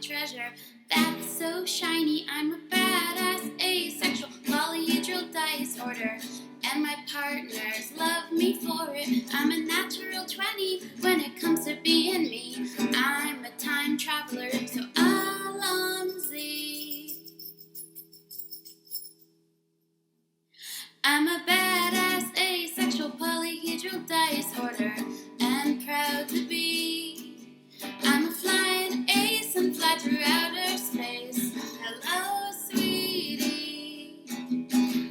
treasure that's so shiny. I'm a badass asexual polyhedral disorder, and my partners love me for it. I'm a natural 20 when it comes to being me. I'm a time traveler, so Alonzi. I'm a badass asexual polyhedral disorder, and proud to be. I'm a flying ace and fly through outer space. Hello, sweetie.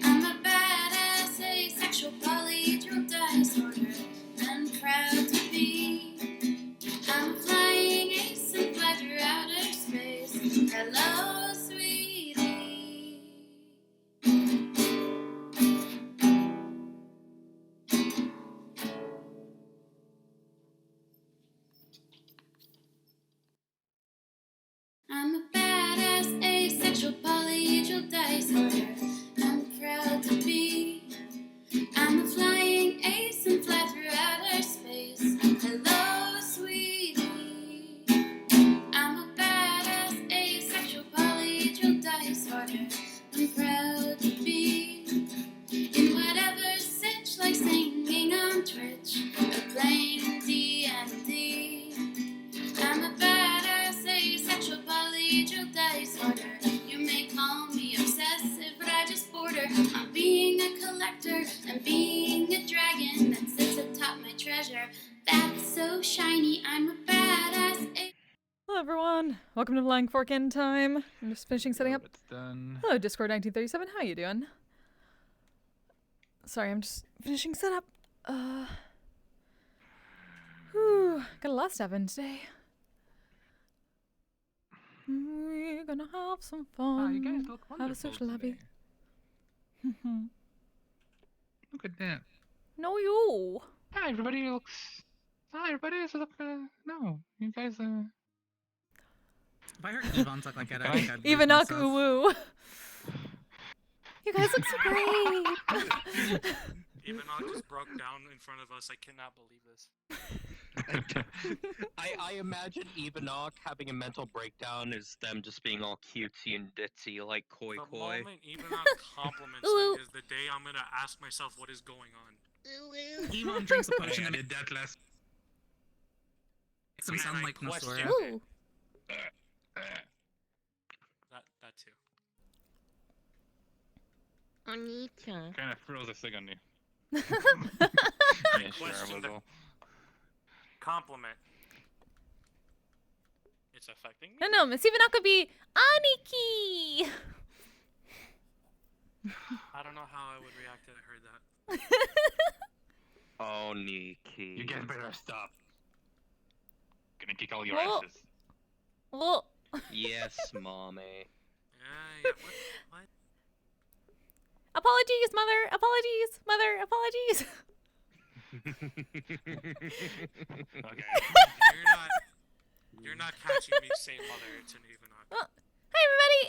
I'm a badass asexual polyhedral disorder, and proud to be. I'm a flying ace and fly through outer space. Hello, sweetie. I'm a badass asexual polyhedral disorder. I'm proud to be. I'm a flying ace and fly through outer space. Hello, sweetie. I'm a badass asexual polyhedral disorder. I'm proud to be in whatever sitch, like singing on Twitch or playing D&D. I'm a badass asexual polyhedral disorder. You may call me obsessive, but I just border on being a collector and being a dragon that sits atop my treasure that's so shiny. I'm a badass. Hello everyone, welcome to Flying Fork in Time. I'm just finishing setting up. It's done. Hello Discord 1937, how you doing? Sorry, I'm just finishing setup. Whew, got a lot of stuff in today. We're gonna have some fun. You guys look have wonderful a social lobby. today. Look at that. No, you. Hi, everybody looks... Hi, everybody. Look, no, you guys, If I heard Devon talk like that, I think I'd lose Even not myself. woo. You guys look so great. Evenok just broke down in front of us. I cannot believe this. I imagine Evenok having a mental breakdown is them just being all cutesy and ditzy, like koi. The moment Evenok compliments Ooh. me is the day I'm gonna ask myself what is going on. Devon drinks a potion I and did that last... makes him sound like question. Nosora. Ooh. That too. Anita. Kind of froze a second there. My Yeah, sure, question. was all. Compliment. It's affecting me. No, Miss Ivanok could be Aniki. I don't know how I would react if I heard that. Oh, Nikki. You guys better stop. Gonna kick all your Oh. asses. Oh. Yes, mommy. Yeah, what? Apologies, mother. Apologies, mother. Apologies. Okay. You're not catching me saying mother to Evenok. Oh. Hi, everybody.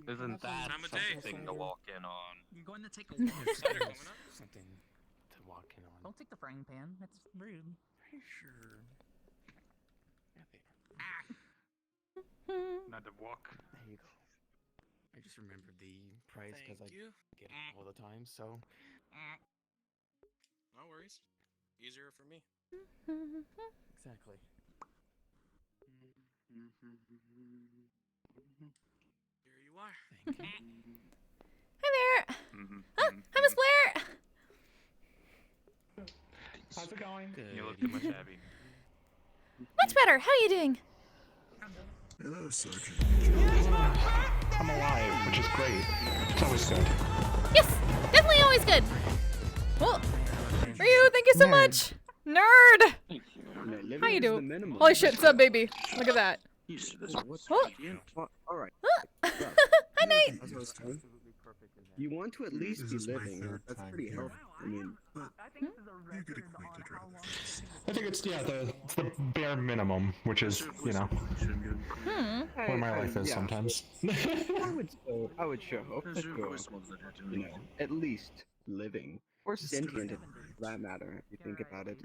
Isn't that Time of day. something to walk in on? You're going to take a Thunder walk. coming up. Something to walk in on. Don't take the frying pan. That's rude. Sure. Yeah, they Not to walk. There you go. I just remembered the price because I Thank you. get it all the time, so... No worries. Easier for me. Exactly. Here you are. Thank you. Hi there. Mm-hmm. Hi, Miss Blair. How's it going? Good. You look too much happy. Much better. How are you doing? Hello, Sergeant. I'm alive, which is great. It's always good. Yes, definitely always good. Oh, Ryu, thank you so much. Nerd. How you doing? Holy shit, sub baby. Look at that. Oh. Alright. Hi, Nate. You want to at least This be is my living. third That's time pretty here. healthy. I mean, But you get acquainted rather fast. I think it's the bare minimum, which is, you know, where my life is yeah. sometimes. I would show hope that you're, you know, at least living. Or sentient, for that matter, if you think about it.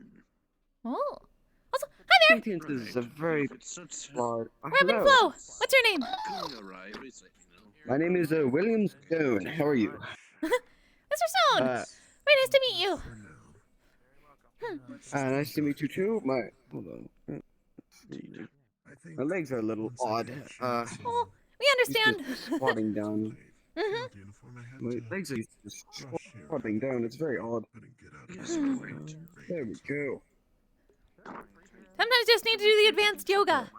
Oh. Also, hi Sentience is a very large. Rapid Hello. Flow. What's your name? My name is William Stone. How are you? Mr. Stone. Very nice to meet you. Nice to meet you too. Hold on. My legs are a little odd. Oh, we understand. Squatting down. Mhm. My legs are used to squatting down. It's very odd. There we go. Sometimes you just need to do the advanced yoga.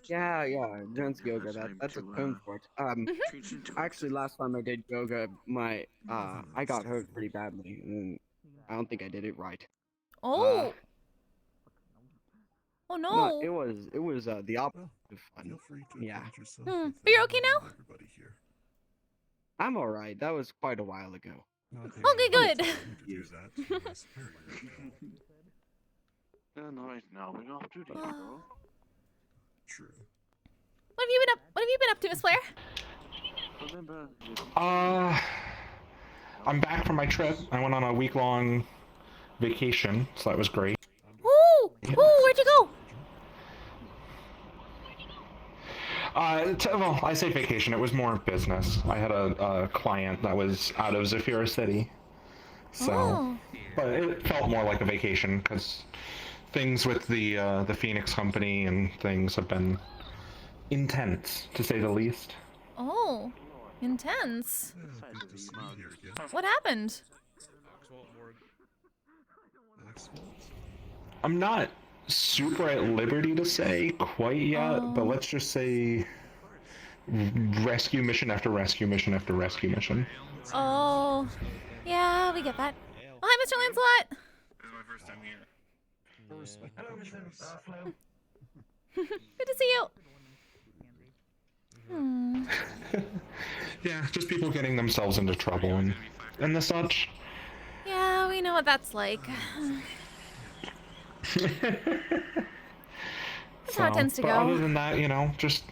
Yeah, advanced yoga. That's a term for it. Actually, last time I did yoga, I got hurt pretty badly, and I don't think I did it right. Oh. Oh no. It was the opposite of fun. Yeah. But you're okay now? I'm alright. That was quite a while ago. Okay, good. Now we're off duty, bro. True. What have you been up to, Miss Blair? I'm back from my trip. I went on a week-long vacation, so that was great. Ooh, where'd you go? Well, I say vacation. It was more business. I had a client that was out of Zafira City, so but it felt more like a vacation because things with the Phoenix company and things have been intense, to say the least. Oh, intense. What happened? I'm not super at liberty to say quite yet, but let's just say rescue mission after rescue mission after rescue mission. Oh, yeah, we get that. Oh, hi, Mr. Lancelot. This is my first time here. Hello, Mr. Flo. Good to see you. Yeah, just people getting themselves into trouble and the such. Yeah, we know what that's like. That's how it tends to but go. other than that, just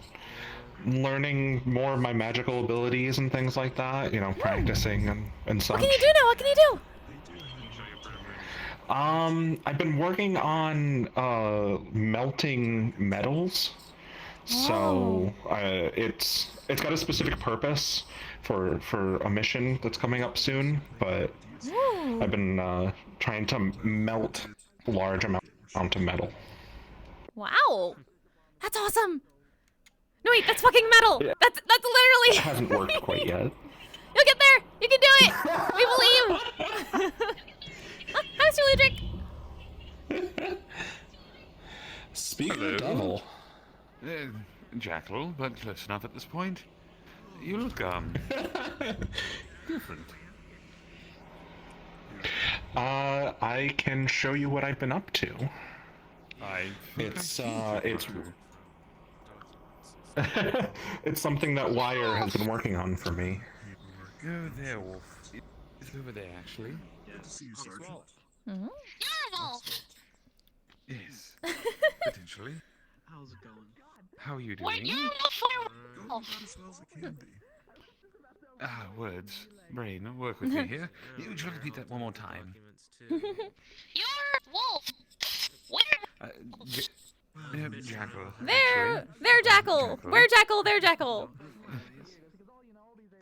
learning more of my magical abilities and things like that, practicing and such. What can you do now? What can you do? I've been working on melting metals. So it's got a specific purpose for a mission that's coming up soon, but I've been trying to melt large amounts of metal. Wow, that's awesome. No wait, that's fucking metal. Yeah. That's literally. It hasn't worked quite yet. You'll get there. You can do it. We believe. Hi, Mr. Ludwig. Speak of the devil. Jackal, but close enough at this point. You look, different. I can show you what I've been up to. It's it's something that Wire has been working on for me. Go there, Wolf. It's over there, actually. Good to see you, Sergeant. You're a wolf. Yes, potentially. How's it going? How are you What? doing? You're a Going wolf. about as well as it can be. Words. Brain, work with me here. You try to repeat that one more time. You're a wolf. Where? Jackal. There, Jackal. Where Jackal? There, Jackal.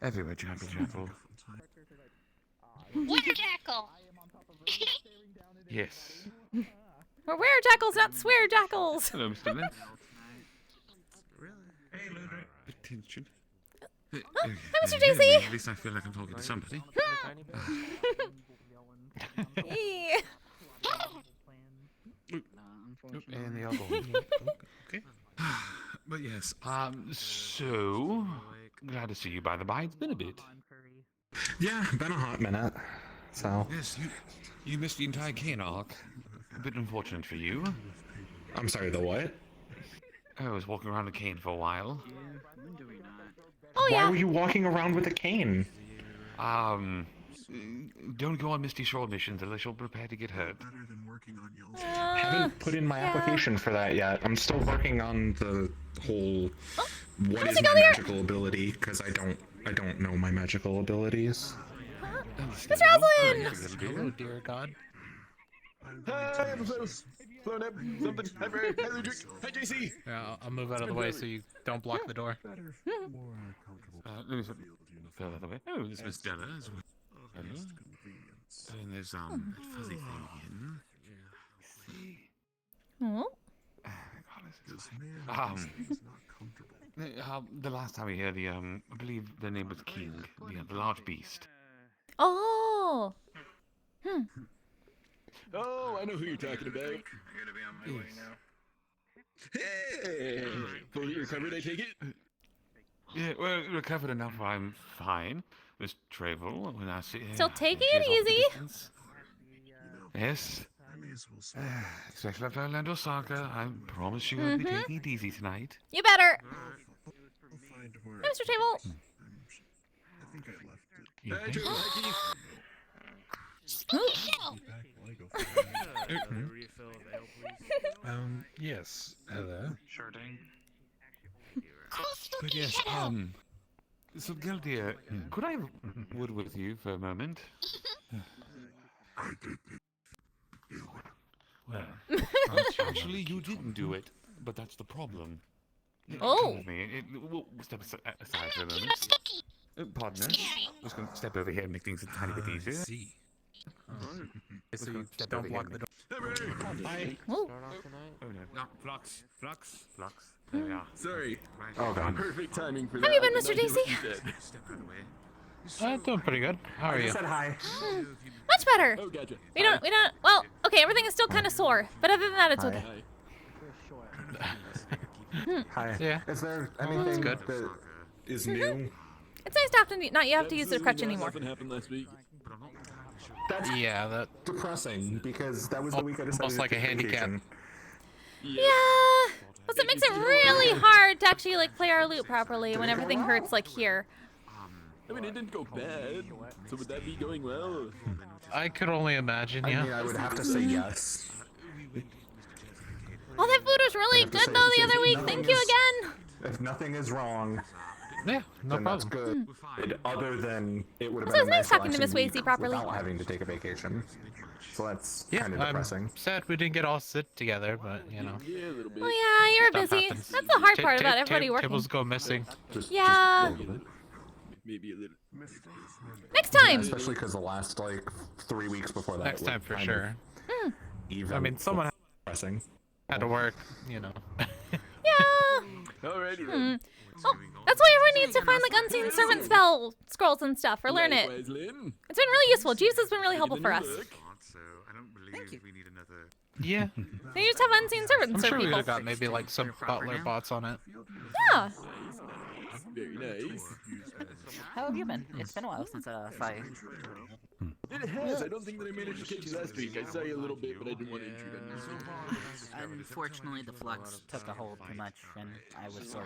Everywhere, Jackal. Where, Jackal? Yes. We're where jackals, not swear jackals. Hello, Mr. Lynch. Hey, Ludwig. Attention. Hi, Mr. JC. At least I feel like I'm talking to somebody. Hey. And the other one. Okay. But yes, so glad to see you by the by. It's been a bit. Yeah, been a hot minute. So. Yes, you missed the entire cane arc. A bit unfortunate for you. I'm sorry, the what? I was walking around a cane for a while. Oh yeah. Why were you walking around with a cane? Don't go on Misty Shore missions unless you're prepared to get hurt. Better than working on y'all's. Haven't put in my application for that yet. I'm still working on the whole what is my magical ability, because I don't know my magical abilities. Mr. Roslin! Hello, dear God. Hi, I'm close. Flown up. Something. Hi, Barry. Hi, Ludwig. Hi, JC. Yeah, I'll move out of the way so you don't block the door. Better, more comfortable. Let me fill that away. Oh, this was Della as well. Convenience. And there's a fuzzy thing again. See. Oh. This man is not comfortable. The last time we heard the I believe the name was King, the large beast. Oh. Oh, I know who you're talking about. I'm gonna be on my way now. Hey! Fully recovered, I take it? Yeah, well, recovered enough. I'm fine. Miss Travel, when I see Still taking she's it off the easy. distance. Yes. I may as well swap. Especially after Orlando Osaka, I promise you I'll be taking it easy tonight. You better. I'll find where. Mr. Table. I think I left it. You Hey, think? Travel, hi, Keith. Back while I go for a Refill of ale, please. Yes. Hello. Sure thing. But yes, so Gildear, could I have a word with you for a moment? Well, actually, you didn't do it, but that's the problem. Oh. Come with me. We'll step aside for a moment. Pardon us. Just going to step over here and make things a tiny bit easier. See. So you Step don't over block here. the door. Hi. Oh. Oh no. No, flux. Flux. Flux. There we are. Sorry. Oh god. Perfect timing for How that. you been, Mr. Not JC? what you said. Step out of the way. Doing pretty good. How are you? said hi. Much better. Oh, gotcha. We don't. Well, okay. Everything is still kind of sore, but other than that, it's okay. Hi. Hi. Yeah. Is there that's anything good. that is new? It's nice to have to not you have to use the crutch anymore. Nothing happened last week. That's Yeah, that depressing because that was the week I decided almost to like a take handicap. vacation. Yeah. Plus, it makes it really hard to actually like play our loop properly when everything hurts like here. I mean, it didn't go bad. So would that be going well? I could only imagine. I Yeah. mean, I would have to say yes. Oh, that food was really have to good say- though the say other week. nothing Thank you is- again. If nothing is wrong, Yeah. No then that's problem. good. Other than it would have Also, been it's nice talking to Miss relaxing Wasey week properly. without having to take a vacation. So that's Yeah, kind of I'm depressing. sad we didn't get all sit together, but you know. Yeah, a little bit. Oh yeah, you're Stuff busy. happens. That's the hard part about everybody working. Tables go missing. Yeah. Maybe a little. Next time. Especially because the last like 3 weeks before that. Next were time for kind sure. of Even I mean, someone depressing. had to work, you know. Yeah. Alrighty then. Oh, that's why everyone needs to find like unseen servant spell scrolls and stuff or learn it. Likewise, Lynn. It's been really useful. Jeeves has been really helpful for us. So I don't believe we need another. Yeah. So you just have unseen servants I'm serve sure we people. could have got maybe like some butler bots on it. Yeah. Very nice. How have you been? It's been a while since I saw you. It has. I don't think that I managed to catch you last week. I saw you a little bit, but I didn't want to intrude on you. Unfortunately, the flux took a hold too much, and I was so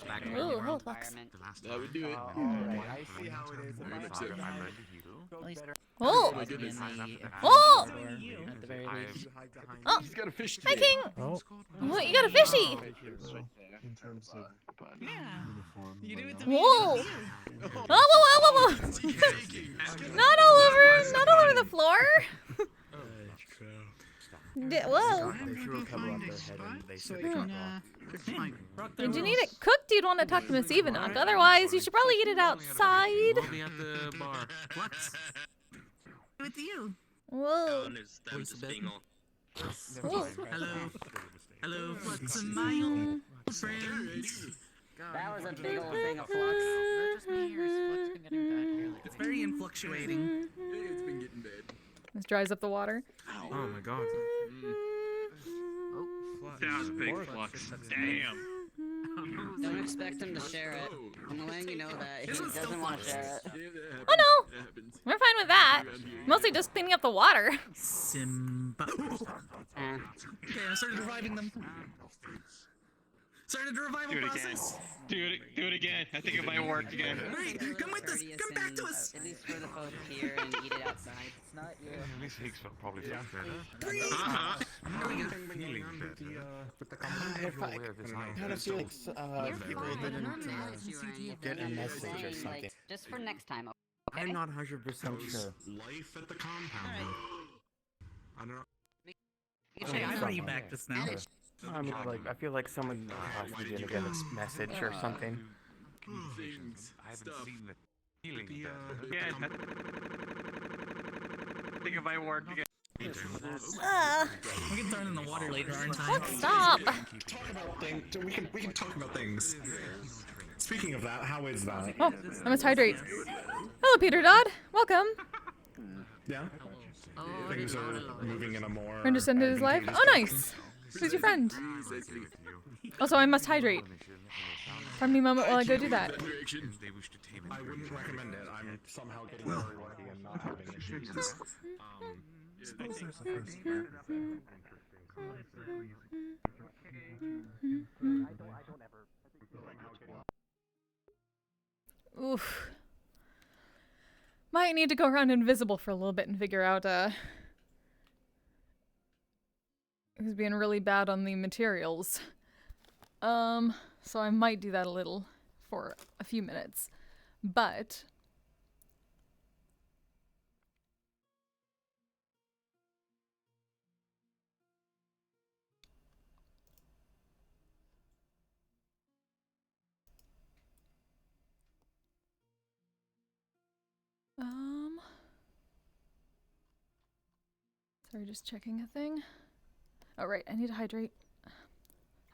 back in Ooh, the hold flux. environment. That would do it. I see how it is. Very much so. At least Oh. my goodness. Oh. at the very least. Oh. He's got a fish Hi, today. King. What? You got a fishy? In terms of You do it to Whoa. Whoa, whoa, whoa, whoa, whoa. Not all over the floor. Whoa. I'm sure we'll cover up their head and they said they got off. Did you need it cooked? You'd want to talk to Miss Evenok. Otherwise, you should probably eat it outside. We'll be at the bar. Flux. With you. Whoa. Down is them just being all. Whoa. Hello. Hello, Flux and my old friends. That was a big old thing of flux. Just me or is flux been getting bad here? It's very influctuating. It's been getting bad. This dries up the water. Oh my god. That was a big flux. Damn. Don't expect him to share it. I'm letting you know that he doesn't want to share it. Oh no, That happens. we're fine with that. Mostly just cleaning up the water. Simba. Okay, I started reviving them. Started the revival process. Do it again. I think it might work again. Great, come with us. Come back to us. At least for the folks here and eat it outside. It's not you. At least Higgs probably feels better. With the I kind of feel like people didn't get a message or something. Just for next time. I'm not 100% sure. Life at the compound. I don't know. Hey, I brought you back just now. I mean, like, I feel like someone possibly didn't get a message or something. I haven't seen the healing. Yeah, I think it might work again. We can throw it in the water later, aren't I? Fuck, stop! Talk about things. We can talk about things. Speaking of that, how is that? Oh, I must hydrate. Hello, Peter Dodd. Welcome. Yeah. Things are moving in a more. Friend just ended his life. Oh, nice. Who's your friend? Also, I must hydrate. Pardon me a moment while I go do that. I wouldn't recommend it. I'm somehow getting very lucky and not having issues. Oof. Might need to go around invisible for a little bit and figure out, who's being really bad on the materials. So I might do that a little for a few minutes. But sorry, just checking a thing. Oh, right, I need to hydrate.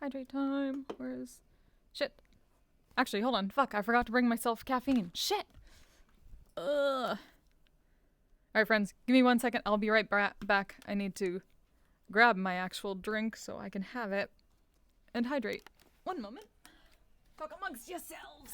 Hydrate time. Where is... Shit. Actually, hold on. Fuck, I forgot to bring myself caffeine. Shit! Ugh. Alright, friends, give me 1 second. I'll be right back. I need to grab my actual drink so I can have it and hydrate. 1 moment. Talk amongst yourselves.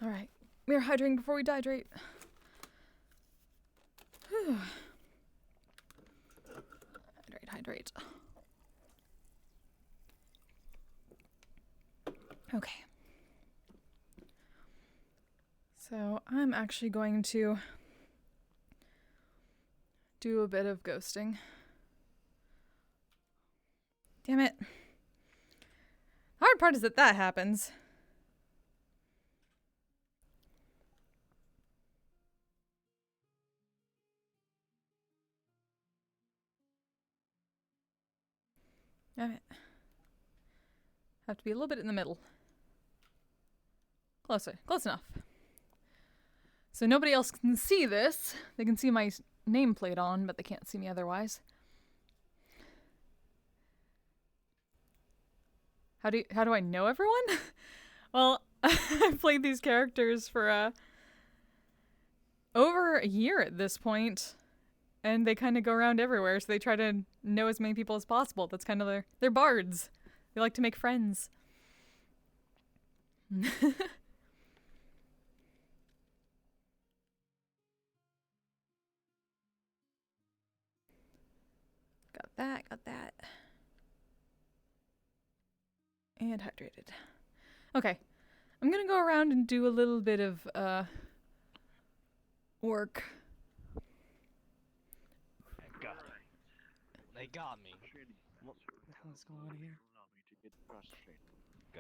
Alright, we're hydrating before we dehydrate. Whew. Hydrate. Okay. So I'm actually going to do a bit of ghosting. Damn it. The hard part is that happens. Damn it. Have to be a little bit in the middle. Closer. Close enough. So nobody else can see this. They can see my nameplate on, but they can't see me otherwise. How do I know everyone? Well, I've played these characters for over a year at this point. And they kind of go around everywhere, so they try to know as many people as possible. That's kind of they're bards. They like to make friends. Got that. And hydrated. Okay. I'm gonna go around and do a little bit of, work. They got me. What the hell is going on here?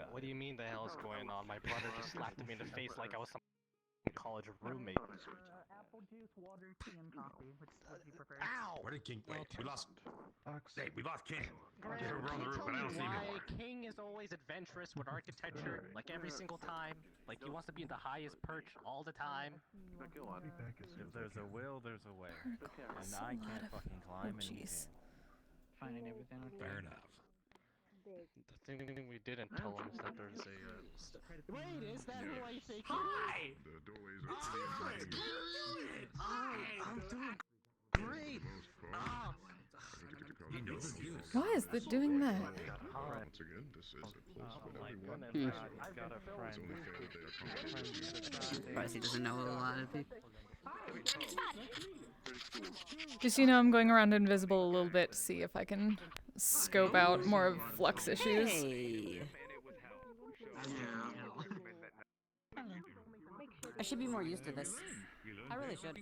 What do you mean the hell is going on? My brother just slapped me in the face like I was some college roommate. Apple juice, water, tea, and coffee. Which would you prefer? Ow! Where did King? Wait, we lost. Hey, we lost King. Grant, He's over on the roof, but I don't see him anymore. King is always adventurous with architecture, like every single time. Like he wants to be in the highest perch all the time. If there's a will, there's a way. And I can't fucking climb, and you can. Finding everything okay. Fair enough. The thing we didn't tell him is that there's a. Wait, is that who I think? Hi! The doorways are clear. Hi! I'm doing great. Why is it doing that? Once again, this is a place for everyone. I've got a friend. It's only fair they accomplish this Surprised he doesn't know a lot of people. Just, you know, I'm going around invisible a little bit to see if I can scope out more of Flux issues. Hey. I should be more used to this. I really should.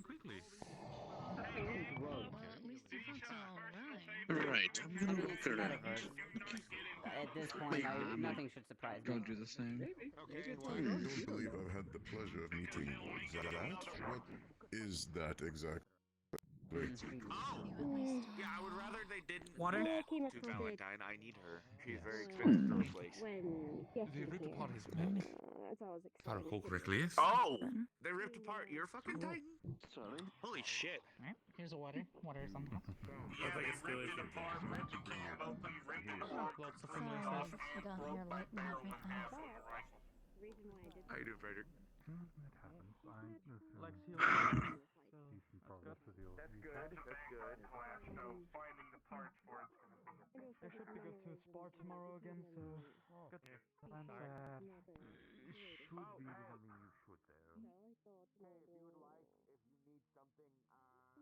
Alright, I'm gonna look around. At this point, nothing should surprise me. Go do the same. I don't believe I've had the pleasure of meeting that. What is that exactly? Yeah, I would rather they didn't Water? do that to Valentine. I need her. She's very expensive for flakes. They ripped apart his men. If I recall correctly, yes. Oh! They ripped apart your fucking Titan? Sorry. Holy shit. Alright, here's a water. Water or something. Looks like a skill issue. Lots of familiar faces. I got hair light and everything. How you doing, Frederick? That's good. That's good. Finding the parts for it. I should be good to spar tomorrow again, so good. I'm sad. Should be,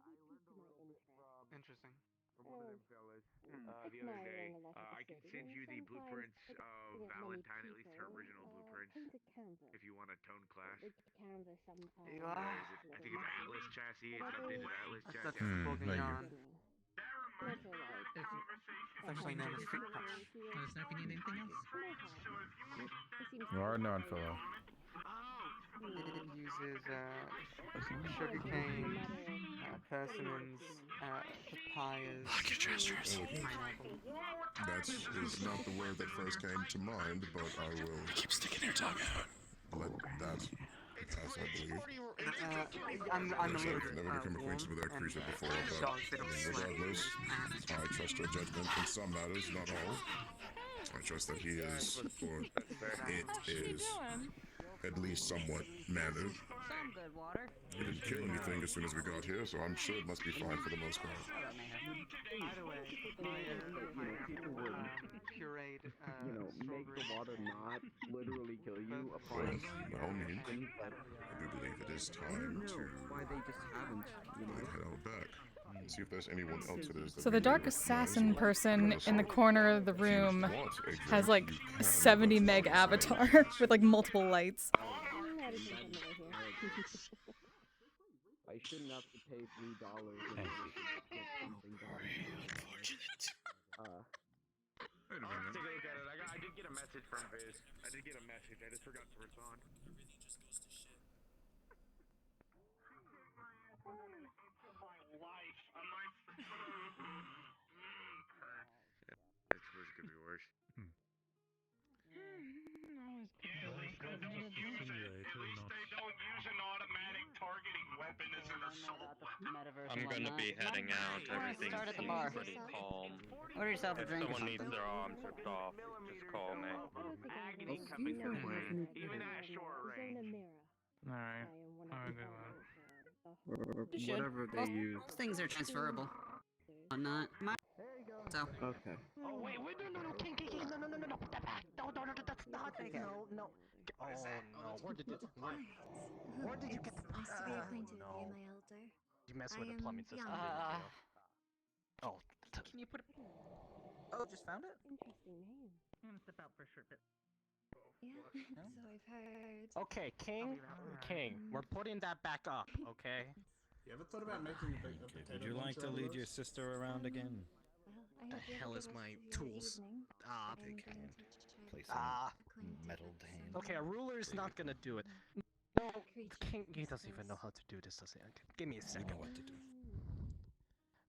doesn't mean you should though. Interesting. From one of them fellas the other day. I can send you the blueprints of Valentine, at least her original blueprints, if you want a tone class. Where is it? I think it's Atlas chassis. It's updated Atlas chassis. It's actually known as Fruit Punch. Let us know if you need anything else. You are known, fellow. It uses sugarcane, persimmons, papayas, pineapple. That is not the word that first came to mind, but I will. Keep sticking your tongue out. Let that pass, I believe. I'm a little I've never become acquainted with that creature before, but regardless, I trust your judgment in some matters, not all. I trust that he is, or it is, at least somewhat mannered. Some good water. It didn't kill anything as soon as we got here, so I'm sure it must be fine for the most part. Either way, my pureed make the water not literally kill you. Well, by all means, I do believe it is time to Why they just haven't, head out back and see if there's anyone else it is that So we the dark recognize. assassin person in the corner of the room has like You can, 70 but meg it's avatar with like multiple lights. I shouldn't have to pay $3 in order to get something done. Wait a minute. Take a look at it. I did get a message from Viz. I did get a message. I just forgot to respond. This was gonna be worse. I'm gonna be heading out. Everything Start at the seems bar. pretty calm. Order yourself a If drink or someone needs something. their arms ripped off, just call me. Agony coming your way. Even at short range. Alright. Alright, good one. Or whatever they use. Most things are transferable. Not my. So. Okay. Oh wait, no, King, no, put that back. No, that's not it. No. Oh no, where did you get the? Nice to be acquainted no. with you, my elder. You mess I with the am plumbing system. Bianca. Oh, Can you put it? Oh, just found it? Interesting name. I'm gonna step out for a short bit. Yeah, so I've heard. okay, King, we're putting that back up, okay? You ever thought about making a potato? Would you like to lead your sister around again? Well, I hope you hell have is the my rest of your tools? evening. Ah, I'm big going hand. to try to Place acquaint a metal with hand. some Okay, a ruler's not gonna do it. No, King, he doesn't even know how to do this, does he? Okay, give me a You second. know what to do.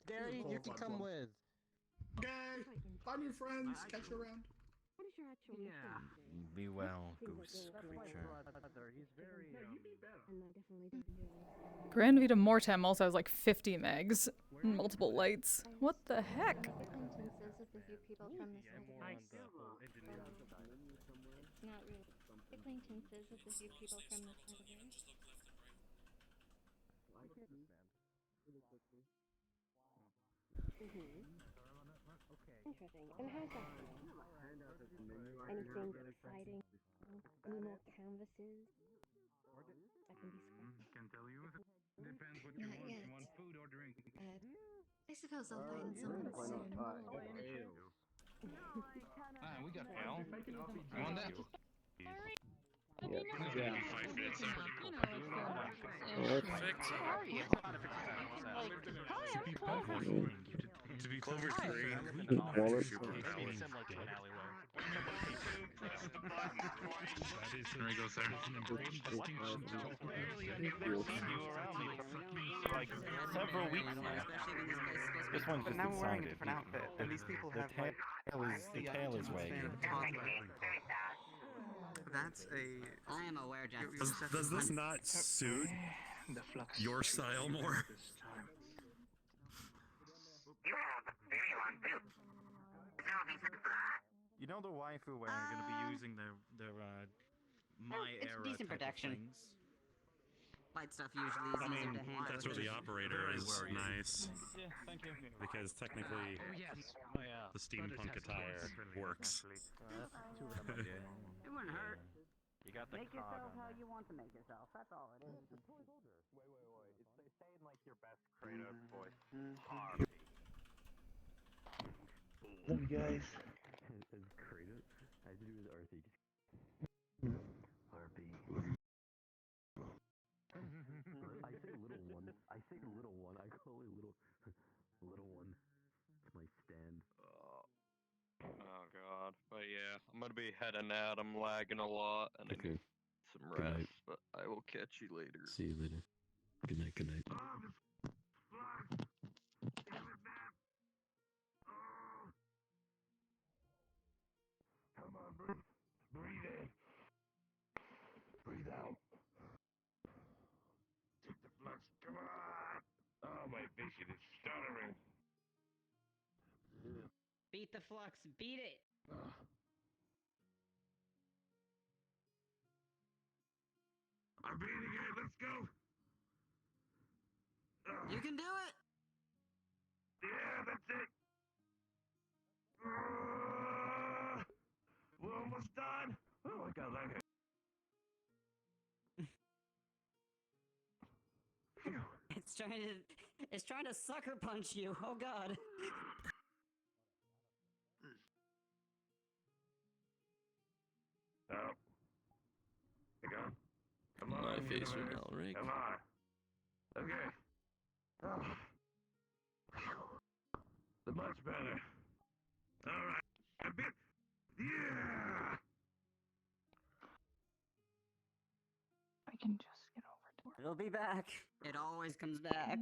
Gary, you can come with. Okay. Bye, new friends. Catch you around. What is your actual mission? Be well, goose creature. He's very. And that definitely doesn't do anything. Grand Vita Mortem also has like 50 megs and multiple lights. What the heck? Acquaintances with a few people from this More on the whole engineering side. Not really. Acquaintances with a few people from this side of Earth. Interesting. And how's that going? Anything exciting? Any more canvases? That can be Can tell you. Depends what Not you want. yet. You want food or drink? I suppose I'll find someone soon. We got ale. You want that? Yeah. 5 minutes, sir. Perfect. To be Clover Tree. Wallet. There we go, sir. Like several weeks now. This one's But just now we're wearing a excited. different outfit, and these people have like The tail is wagging. That's a. I am aware, Jeff. Does this not suit your style more? You know the waifu where are going to be using their my It's era decent type protection. of things. Light stuff usually is easier to handle. That's where the operator is nice. Yeah, thank you. Because technically, the steampunk attire works. It wouldn't hurt. You got the Make cog yourself on how there. you want to make yourself. That's all it is. Say in like your best Kratos voice. Love you guys. As Kratos, I had to do with RP. RP. I say little one. I say little one. I call it little one. It's my stand. Oh god. But yeah, I'm gonna be heading out. I'm lagging a lot and I need some rest, but I will catch you later. See you later. Good night, good night. Come on, breathe. Breathe in. Breathe out. Take the flux. Come on. Oh, my vision is stuttering. Beat the flux. Beat it. I'm beating it. Let's go. You can do it. Yeah, that's it. We're almost done. Oh, I got like it. It's trying to sucker punch you. Oh god. Oh. Hang on. Come on. My face universe. right now, Rick. Come on. Okay. Oh. Much better. Alright. A bit. Yeah! I can just get over to it. It'll be back. It always comes back.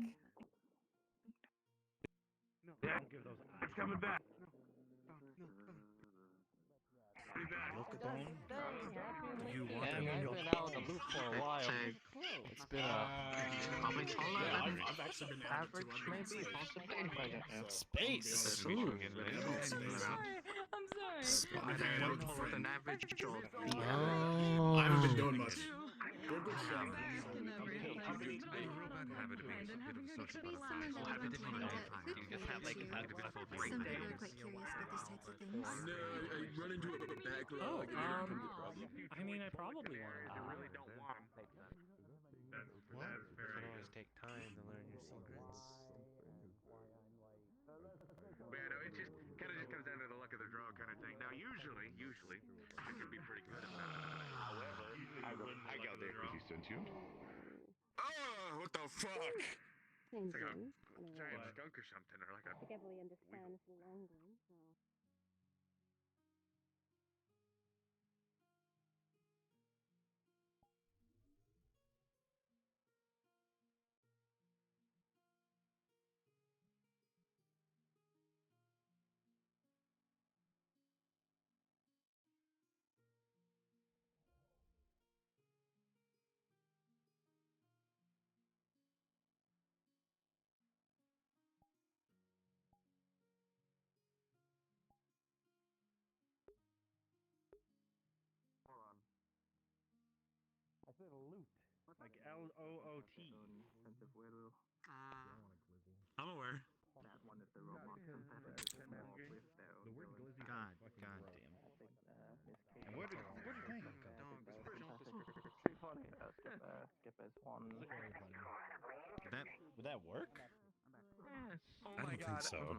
No, Yeah. don't give those eyes. It's coming back. Be back. Look at them. You want And them. I've been out of the loop for a while. It's been Probably taller yeah, than I've actually been out of average, maybe, possibly. Space. Ooh. I'm sorry. One taller than average. Oh. I haven't been doing much. We're good stuff. I have a real bad habit of being a bit of a social butterfly. I'll have it different all the time. You just have like a habit of Some people are quite curious about these types of things. No, I run into a backlog. Oh, and here comes the problem. I mean, I probably want to. You really don't want them. That's very It always take time to learn your secrets. But yeah, no, it just kind of comes down to the luck of the draw kind of thing. Now, usually, I can be pretty good at that. However, I got there because he sent you. Oh, what the fuck? Same it's like a thing. giant skunk or something, or like a. I think I really understand for the long run, so. I said loot. Like L-O-O-T. I'm aware. That one is the robot. God damn. And where did he Would that work? I don't think so.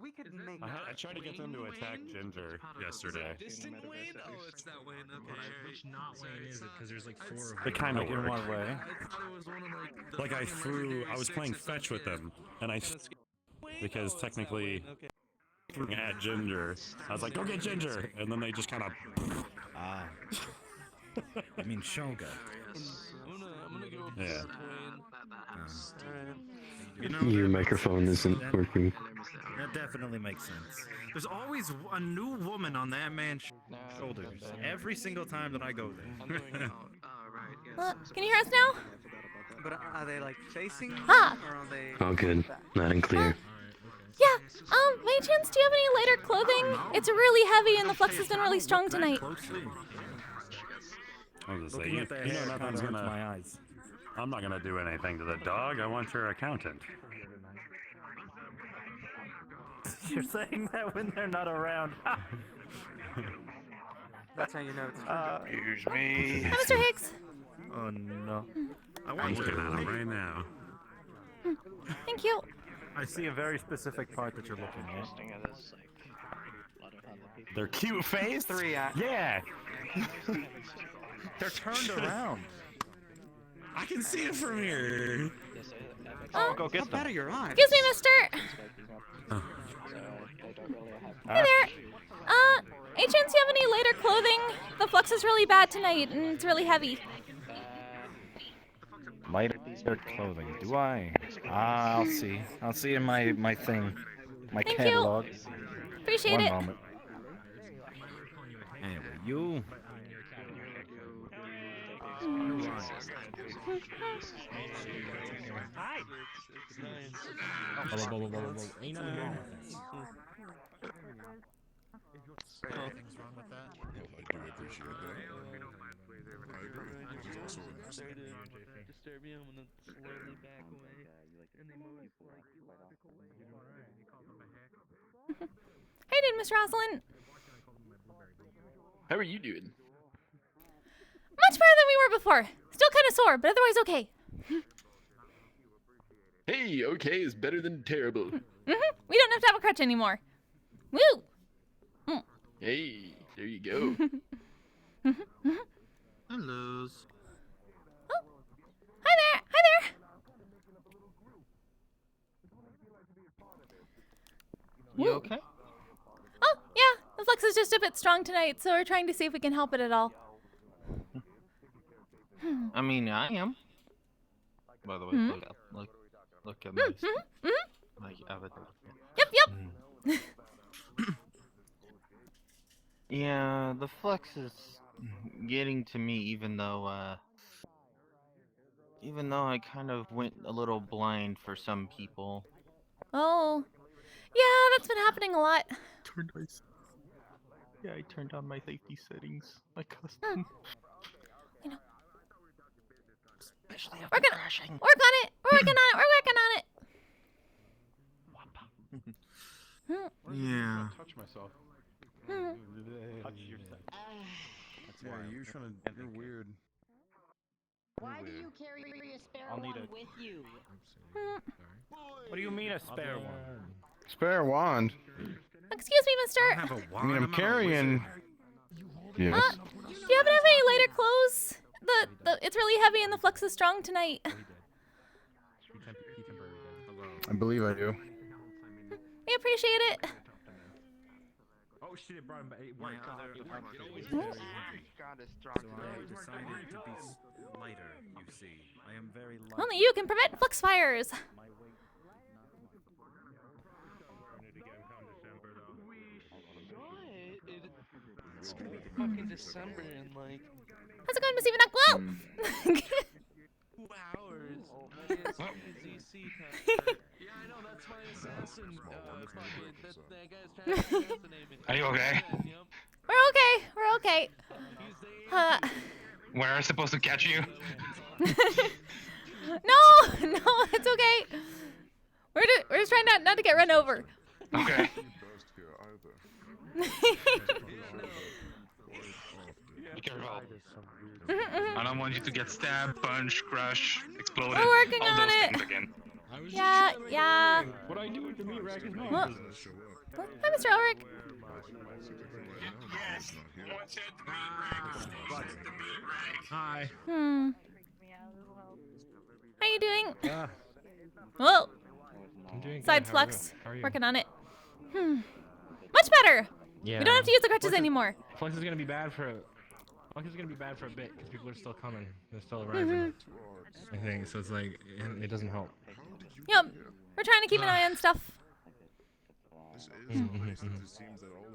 We could make. I tried to get them to attack Ginger yesterday. Distant Wayne? Oh, it's not Wayne. Okay. Which not Wayne is it? Because there's like 4 of them. It kind of Like, in worked. what way? I thought it was one of like the I was playing fetch with them, and because technically, at Ginger, I was like, go get Ginger, and then they just kind of. Ah. I mean Shoga. I'm gonna go with Yeah. Wayne. Your microphone isn't working. That definitely makes sense. There's always a new woman on that man's shoulders every single time that I go there. Can you hear us now? But are they like facing? Ah. Or are they? Oh, good. Not in clear. Yeah. By chance, do you have any lighter clothing? It's really heavy and the flux has been really strong tonight. I was just Looking saying, at the hair nothing's kinda hurts gonna. my eyes. I'm not gonna do anything to the dog. I want your accountant. You're saying that when they're not around. That's how you know it's. Excuse me. Hi, Mr. Hicks. Oh no. I'm looking at him right now. Thank you. I see a very specific part that you're looking at. They're cute face. 3 Yeah. They're turned around. I can see it from here. Go get How bad are your eyes? Excuse me, mister. Hey there. Any chance you have any lighter clothing? The flux is really bad tonight and it's really heavy. Lighter clothing. Do I? I'll see. I'll see in my thing. My Thank catalog. you. Appreciate One it. moment. Anyway, you. Hi. Ain't nothing wrong with that. Nothing's wrong with that. Well, I do appreciate that. I agree. This is also a nice thing. Disturb me, I'm gonna slowly back away. And they move like How you doing, Mr. Rosalind? How are you doing? Much better than we were before. Still kind of sore, but otherwise okay. Hey, okay is better than terrible. We don't have to have a crutch anymore. Woo! Hey, there you go. Hello. Oh, hi there! Hi there! You okay? Oh, yeah. The flux is just a bit strong tonight, so we're trying to see if we can help it at all. I mean, I am. By the way, look at my avatar. Yep. Yeah, the flux is getting to me, even though I kind of went a little blind for some people. Oh. Yeah, that's been happening a lot. Yeah, I turned on my safety settings. My custom. You know. Especially We're gonna work on it. We're working on it. We're working on it. Yeah. Touch myself. Touch yourself. You're weird. Why do you carry a spare I'll need one it. with you? What do you mean a spare one? Spare wand. Excuse me, mister. I have a I mean, wand. I'm carrying. Yes. Do you happen to have any lighter clothes? It's really heavy and the flux is strong tonight. I believe I do. We appreciate it. Oh shit, it brought him back. My other God is strong. So I decided to be lighter, you see. I am very light. Only you can prevent flux fires. My weight It's gonna be fucking December in like How's it going, Miss Eva? Whoa! 2 hours. ZC Yeah, I know, that's my assassin. That guy's trying to assassinate me. Are you okay? We're okay. We're okay. Where are supposed to catch you? No, it's okay. We're just trying not to get run over. Okay. Burst here either. Be careful. I don't want you to get stabbed, punched, crushed, exploded, We're working all on those it. things again. Yeah. What I do to meat rack is my Well, business. hi, Mr. Ulrich. Yes. Hi. How you doing? Yeah. Whoa. I'm doing good. Side How flux. are you? Working on it. Much better. Yeah. We don't have to use the crutches anymore. Flux is gonna be bad for. Flux is gonna be bad for a bit because people are still coming. They're still arriving. I think so. It's like it doesn't help. Yep. We're trying to keep an eye on stuff.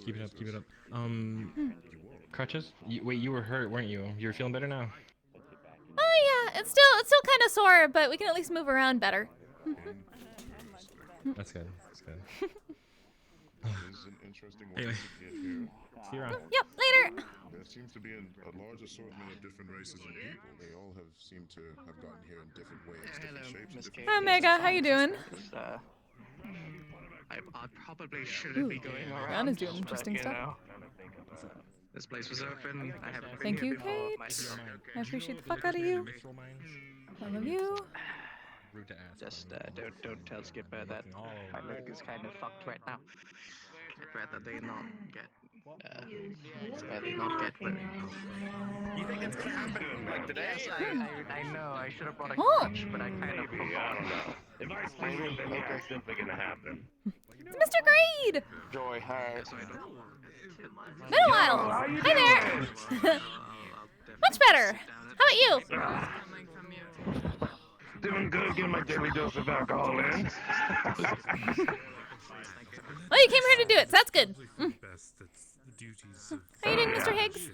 Keep it up. Keep it up. Crutches? Wait, you were hurt, weren't you? You're feeling better now? Oh yeah, it's still kind of sore, but we can at least move around better. That's good. That's good. Anyway. See you around. Yep, later. There seems to be a large assortment of different races and people. They all have seemed to have gotten here in different ways, different shapes, and different Hi, Omega. How you doing? I probably shouldn't be going around. Ron is doing interesting stuff. This place was open. I haven't been Thank here you, before. Kate. I appreciate the fuck out of you. I love you. Just don't tell Skipper that my leg is kind of fucked right now. I'd rather they not get. You think it's gonna happen like today? Yes, I know. I should have brought a crutch, but I kind of Maybe, I don't know. If I see you, then yeah, it's definitely gonna happen. It's Mr. Grade. Joy, hi. Been a while. Hi there. Much better. How about you? Doing good, getting my daily dose of alcohol in. Well, you came here to do it, so that's good. How you doing, Mr. Yeah. Higgs?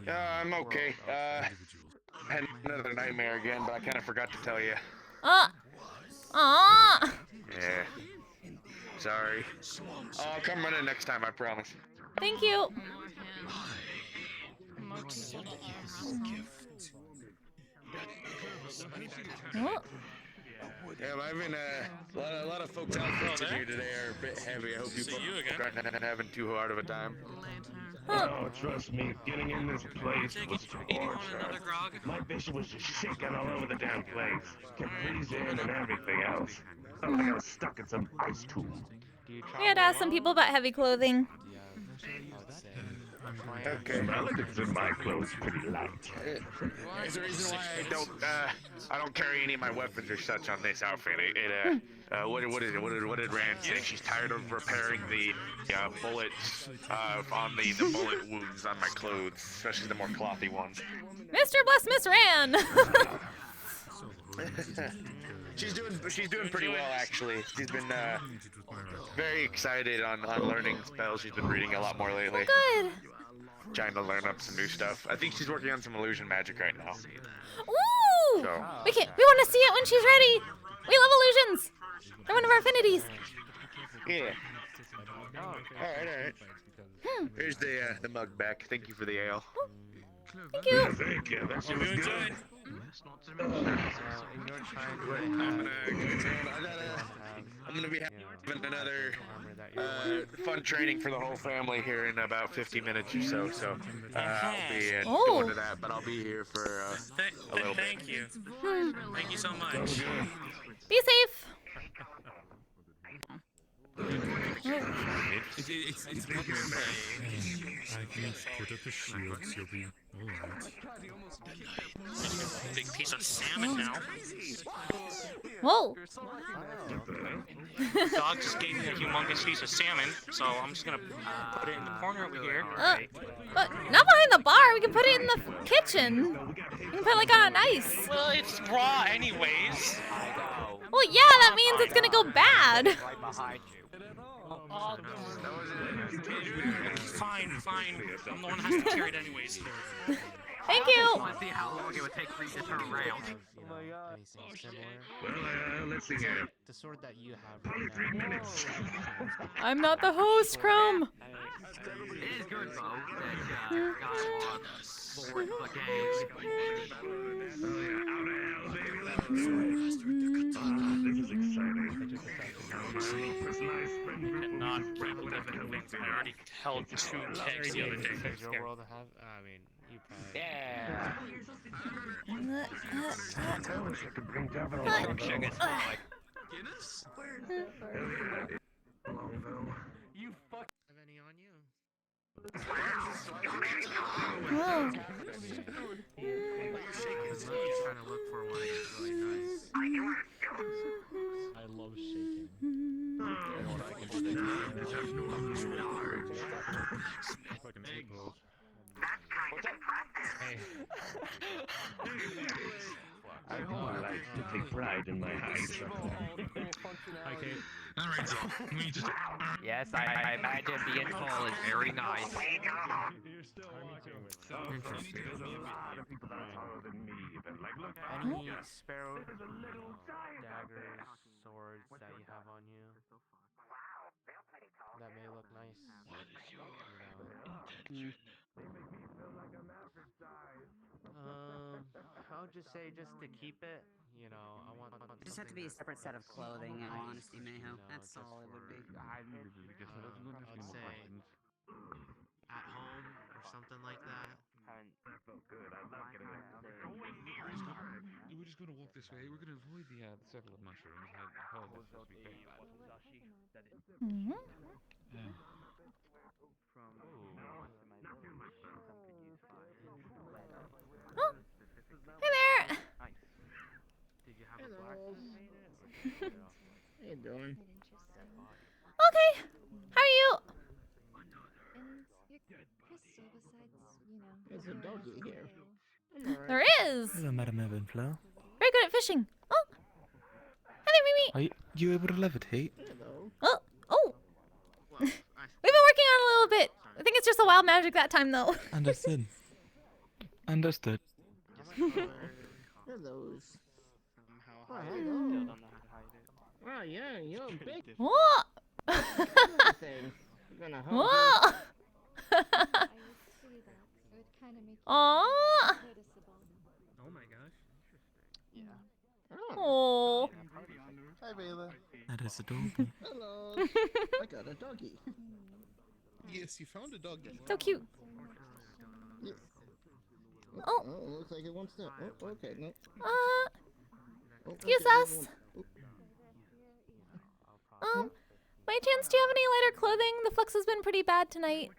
I'm okay. Had another nightmare again, but I kind of forgot to tell you. Aw. Yeah. Sorry. I'll come running next time, I promise. Thank you. Oh. Yeah, well, I've been a lot of folks outfits in here today are a bit heavy. I hope you aren't having too hard of a time. Oh, trust me, getting in this place was torture. My vision was just shaking all over the damn place. Kept freezing and everything else. Felt like I was stuck in some ice tube. We had to ask some people about heavy clothing. Okay. Relatives in my clothes pretty light. There's a reason why I don't carry any of my weapons or such on this outfit. What is it? What did Rand say? She's tired of repairing the bullets on the bullet wounds on my clothes, especially the more clothy ones. Mr. Bless Miss Ran. She's doing pretty well, actually. She's been very excited on learning spells. She's been reading a lot more lately. Good. Trying to learn up some new stuff. I think she's working on some illusion magic right now. Ooh! So. We want to see it when she's ready. We love illusions. They're one of our affinities. Yeah. All right. Here's the mug back. Thank you for the ale. Thank you. Thank you. That shit was good. I'm gonna be having another fun training for the whole family here in about 50 minutes or so. So I'll be going to that, but I'll be here for a little bit. Thank you. Thank you so much. Be safe. It's I can put up a shield, you'll be alright. Big piece of salmon now. Whoa. The dog just gave me a humongous piece of salmon, so I'm just gonna put it in the corner over here. But not behind the bar. We can put it in the kitchen. We can put it like on ice. Well, it's raw anyways. Well, yeah, that means it's gonna go bad. Fine. I'm the one who has to carry it anyways. Thank you. Let's see how long it would take for you to turn around. Oh my god. Well, let's see here. The sword that you have. Probably 3 minutes. I'm not the host, Chrome. It is good though. This is exciting. It's nice. not replicable things. I already held 2 kegs the other day. Your world have? I mean, you probably. Yeah. I wish I could bring down Guinness? You fuck. Have any on you? Trying to look for one that's really nice. I love shaking. Fucking egg. Hey. I do like to take pride in my height. Okay. Alright, so we just. Yes, I imagine being tall is very nice. You're still walking. Interesting. There's a lot of people that are taller than me, but like, look. Any sparrow daggers, swords that you have on you that may look nice. I would just say just to keep it, you know, I want It just have to be a separate set of clothing, in all honesty, Mayho. That's all it would be. I would say at home or something like that. That felt good. I love getting We're just gonna walk this way. We're gonna avoid the circle of mushrooms. I heard that's supposed to be very bad. Oh, hey there. Did you have a black How you doing? Okay, how are you? There's a doggy here. There is. Hello, Madam Evanflow. Very good at fishing. Oh, hi there, Mimi. Are you able to levitate? Oh, oh. We've been working on it a little bit. I think it's just a wild magic that time, though. Understood. Understood. those. Wow, yeah, you're big. What? What? Aww. Oh my gosh. Yeah. Oh. Hi, Bayla. That is adorable. Hello. I got a doggy. Yes, you found a doggy. So cute. Yes. Oh. Looks like it wants to. Oh, okay, no. Excuse us. By chance, do you have any lighter clothing? The flux has been pretty bad tonight.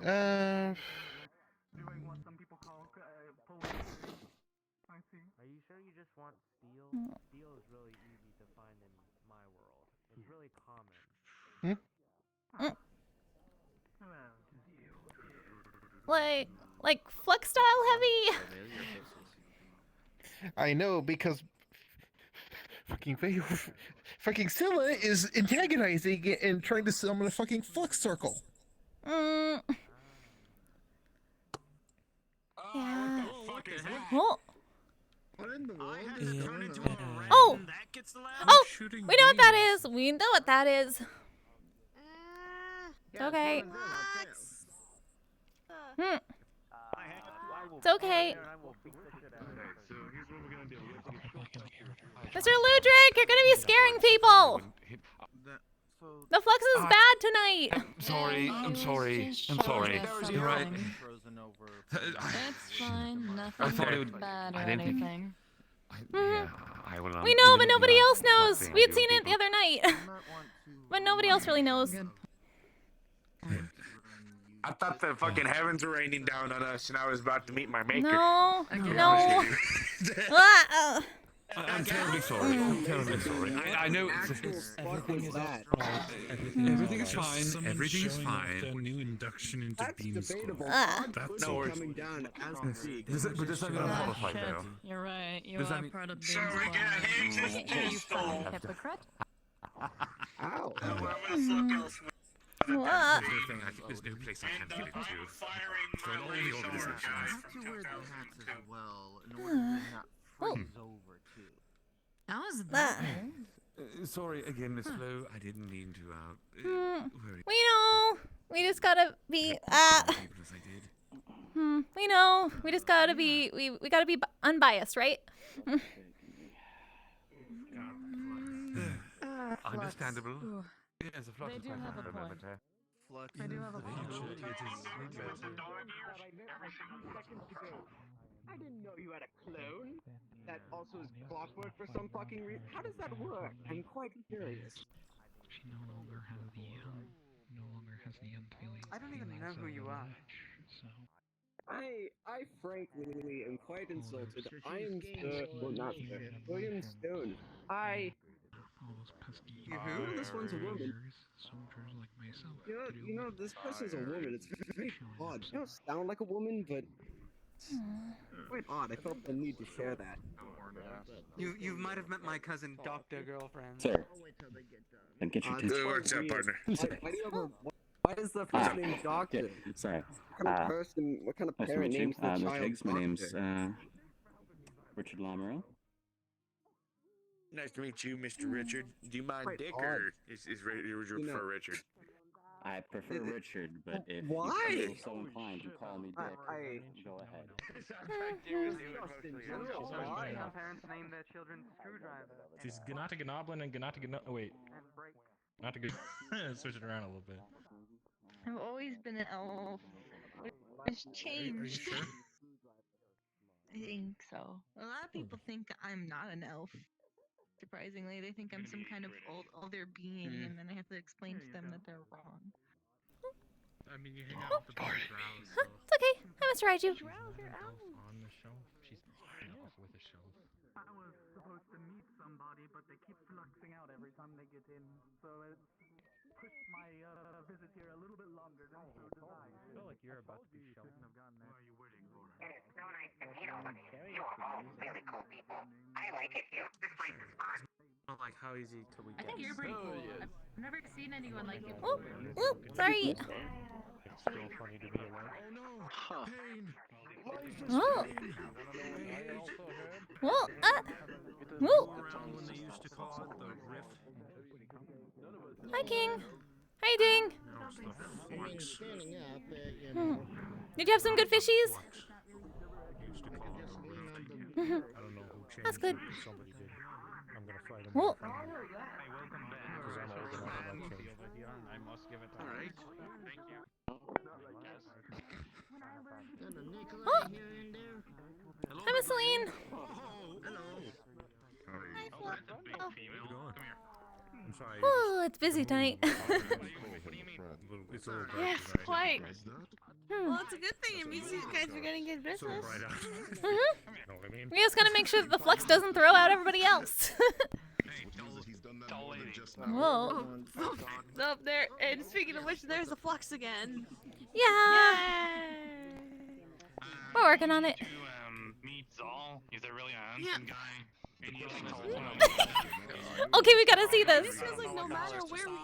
Are you sure you just want steel? Steel is really easy to find in my world. It's really common. Like flux style heavy? I know, because fucking Scylla is antagonizing and trying to summon a fucking flux circle. Yeah. What in the world is going on? Oh! Oh! We know what that is! We know what that is! It's okay. It's okay. Mr. Ludrick, you're gonna be scaring people! The flux is bad tonight! I'm sorry. You're right. It's fine. Nothing bad or anything. We know, but nobody else knows! We had seen it the other night. But nobody else really knows. I thought the fucking heavens were raining down on us and I was about to meet my maker. No. I'm terribly sorry. I know everything is fine. Everything is fine. Their new induction into beam school. That's no worries. coming down as we speak. But does that mean I'm qualified though? You're right. You Does that are mean- part of being you fucking hypocrite. Ow. What? I think there's no place I can give it to. For all the organizations. have to wear the hats as well in order to not freeze over too. How is that? Sorry again, Miss Flo. I didn't mean to worry. We know. We just gotta be. We know. We just gotta be. We gotta be unbiased, right? understandable. Ooh. Yes, the flux They is do quite have a understandable, point. but, Flux I do have a in the point. future, it is better. I didn't know you had a clone that also is clockwork for some fucking reason. How does that work? I'm quite curious. She no longer has the unfeeling. I don't even know who you are. So I frankly am quite insulted. I am Sir, well not Sir, William Stone. all those pesky You who? This one's a woman. soldiers like myself. You know, this person's a woman. It's very odd. You don't sound like a woman, but it's quite odd. I felt the need to share that. You might have met my cousin, Dr. Girlfriend. Sir. Then get your Good work, partner. Why is the first name Doctor? Sorry. What kind of person, what kind of Nice to parent meet you. names their Mr. child Higgs, my name's Doctor? Richard Lamoureux. Nice to meet you, Mr. Richard. Do you mind Quite Dick, odd. or is you prefer Richard? I prefer Richard, but if Why? you feel so inclined to call me Dick, go ahead. Parents name their children Screwdriver. She's Ganata Gnoblin and Ganata Gno- wait. Not to go switch it around a little bit. I've always been an elf. It's changed. Are you sure? I think so. A lot of people think I'm not an elf. Surprisingly, they think I'm some kind of older being, and then I have to explain to them that they're wrong. I mean, you hang out with the drows, so... It's okay. I must ride you. Drows are on the shelf. She's an elf with a shelf. I was supposed to meet somebody, but they keep fluxing out every time they get in, so it pushed my visit here a little bit longer than so desired. I feel like you're about to be shelved. Have gotten there. What are you waiting for? It's so nice to meet all of you. You are all really cool people. I like it here. This place is fun. Not like how easy till we I get. think you're pretty cool. I've never seen anyone like you. Oh, sorry. It's still funny to be alive. Oh no! Pain! Life is Oh. pain! Whoa, whoa. Around when they used to call it the rift. Hi, King. How you doing? Now it's the flux. Did you have some good fishies? Used to call it the rift. Mhm. I don't know who changed That's good. it, but somebody did. I'm gonna fight him. Whoa. Hey, welcome back. Because I'm old and I don't like change. I must give it to Alright. Thank you. Oh. Hi, Miss Celine. Hi, Fluff. Oh. I'm sorry. Oh, it's busy tonight. It's a little bright Yes, tonight. quite. Well, it's a good thing. It means you guys are getting good So business. bright out. Mhm. You know what I mean? We just gotta make sure that the flux doesn't throw out everybody else. Whoa. It's up there. And speaking of which, there's the flux again. Yeah. We're working on it. Meet Zal. He's a really Yeah. handsome guy. And he's Okay, we gotta see this. This feels like no matter where we...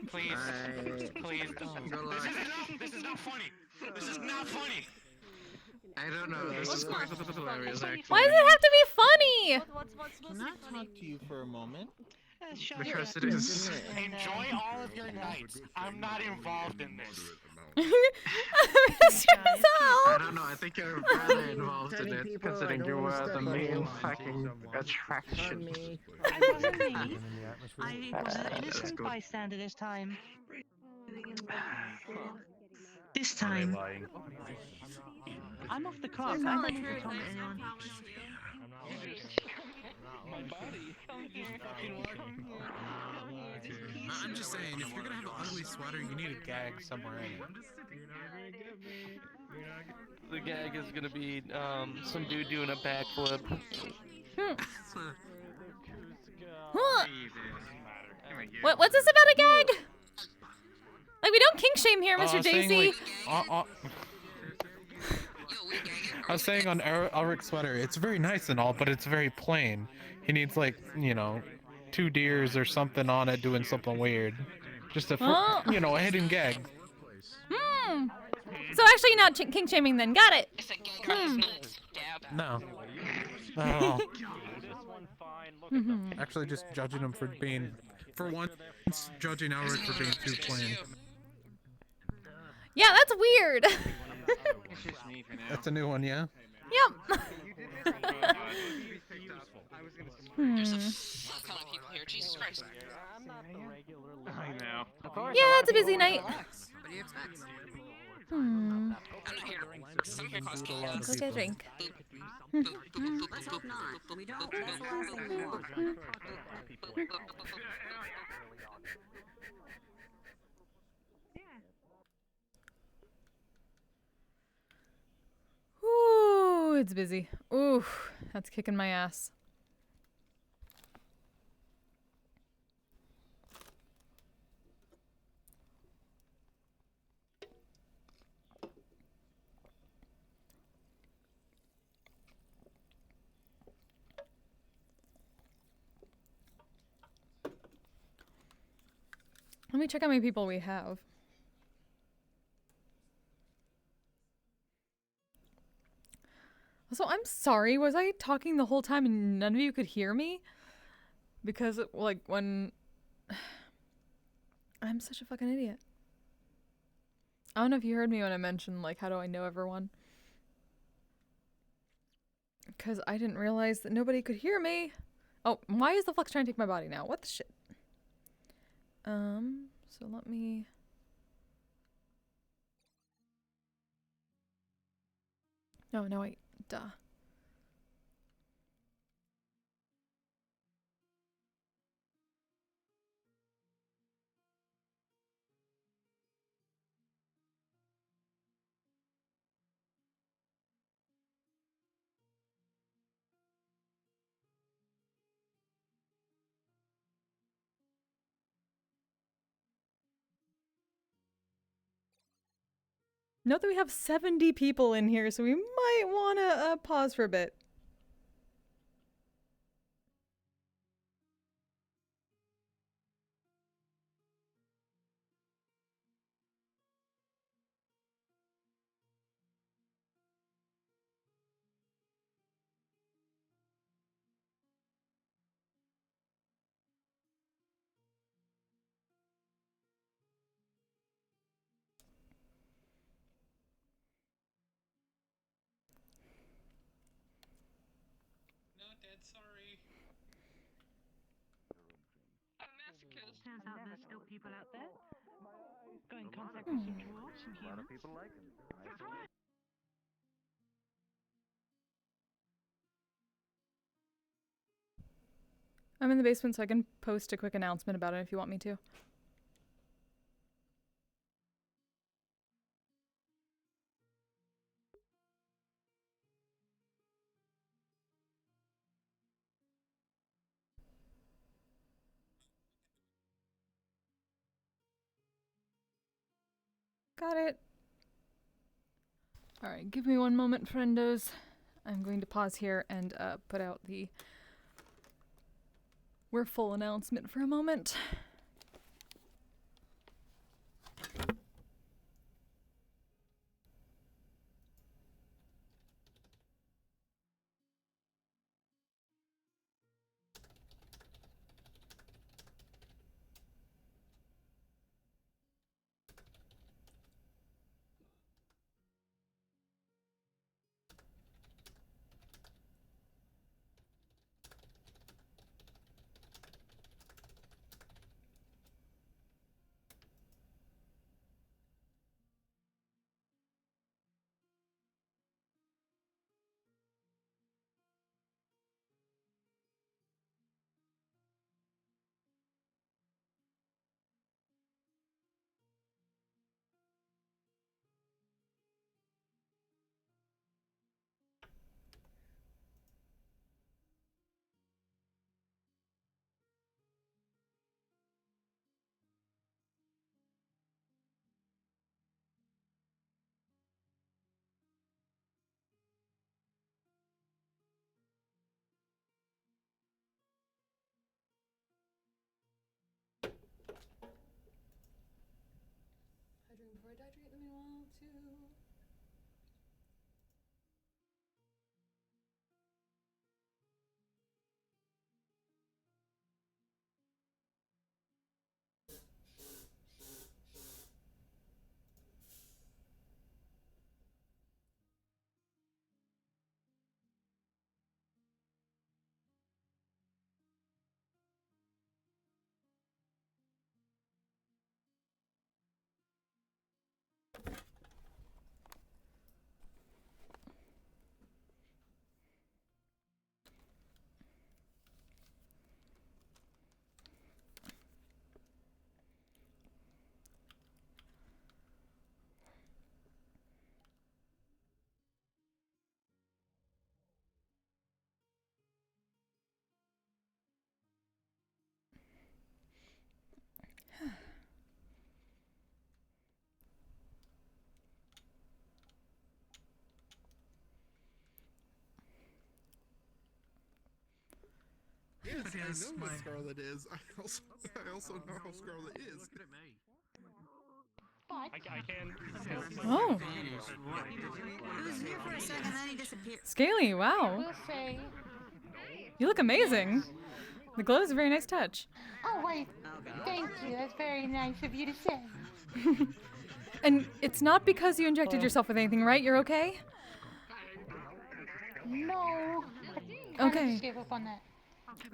Please, please don't. This is not funny. This is not funny. I don't know. This is quite hilarious, actually. Why does it have to be funny? What's supposed Can to I be funny? talk to you for a moment? Because it is. Enjoy all of your nights. I'm not involved in this. Mr. I Zal. don't know. I think you're rather involved in it, considering you were the main fucking attraction. I wasn't me. I was an innocent bystander this time. This time. I'm off the clock. I don't need to talk to anyone. My body. I'm just saying, if you're gonna have an ugly sweater, you need a gag somewhere in it. The gag is gonna be some dude doing a backflip. Huh. What's this about a gag? Like, we don't kink shame here, Mr. JC. I was saying on Ulrich's sweater, it's very nice and all, but it's very plain. He needs, like, you know, 2 deers or something on it doing something weird. Just a, you know, a hidden gag. Hmm. So actually not kink shaming then. Got it. Hmm. No. Not at all. Actually just judging him for being, for once, judging Ulrich for being too plain. Yeah, that's weird. That's a new one, yeah? Yep. useful. I was gonna Hmm. There's a fuck ton of people here. Jesus Christ. I'm not the regular. I know. Of course, Yeah, a lot it's a of people busy wanna night. relax. What do you expect? Hmm. I'm not here to relax. I'm here to cause Meet a lot of chaos. Go get a people. drink. Let's hope not. We don't. That's the last thing we want. Ooh, it's busy. Ooh, that's kicking my ass. Let me check how many people we have. Also, I'm sorry. Was I talking the whole time and none of you could hear me? Because, like, when... I'm such a fucking idiot. I don't know if you heard me when I mentioned, like, how do I know everyone? Because I didn't realize that nobody could hear me. Oh, why is the flux trying to take my body now? What the shit? So let me... No, wait. Duh. Note that we have 70 people in here, so we might want to pause for a bit. Not dead, sorry. I'm a masochist. Turns out there's still people out there. Got in contact with some dwarves, some humans. A lot of people like him. I'm in the basement, so I can post a quick announcement about it if you want me to. Got it. Alright, give me one moment, friendos. I'm going to pause here and put out the We're full announcement for a moment. Hydrate before I dehydrate in the meanwhile, too. Yes, I know what Scarlet is. I also know how Scarlet is. I can. Oh. He was here for a second, then he disappeared. Scaly, wow. We'll say. You look amazing. The glow is a very nice touch. Oh, wait. Thank you. That's very nice of you to say. And it's not because you injected yourself with anything, right? You're okay? No. I Okay. just gave up on that.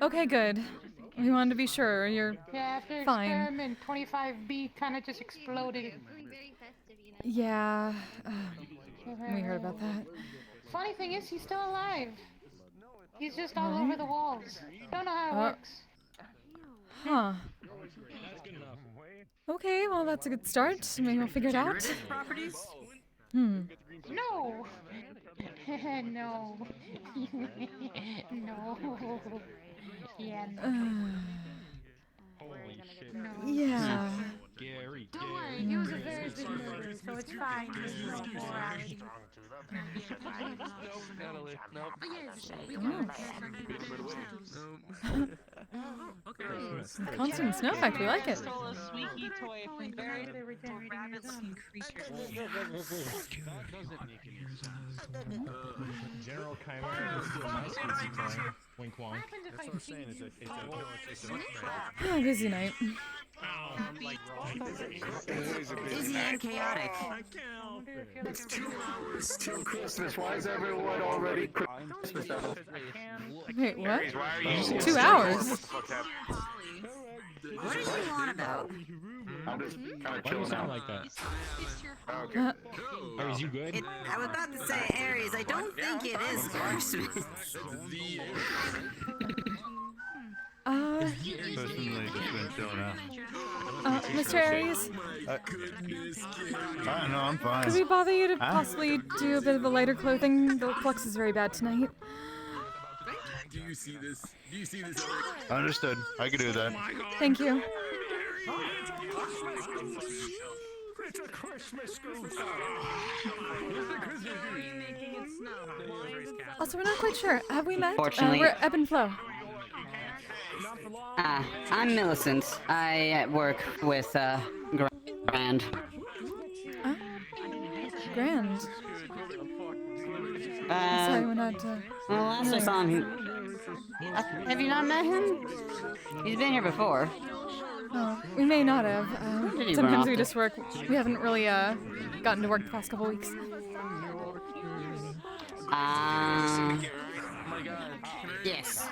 Okay, good. We wanted to be sure you're Yeah, after fine. experiment 25B kind of just exploded. Yeah. We heard about that. Funny thing is, he's still alive. He's just all over the walls. Don't know how it works. Huh. Okay, well that's a good start. Maybe we'll figure it out. Properties? Hmm. No. No. No. Yeah. Holy shit. No. Yeah. Gary. Don't worry, he was a very good murderer, so it's fine. There's no morality. Natalie, nope. Constant snow effect, we like it. Stole a squeaky toy from very rabbit-looking creature. General Chimera is still my squeaky toy. Wink wonk. That's what I'm saying. Yeah, busy night. Busy and chaotic. It's 2 hours till Christmas. Why is everyone already Christmas? Wait, what? Aries, why are you 2 hours? What are you on about? I'm just kind of Why do you chilling sound out. like that? Okay. Aries, you good? I was about to say Aries. I don't think it is Christmas. Personally, just been chilling out. Mr. Aries? No, I'm fine. Could we bother you to possibly do a bit of the lighter clothing? The flux is very bad tonight. Do you see this? Do you see this? Understood. I could do that. Thank you. It's a Christmas goose. Also, we're not quite sure. Have we met? Fortunately- We're Ebb and Flow. I'm Millicent. I work with, Grand. Grand. Sorry, we're not, Well, last I saw him, have you not met him? He's been here before. Oh, we may not have. Did he run Sometimes off we the- just work. We haven't really, gotten to work the past couple weeks. Yes.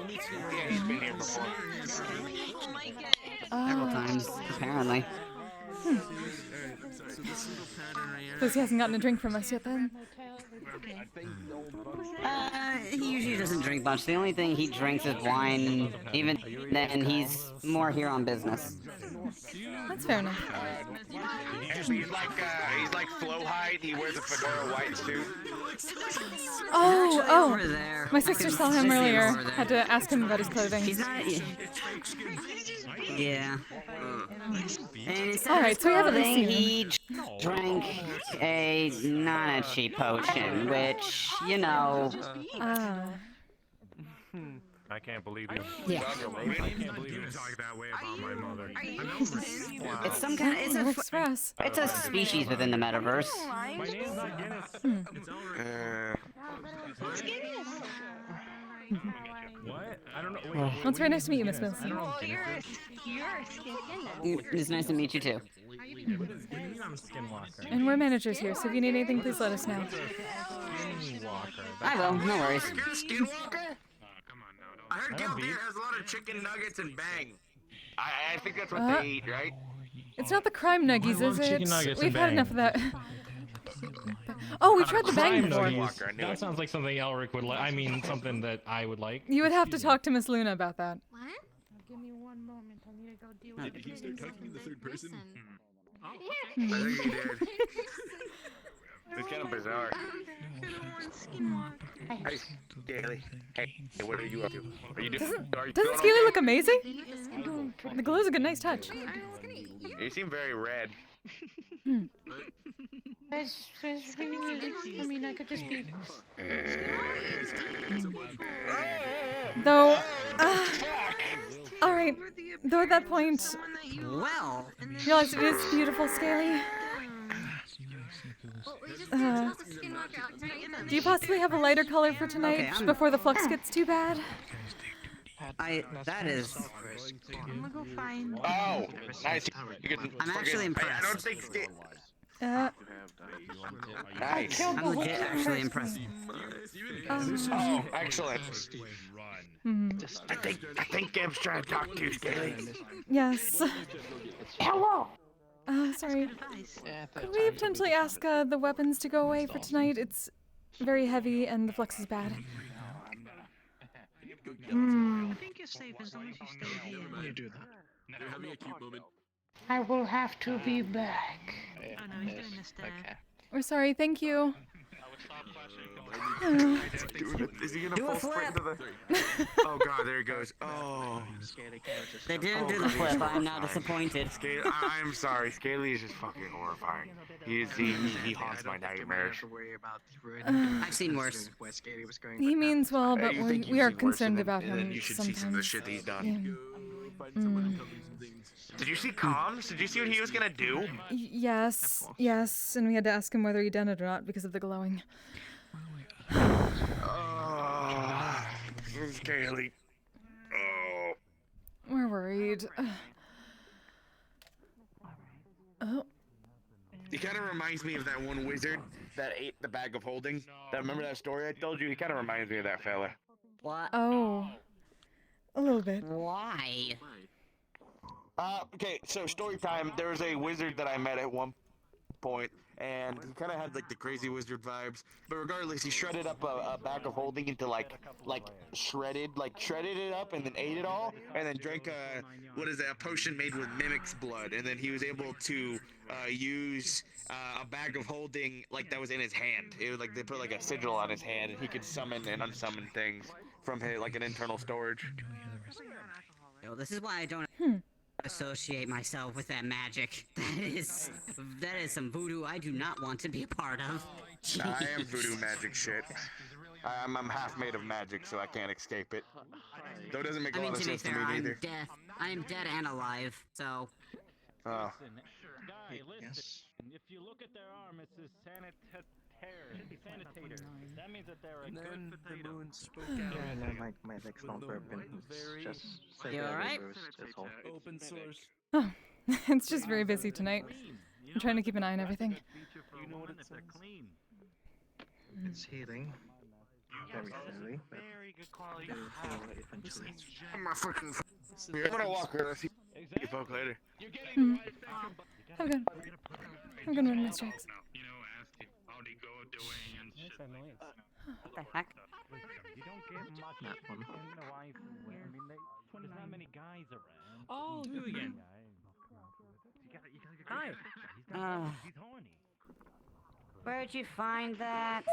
Yeah, he's been here before. Several times, apparently. Suppose he hasn't gotten a drink from us yet then. He usually doesn't drink much. The only thing he drinks is wine. Even then, he's more here on business. That's fair enough. He's like flow height. He wears a fedora white suit. Oh, over there. my sister saw him earlier. Had to ask him about his clothing. He's not. Yeah. And instead All right, of so we haven't clothing, seen he drank a Nanachi potion, which, you know. I can't believe you. Yeah. I can't believe you talk that way about my mother. It's some kind of. It's a species within the metaverse. My name's not Guinness. What? I don't know. Wait, Well, it's very nice to meet you, Miss Mills. It's nice to meet you too. what do you mean I'm Skinwalker? And we're managers here, so if you need anything, please let us know. Skinwalker. I will, no worries. You're a skinwalker? I heard Gil Beer has a lot of chicken nuggets and bang. I think that's what they eat, right? It's not the crime nuggies, is it? chicken nuggets We've and had bang. enough of that. Oh, we tried the bang Crime before. nuggies. That sounds like something Elric would like. I mean, something that I would like. You would have to talk to Miss Luna about that. What? Give me 1 moment. I need to go deal Did he start talking in the third person? I think he did. It's kind of bizarre. Hey, Scaly. Hey, what are you up to? Are you Doesn't are you Scaly look amazing? The glow's a good, nice touch. You seem very red. That's really weird. I mean, I could just be. Though, Alright, though at that point, Well, realize it is beautiful, Scaly. Do you possibly have a lighter color for tonight Okay, before the flux gets too bad? That is... I'm gonna go find... Oh, nice. I'm actually impressed. I don't think... Nice. I'm legit actually impressed. Oh, excellent. I think Gabe's trying to talk to you, Scaly. Yes. Hello. Sorry. Could we potentially ask the weapons to go away for tonight? It's very heavy and the flux is bad. I think you're safe as long as you stay here. You do that. You're having a cute moment. I will have to be back. Oh no, he's doing this there. We're sorry, thank you. Is he gonna fall straight into the... Oh god, there he goes. Oh. They didn't do the flip. I'm now disappointed. I'm sorry. Scaly is just fucking horrifying. He haunts my nightmares. I've seen worse. He means well, but You think we are you've seen worse, concerned and about then him you should sometimes. see some of the shit that he's done. Did you see comms? Did you see what he was gonna do? Yes, and we had to ask him whether he done it or not because of the glowing. Scaly. Oh. We're worried. Oh. He kind of reminds me of that one wizard that ate the bag of holding. Remember that story I told you? He kind of reminds me of that fella. What? Oh. A little bit. Why? Okay, so story time. There was a wizard that I met at one point, and he kind of had like the crazy wizard vibes. But regardless, he shredded up a bag of holding into like shredded it up and then ate it all, and then drank a potion made with mimic's blood, and then he was able to use a bag of holding like that was in his hand. It was like they put like a sigil on his hand, and he could summon and unsummon things from his like an internal storage. Yo, this is why I don't associate myself with that magic. That is some voodoo I do not want to be a part of. I am voodoo magic shit. I'm half made of magic, so I can't escape it. Though it doesn't make a lot of sense to me either. I am dead and alive, so... Oh. Yes. If you look at their arm, it says sanitator. That means that they're a good potato. The moon spoke out. My legs don't burp. Just you alright? Open source. Oh, it's just very busy tonight. I'm trying to keep an eye on everything. You know what it says? It's healing. Very slowly, but very slowly eventually. I'm gonna walk her. See you folk later. Have a good one, Miss Jax. What the heck? You don't get much in the life. I mean, there's not many guys around. Oh, you again. Hi. He's horny. Where'd you find that?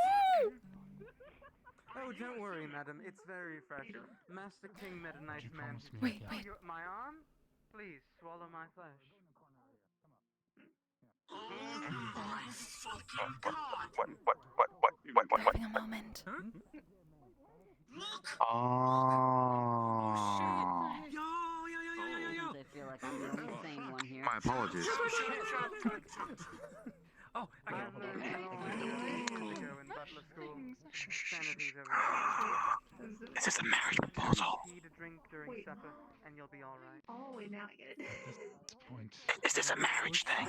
Oh, don't worry, madam. It's very refreshing. Master King met a nice man. Wait. My arm? Please, swallow my flesh. What? Having a moment. I feel like I'm the only sane one here. My apologies. Oh, I got Is this a marriage proposal? Eat a drink during supper, and you'll be all right. Oh, wait, now I get it. Is this a marriage thing?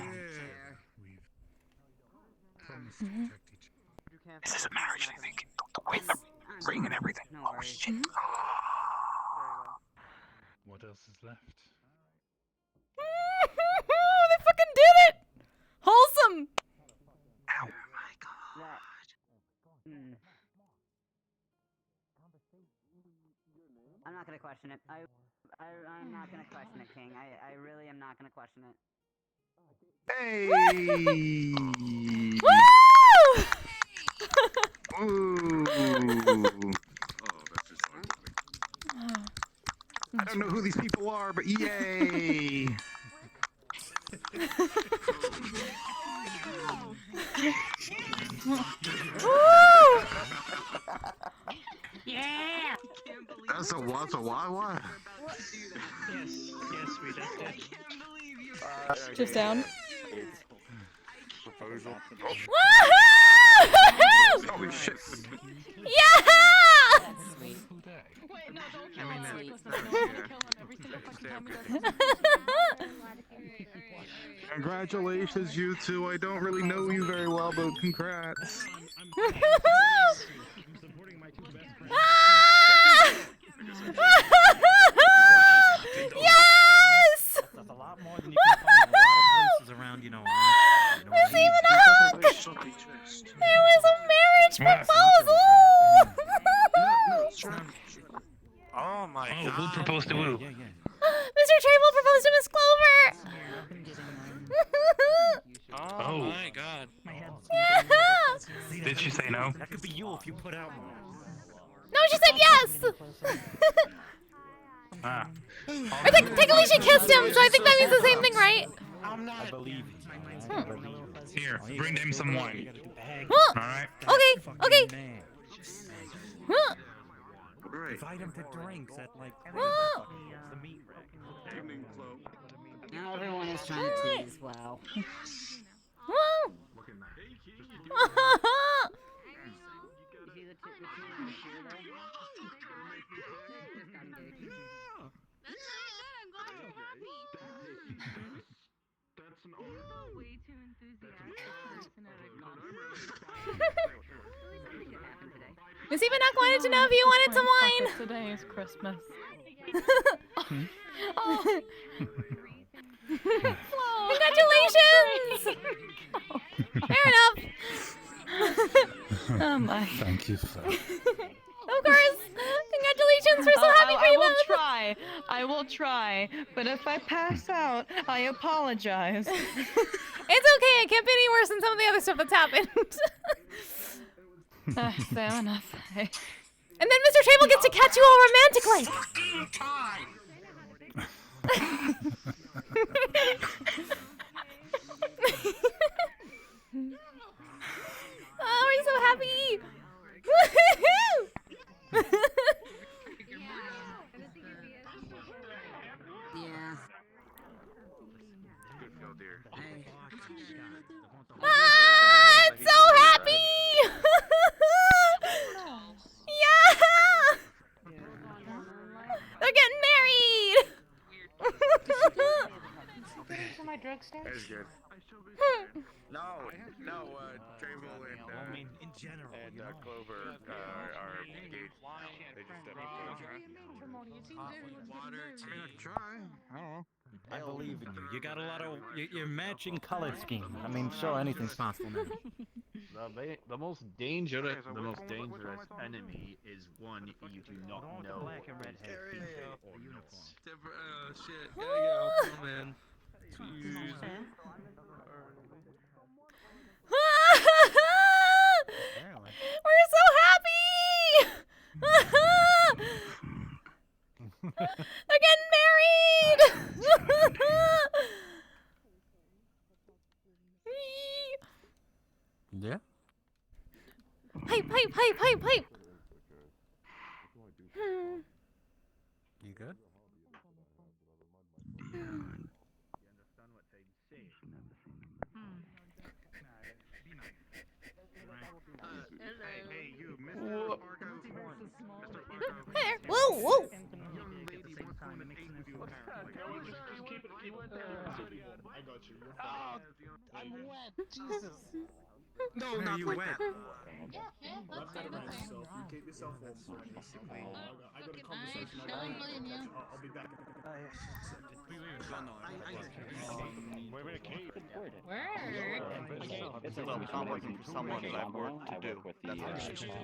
Is this a marriage thing? Wait, the ring and everything. Oh shit. What else is left? They fucking did it! Wholesome! Ow. My God. I'm not gonna question it. I'm not gonna question it, King. I really am not gonna question it. Hey! Woo! Ooh. I don't know who these people are, but yay! Yeah! That's a what? A why? Yes, we just did. Just down. Proposal. Woohoo! Holy shit. Yeah! Wait, no, don't kill him. Congratulations, you two. I don't really know you very well, but congrats. Yes! That's a lot more than you can find in a lot of places around, There's even a hug! There was a marriage proposal! Oh my god. Who proposed to who? Mr. Trable proposed to Miss Clover! Oh my god. Yeah! Did she say no? That could be you if you put out more. No, she said yes! Ah. Or Technically kissed him, so I think that means the same thing, right? I believe you. Here, bring them some wine. Alright? Okay. Invite him to drinks at like the meat rack. Now everyone is trying to tease. Wow. Way too enthusiastic. Miss Evanak wanted to know if you wanted some wine. Today is Christmas. Congratulations! Fair enough. Oh my. Thank you, sir. Of course. Congratulations. We're so happy for you. I will try. But if I pass out, I apologize. It's okay. It can't be any worse than some of the other stuff that's happened. Fair enough. And then Mr. Trable gets to catch you all romantically. Oh, we're so happy. Woohoo! Yeah. Ah, it's so happy! Yeah! They're getting married! To my drugstore? That is good. No, Trable and in general, and Clover are engaged. They just I believe in you. You got a lot of you're matching color schemes. I mean, sure, anything's possible now. The most dangerous enemy is one you do not know and has people or not. Oh shit! Gotta go, oh, man. Jeez. We're so happy! They're getting married! Yeah. Hype! You good? Hey, you, Mr. Fargo. Hey, whoa! I got you. I'm wet. Jesus. No, not you wet. Wrap that around yourself. You keep yourself warm. I got a conversation. I'll be back. It's a little traumatizing for someone that I've worked to do. Children of Siegfried.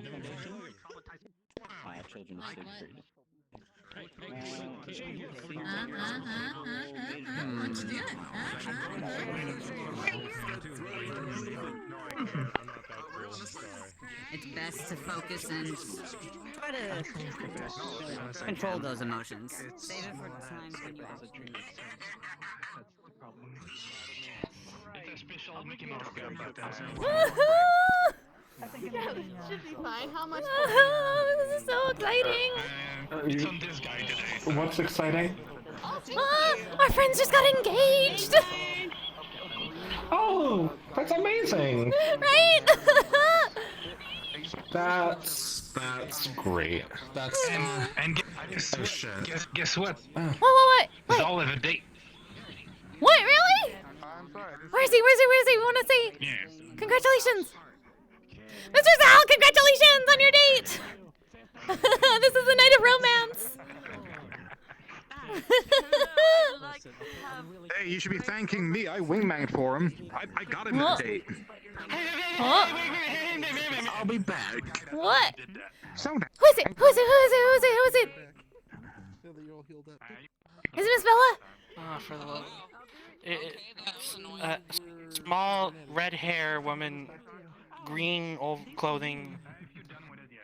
What you doing? It's best to focus and try to control those emotions. Save it for times when you actually. It's a special Mickey Mouse game, but Woohoo! Should be fine. How much? This is so exciting! It's on this guy today. What's exciting? Our friends just got engaged! Oh, that's amazing! Right? That's great. That's And guess what? What? It's all of a date. What, really? Where is he? We want to see. Yes. Congratulations! Mr. Sal, congratulations on your date! This is the night of romance! Hey, you should be thanking me. I wingmaned for him. I got him a date. I'll be back. What? So Who is it? Who is it? Is it Miss Bella? Oh, for the love. Small red hair woman, green old clothing.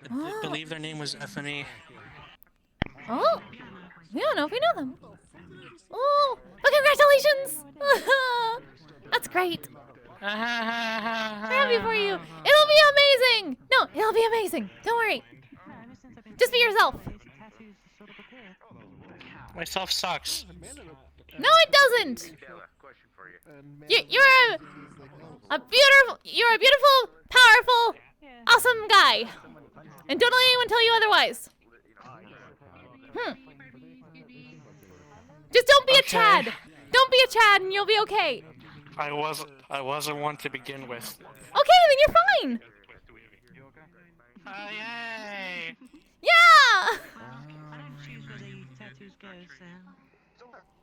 I believe their name was Stephanie. Oh, we don't know if we know them. Oh, but congratulations! That's great. We're happy for you. It'll be amazing. No, it'll be amazing. Don't worry. Just be yourself. Myself sucks. No, it doesn't. You're a beautiful, powerful, awesome guy. And don't let anyone tell you otherwise. Just don't be a Chad. Don't be a Chad and you'll be okay. I wasn't one to begin with. Okay, then you're fine. Yay! Yeah!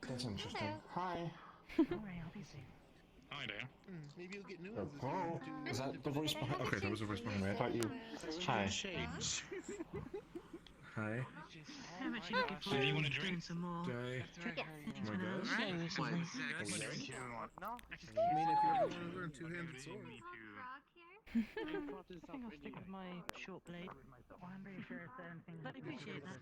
That's interesting. Hi. Hi there. Maybe you'll get new ones. Hello? Is that the voice behind? Okay, that was the voice behind me. I thought you. Hi. Hi. How much are you looking for? Do you want to drink? Some more. Guy. Yeah. Oh my gosh. Right. I mean, if you ever want to learn two-handed sword. I think I'll stick with my short blade. Well, I'm pretty sure certain things. I'd appreciate that.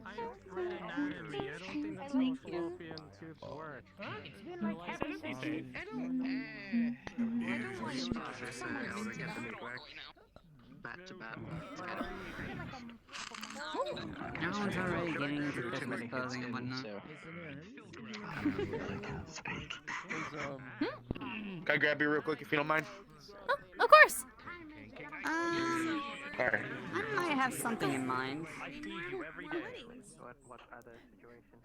I read anatomy. I don't think that's how fallopian tubes work. It's been like ever since Back to back. Everyone's already getting into Christmas clothing and whatnot. Can I grab you real quick if you don't mind? Oh, of course. Alright. I might have something in mind. I feed you every day. What other situation?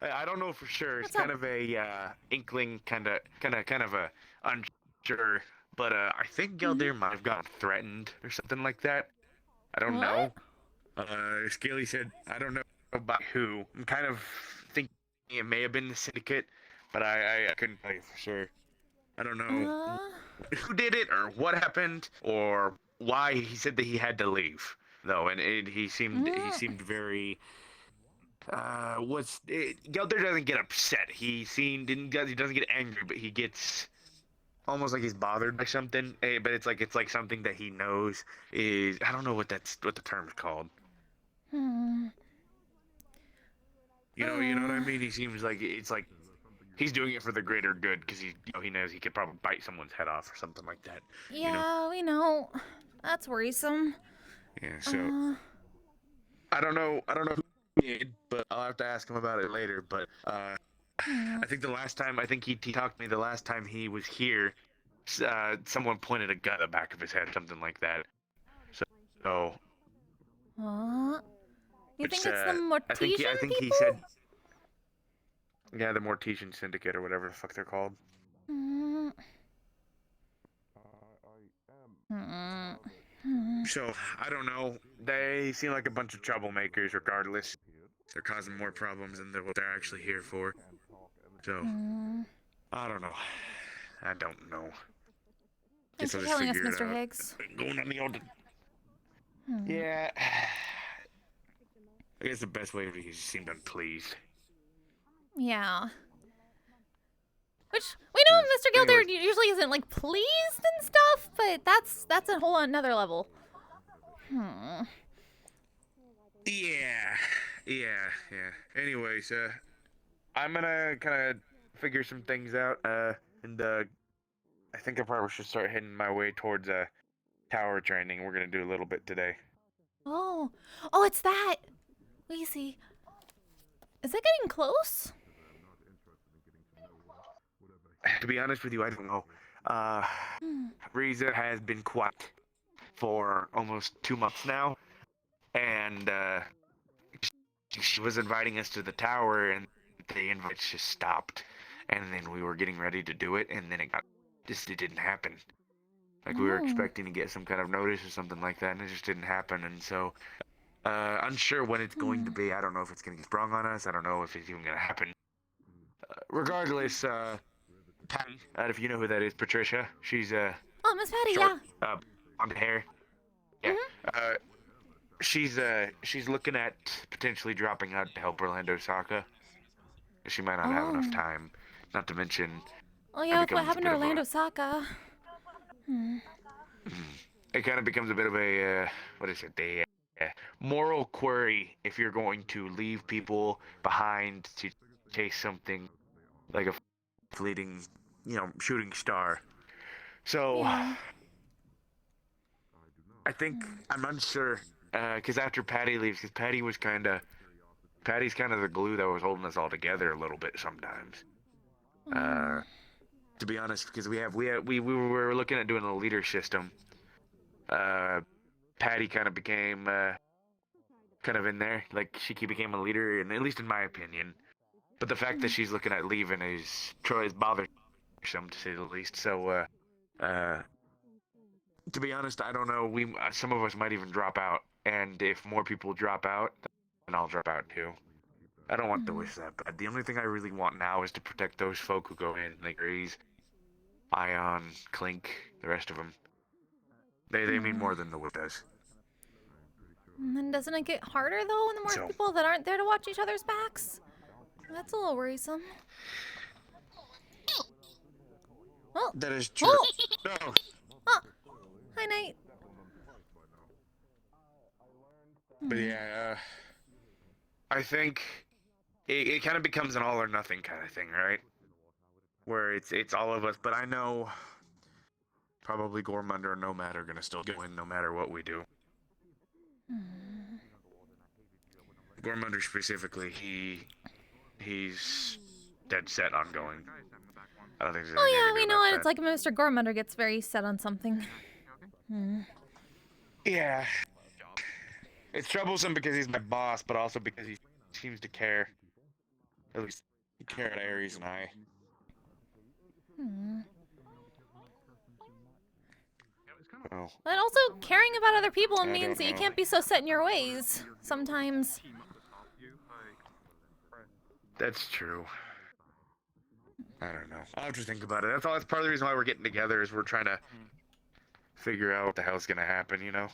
I don't know for sure. It's What's kind up? of a inkling, kind of a unsure. But I think Geldir might have gotten threatened or something like that. I don't know. Scaly said I don't know about who. I'm kind of thinking it may have been the syndicate, but I couldn't tell you for sure. I don't know who did it or what happened or why he said that he had to leave though, and he seemed very. Geldir doesn't get upset. He doesn't get angry, but he gets almost like he's bothered by something. But it's like something that he knows is, I don't know what the term is called. You know what I mean? He seems like it's like he's doing it for the greater good because he knows he could probably bite someone's head off or something like that. Yeah, we know. That's worrisome. Yeah. So I don't know who did, but I'll have to ask him about it later. But I think he talked to me the last time he was here. Someone pointed a gun at the back of his head, something like that. So. You think it's the Mortesian I think people? he said. Yeah, the Mortesian Syndicate or whatever the fuck they're called. So I don't know. They seem like a bunch of troublemakers. Regardless, they're causing more problems than what they're actually here for. So I don't know. Thanks for telling us, Mr. Higgs. Going on the old. Yeah. I guess the best way is he seemed unpleased. Yeah. Which we know Mr. Gilder usually isn't like pleased and stuff, but that's a whole another level. Yeah. Yeah. Anyways, I'm gonna kind of figure some things out, and I think I probably should start heading my way towards tower training. We're gonna do a little bit today. Oh, it's that. We see. Is it getting close? To be honest with you, I don't know. Riza has been quiet for almost 2 months now, and she was inviting us to the tower, and the invites just stopped. And then we were getting ready to do it, and then it didn't happen. Like, we were expecting to get some kind of notice or something like that, and it just didn't happen. And so, unsure when it's going to be. I don't know if it's going to get sprung on us. I don't know if it's even going to happen. Regardless, Patty, if you know who that is, Patricia. She's Oh, Miss Patty, short, yeah. blonde hair. Yeah. She's looking at potentially dropping out to help Orlando Saka. She might not have enough time. Not to mention. Oh yeah, with what happened to Orlando Saka. It kind of becomes a bit of a what is it? A moral query if you're going to leave people behind to chase something like a fleeting, shooting star. So I think I'm unsure because after Patty leaves, because Patty's kind of the glue that was holding us all together a little bit sometimes. To be honest, because we were looking at doing a leader system. Patty kind of became kind of in there, like she became a leader, and at least in my opinion. But the fact that she's looking at leaving is bothersome, to say the least. So, to be honest, I don't know. Some of us might even drop out, and if more people drop out, then I'll drop out too. I don't want to wish that, but the only thing I really want now is to protect those folk who go in, like Reese, Ion, Clink, the rest of them. They mean more than the whip does. And then doesn't it get harder though when the more people that aren't there to watch each other's backs? That's a little worrisome. Oh. That is true. Oh. No. Oh. Hi, Knight. But yeah, I think it kind of becomes an all or nothing kind of thing, right? Where it's all of us, but I know probably Gormunder and Nomad are gonna still win no matter what we do. Gormunder specifically, he's dead set on going. I don't think there's Oh yeah, we know what it's like. Mr. Gormunder gets very set on something. Yeah. It's troublesome because he's my boss, but also because he seems to care. At least he cared at Ares and I. Oh. But also, caring about other people means that you can't be so set in your ways sometimes. That's true. I don't know. I'll have to think about it. That's part of the reason why we're getting together is we're trying to figure out what the hell's gonna happen, you know?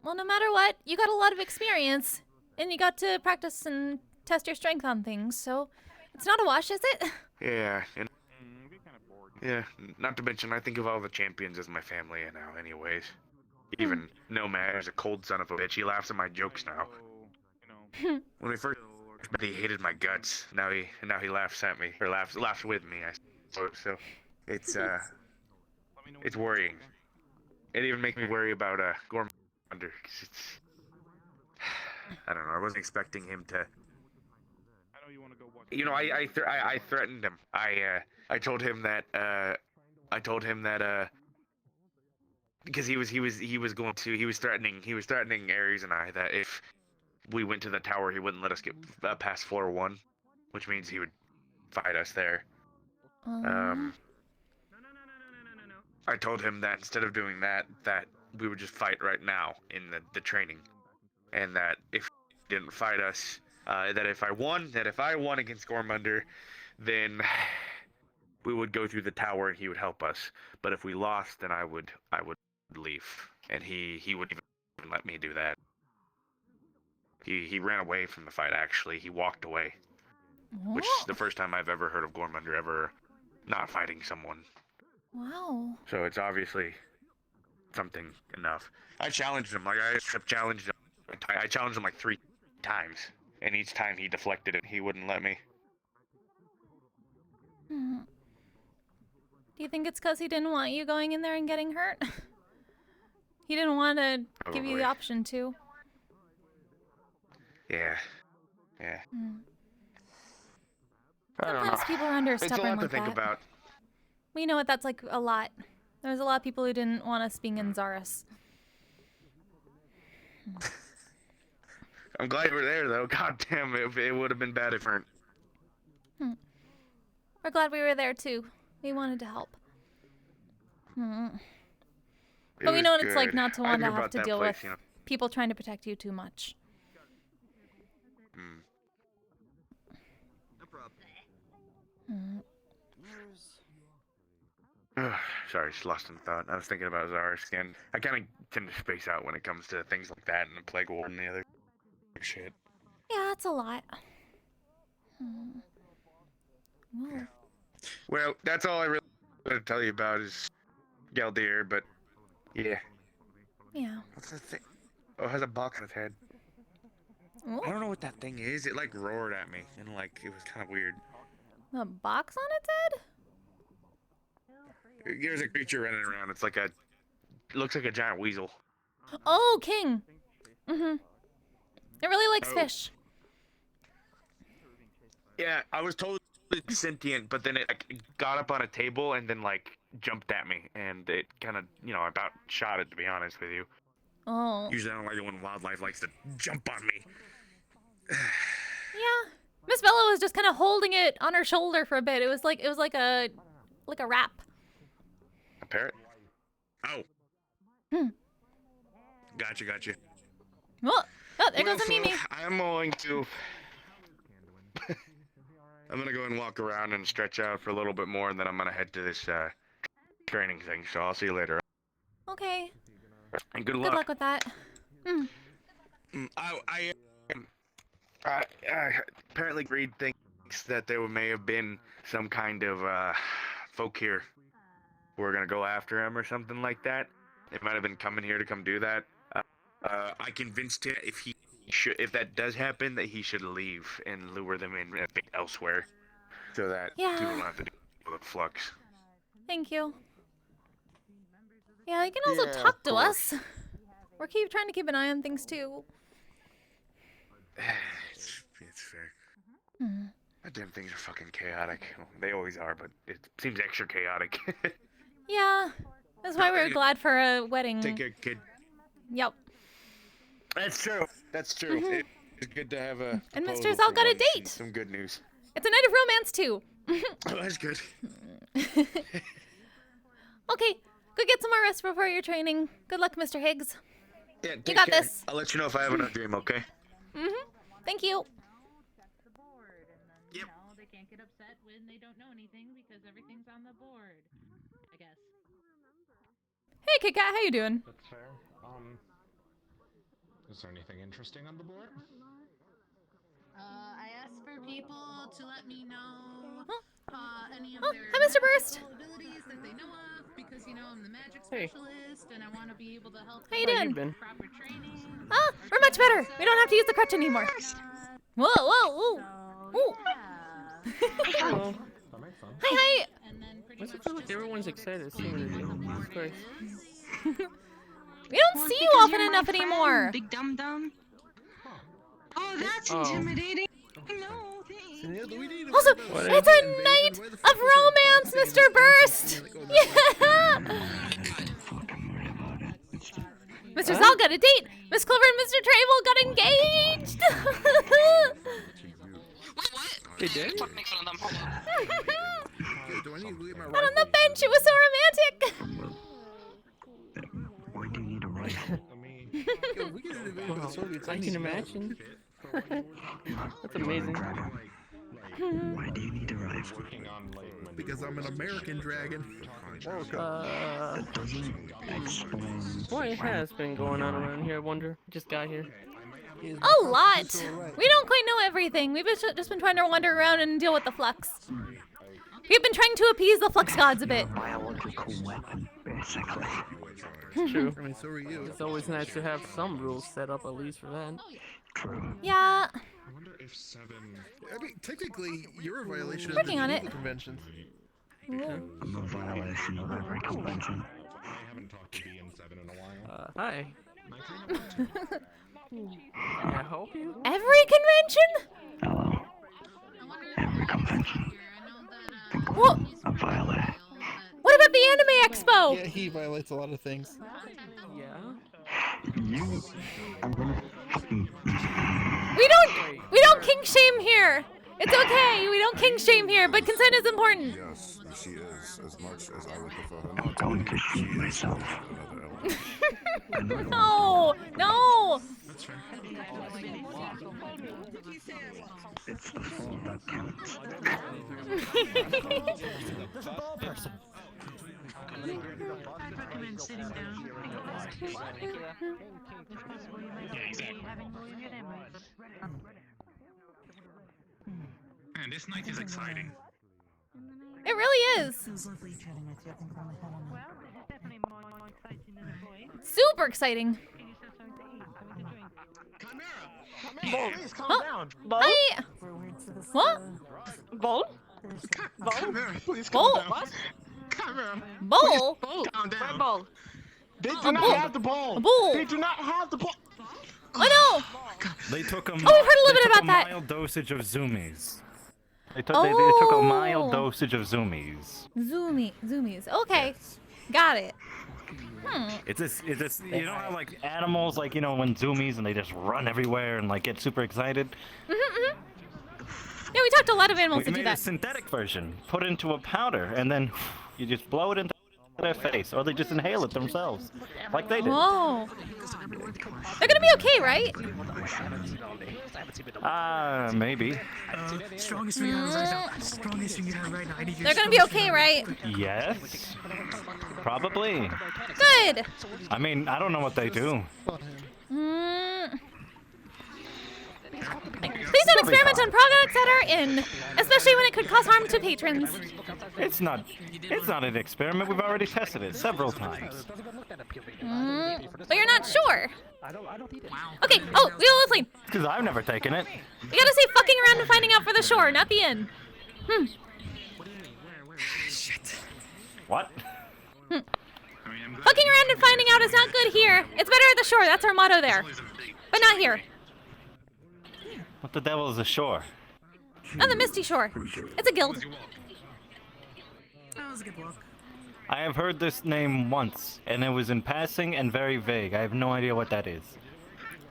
Well, no matter what, you got a lot of experience, and you got to practice and test your strength on things, so it's not a wash, is it? Yeah, and not to mention, I think of all the champions as my family now, anyways. Even Nomad is a cold son of a bitch. He laughs at my jokes now. When we first met, he hated my guts. Now he laughs at me, or laughs with me. So it's worrying. It even makes me worry about Gormunder. I don't know. I wasn't expecting him to. I threatened him. I told him that because he was threatening Ares and I that if we went to the tower, he wouldn't let us get past floor 1, which means he would fight us there. I told him that instead of doing that we would just fight right now in the training, and that if he didn't fight us, that if I won against Gormunder, then we would go through the tower and he would help us. But if we lost, then I would leave, and he wouldn't even let me do that. He ran away from the fight. Actually, he walked away, which is the first time I've ever heard of Gormunder ever not fighting someone. Wow. So it's obviously something enough. I challenged him. Like, I challenged him I challenged him like 3 times, and each time he deflected it. He wouldn't let me. Hmm. Do you think it's because he didn't want you going in there and getting hurt? He didn't want to give you the option to. Yeah. Hmm. I don't Sometimes know. people are under It's a stubborn lot to like think that. about. We know what that's like a lot. There's a lot of people who didn't want us being in Zaris. I'm glad you were there, though. God damn, it would have been bad if you weren't. We're glad we were there too. We wanted to help. But we know what it's like not to want to have to deal with people trying to protect you too much. Sorry, just lost in thought. I was thinking about Zara's skin. I kind of tend to space out when it comes to things like that and the Plague War and the other shit. Yeah, that's a lot. Whoa. Well, that's all I really wanted to tell you about is Galdir, but yeah. Yeah. What's that thing? Oh, it has a box on its head. Ooh. I don't know what that thing is. It like roared at me and like it was kind of weird. A box on its head? There's a creature running around. It's like it looks like a giant weasel. Oh, King. It really likes fish. Yeah, I was totally sentient, but then it like, got up on a table and then like jumped at me, and it kind of, about shot it, to be honest with you. Oh. Usually I don't like it when wildlife likes to jump on me. Yeah. Miss Bella was just kind of holding it on her shoulder for a bit. It was like a wrap. A parrot? Oh. Gotcha. Oh, there goes a Mimi. I'm going to... I'm going to go and walk around and stretch out for a little bit more, and then I'm going to head to this training thing, so I'll see you later. Okay. And good luck. Good luck with that. I apparently Greed thinks that there may have been some kind of folk here who are going to go after him or something like that. They might have been coming here to come do that. I convinced him if that does happen, that he should leave and lure them in elsewhere, so that people don't have to deal with flux. Thank you. Yeah, you can also talk to us. We're trying to keep an eye on things too. It's fair. That damn things are fucking chaotic. Well, they always are, but it seems extra chaotic. Yeah, that's why we're glad for a wedding. Take care, kid. Yep. That's true. It's good to have a. And Mr. Zal got a date. Some good news. It's a night of romance too. Oh, that's good. Okay, go get some more rest before your training. Good luck, Mr. Higgs. Yeah, you got this. I'll let you know if I have another dream, okay? Thank you. Yep. They can't get upset when they don't know anything because everything's on the board, I guess. Hey, Kit Kat, how you doing? That's fair. Is there anything interesting on the board? I asked for people to let me know any of their hi, Mr. Burst. abilities that they know of, because I'm the magic Hey. specialist and I want to be able to help How you them doing? with proper training. We're much better. We don't have to use the crutch anymore. Whoa, whoa. Ooh. Hello. Hi. Why does it feel like everyone's excited seeing you? Jesus Christ. We don't see you often enough anymore. Big dum dum. Oh, that's intimidating. No, thanks. Also, it's a night of romance, Mr. Burst. Yeah. Mr. Zal got a date. Miss Clover and Mr. Travel got engaged. They did? Do I need to go get my Out on the bench, it was so romantic. Why do you need a rifle? I can imagine. That's amazing. Why do you need a rifle? Because I'm an American dragon. That doesn't explain. What has been going on around here? I wonder. Just got here. A lot. We don't quite know everything. We've just been trying to wander around and deal with the flux. We've been trying to appease the flux gods a bit. Biological weapon, basically. True. I mean, so are you. It's always nice to have some rules set up at least for that. Yeah. I wonder if 7. I mean, technically, you're a violation Working of on the it. Geneva Conventions. I'm a violation of every convention. I haven't talked to B and 7 in a while. Hi. Can I help you? Every convention? Hello. Every convention. What? I violate. What about the Anime Expo? Yeah, he violates a lot of things. Yeah. You. I'm gonna fucking. We don't kink shame here. It's okay. We don't kink shame here, but consent is important. Yes, she is, as much as I would prefer her not. Going to shoot myself. No, no. That's fair. It's the fall that counts. I'd recommend sitting down. Yeah, exactly. Man, this night is exciting. It really is. Super exciting. Please calm down. Hi. What? Bull? Chimera, please Bull? calm down. Chimera, Bull? please calm down. Bull. They do A not bull. have the ball. A bull. They do not have the ball. Oh They took a. we've heard a little bit about that. mild dosage of zoomies. They took a mild Oh. dosage of zoomies. no. Zoomies. Okay. Got it. It's this. You know how like animals, like when zoomies and they just run everywhere and like get super excited. Yeah, we talked to a lot of animals We that do made a that. synthetic version, put into a powder, and then you just blow it into their face, or they just inhale it themselves, like they did. Whoa. They're gonna be okay, right? Maybe. Strongest thing out right now. Strongest thing out right now. I need you. They're gonna be okay, right? Yes. Probably. Good. I mean, I don't know what they do. Please don't experiment on products that are in, especially when it could cause harm to patrons. It's not an experiment. We've already tested it several times. But you're not sure. Okay. Oh, we will clean. Because I've never taken it. You gotta say fucking around and finding out for the shore, not the inn. Shit. What? Fucking around and finding out is not good here. It's better at the shore. That's our motto there. But not here. What the devil is ashore? On the Misty Shore. It's a guild. That was a good walk. I have heard this name once, and it was in passing and very vague. I have no idea what that is.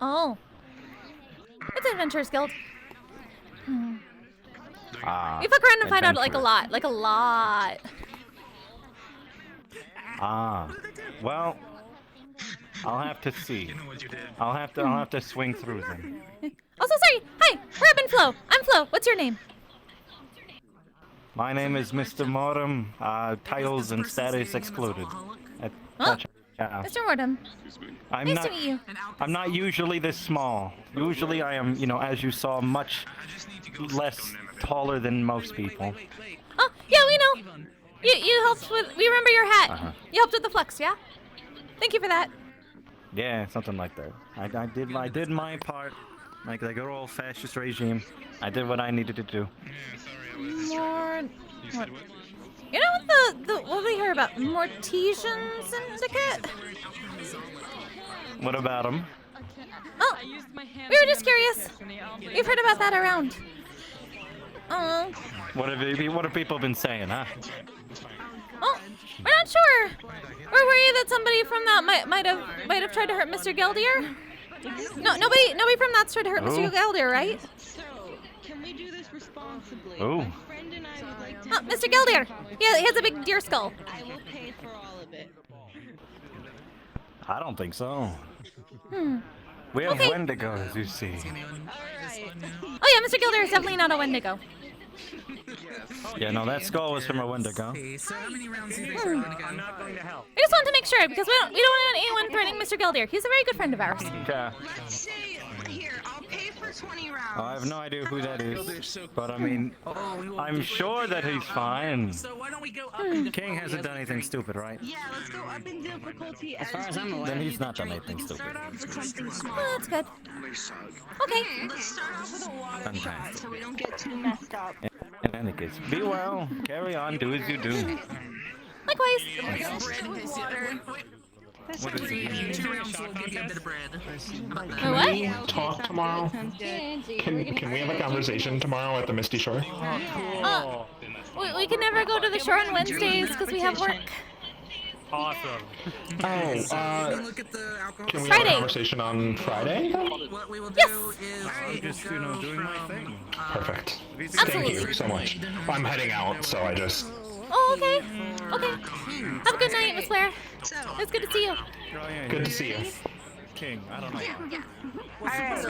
Oh. It's an adventurers guild. Ah. We fuck around and find out like a lot. Like a lot. Ah. Well, I'll have to see. I'll have to swing through them. Also, sorry. Hi, we're up in Flo. I'm Flo. What's your name? My name is Mr. Mortem. Titles and status excluded. Yeah. Mr. Mortem. I'm Nice to meet you. I'm not usually this small. Usually I am, as you saw, much less taller than most people. Oh, yeah, we know. You helped with. We remember your hat. You helped with the flux, yeah? Thank you for that. Yeah, something like that. I did my part. Like the good old fascist regime. I did what I needed to do. More. You know what we hear about? Mortesian Syndicate? What about them? Oh, we were just curious. We've heard about that around. Oh. What have people been saying, huh? Oh, we're not sure. We're worried that somebody from that might have tried to hurt Mr. Geldier. No, nobody from that's tried to hurt Mr. Geldier, right? So, can we do this responsibly? Oh. My friend and I would like to. Oh, Mr. Geldier. He has a big deer skull. I will pay for all of it. I don't think so. Hmm. We have Okay. Wendigos, you see. Oh yeah, Mr. Geldier is definitely not a Wendigo. Yeah, no, that skull was from a Wendigo. So how many rounds do you think we're gonna go? I'm not going to help. I just wanted to make sure because we don't want anyone threatening Mr. Geldier. He's a very good friend of ours. Yeah. Let's say here, I'll pay for 20 rounds. I have no idea who that is, but I mean, Oh, I'm sure that he's fine. So why don't we go up in King hasn't done anything stupid, right? Yeah, let's go up in difficulty As far as I'm aware. Then he's not done anything We can stupid. start off with something small. Oh, that's good. Okay. Let's start off with a water shot Fantastic. so we don't get too messed up. In any case, be well, carry on, do as you do. Likewise. Let's start with water. What is it? 2 rounds will give you a bit of bread. Oh, what? Can we talk tomorrow? Can we have a conversation tomorrow at the Misty Shore? We can never go to the shore on Wednesdays because we have work. Awesome. Oh, Look at the alcohol. can we Friday. have a conversation on Friday? What we will do is I'm just, you know, doing my thing. Perfect. Absolutely. Thank you so much. I'm heading out, so I just... Oh, okay. Okay. Have a good night, Miss Blair. It's good to see you. Good to see you. King, I don't know. Alright.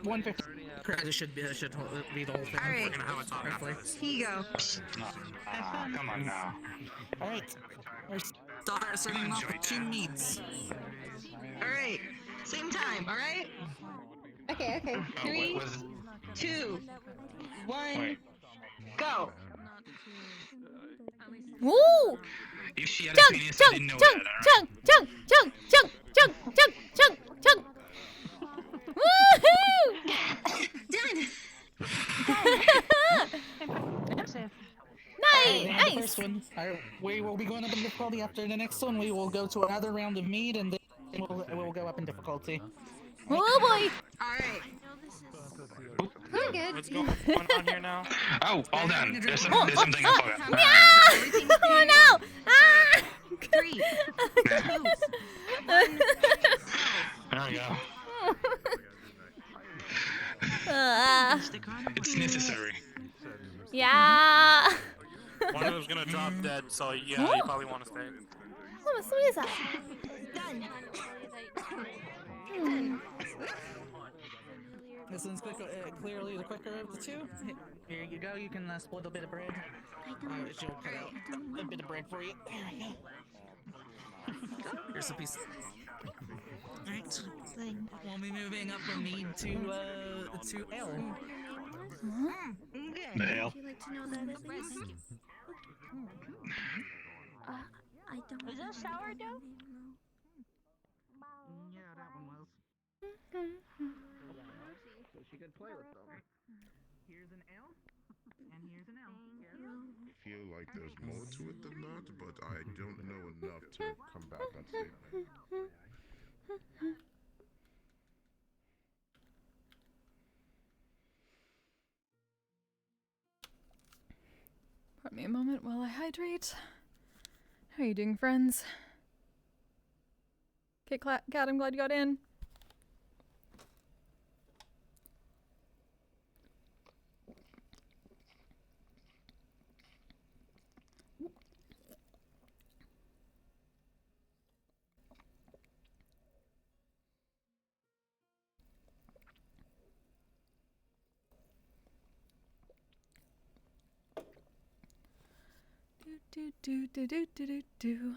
150. I should be the whole thing. Alright. Roughly. Here you go. Come on now. Alright. We're starting off with 2 meats. Alright. Same time, alright? Okay. 3, 2, 1, go. Woo! If she had a Chunk, penis, I chunk, didn't know chunk, that, chunk, chunk, chunk, chunk, chunk, chunk, chunk, chunk. Woohoo! Nice. First one. We will be going up in difficulty. After the next one, we will go to another round of meat, and then we'll go up in difficulty. Oh boy. Alright. What's going on here now? Oh, all done. There's something I forgot. Oh no! Ah! 3, 2, 1. There we go. It's necessary. Yeah. One of them's gonna drop dead, so yeah, you probably want to stay. Oh, Suiza. Done. This one's clearly the quicker of the 2. Here you go. You can split a bit of bread. She'll cut out a bit of bread for you. There we go. Here's a piece. Alright. We'll be moving up from meat to ale. The hell? Would you like to know that at least? I don't. Is that sourdough? Yeah, that one was. So she could play with them. Here's an L, and here's an L. I feel like there's more to it than that, but I don't know enough to combat that statement. Pardon me a moment while I hydrate. How are you doing, friends? Okay, Cat, I'm glad you got in. Do.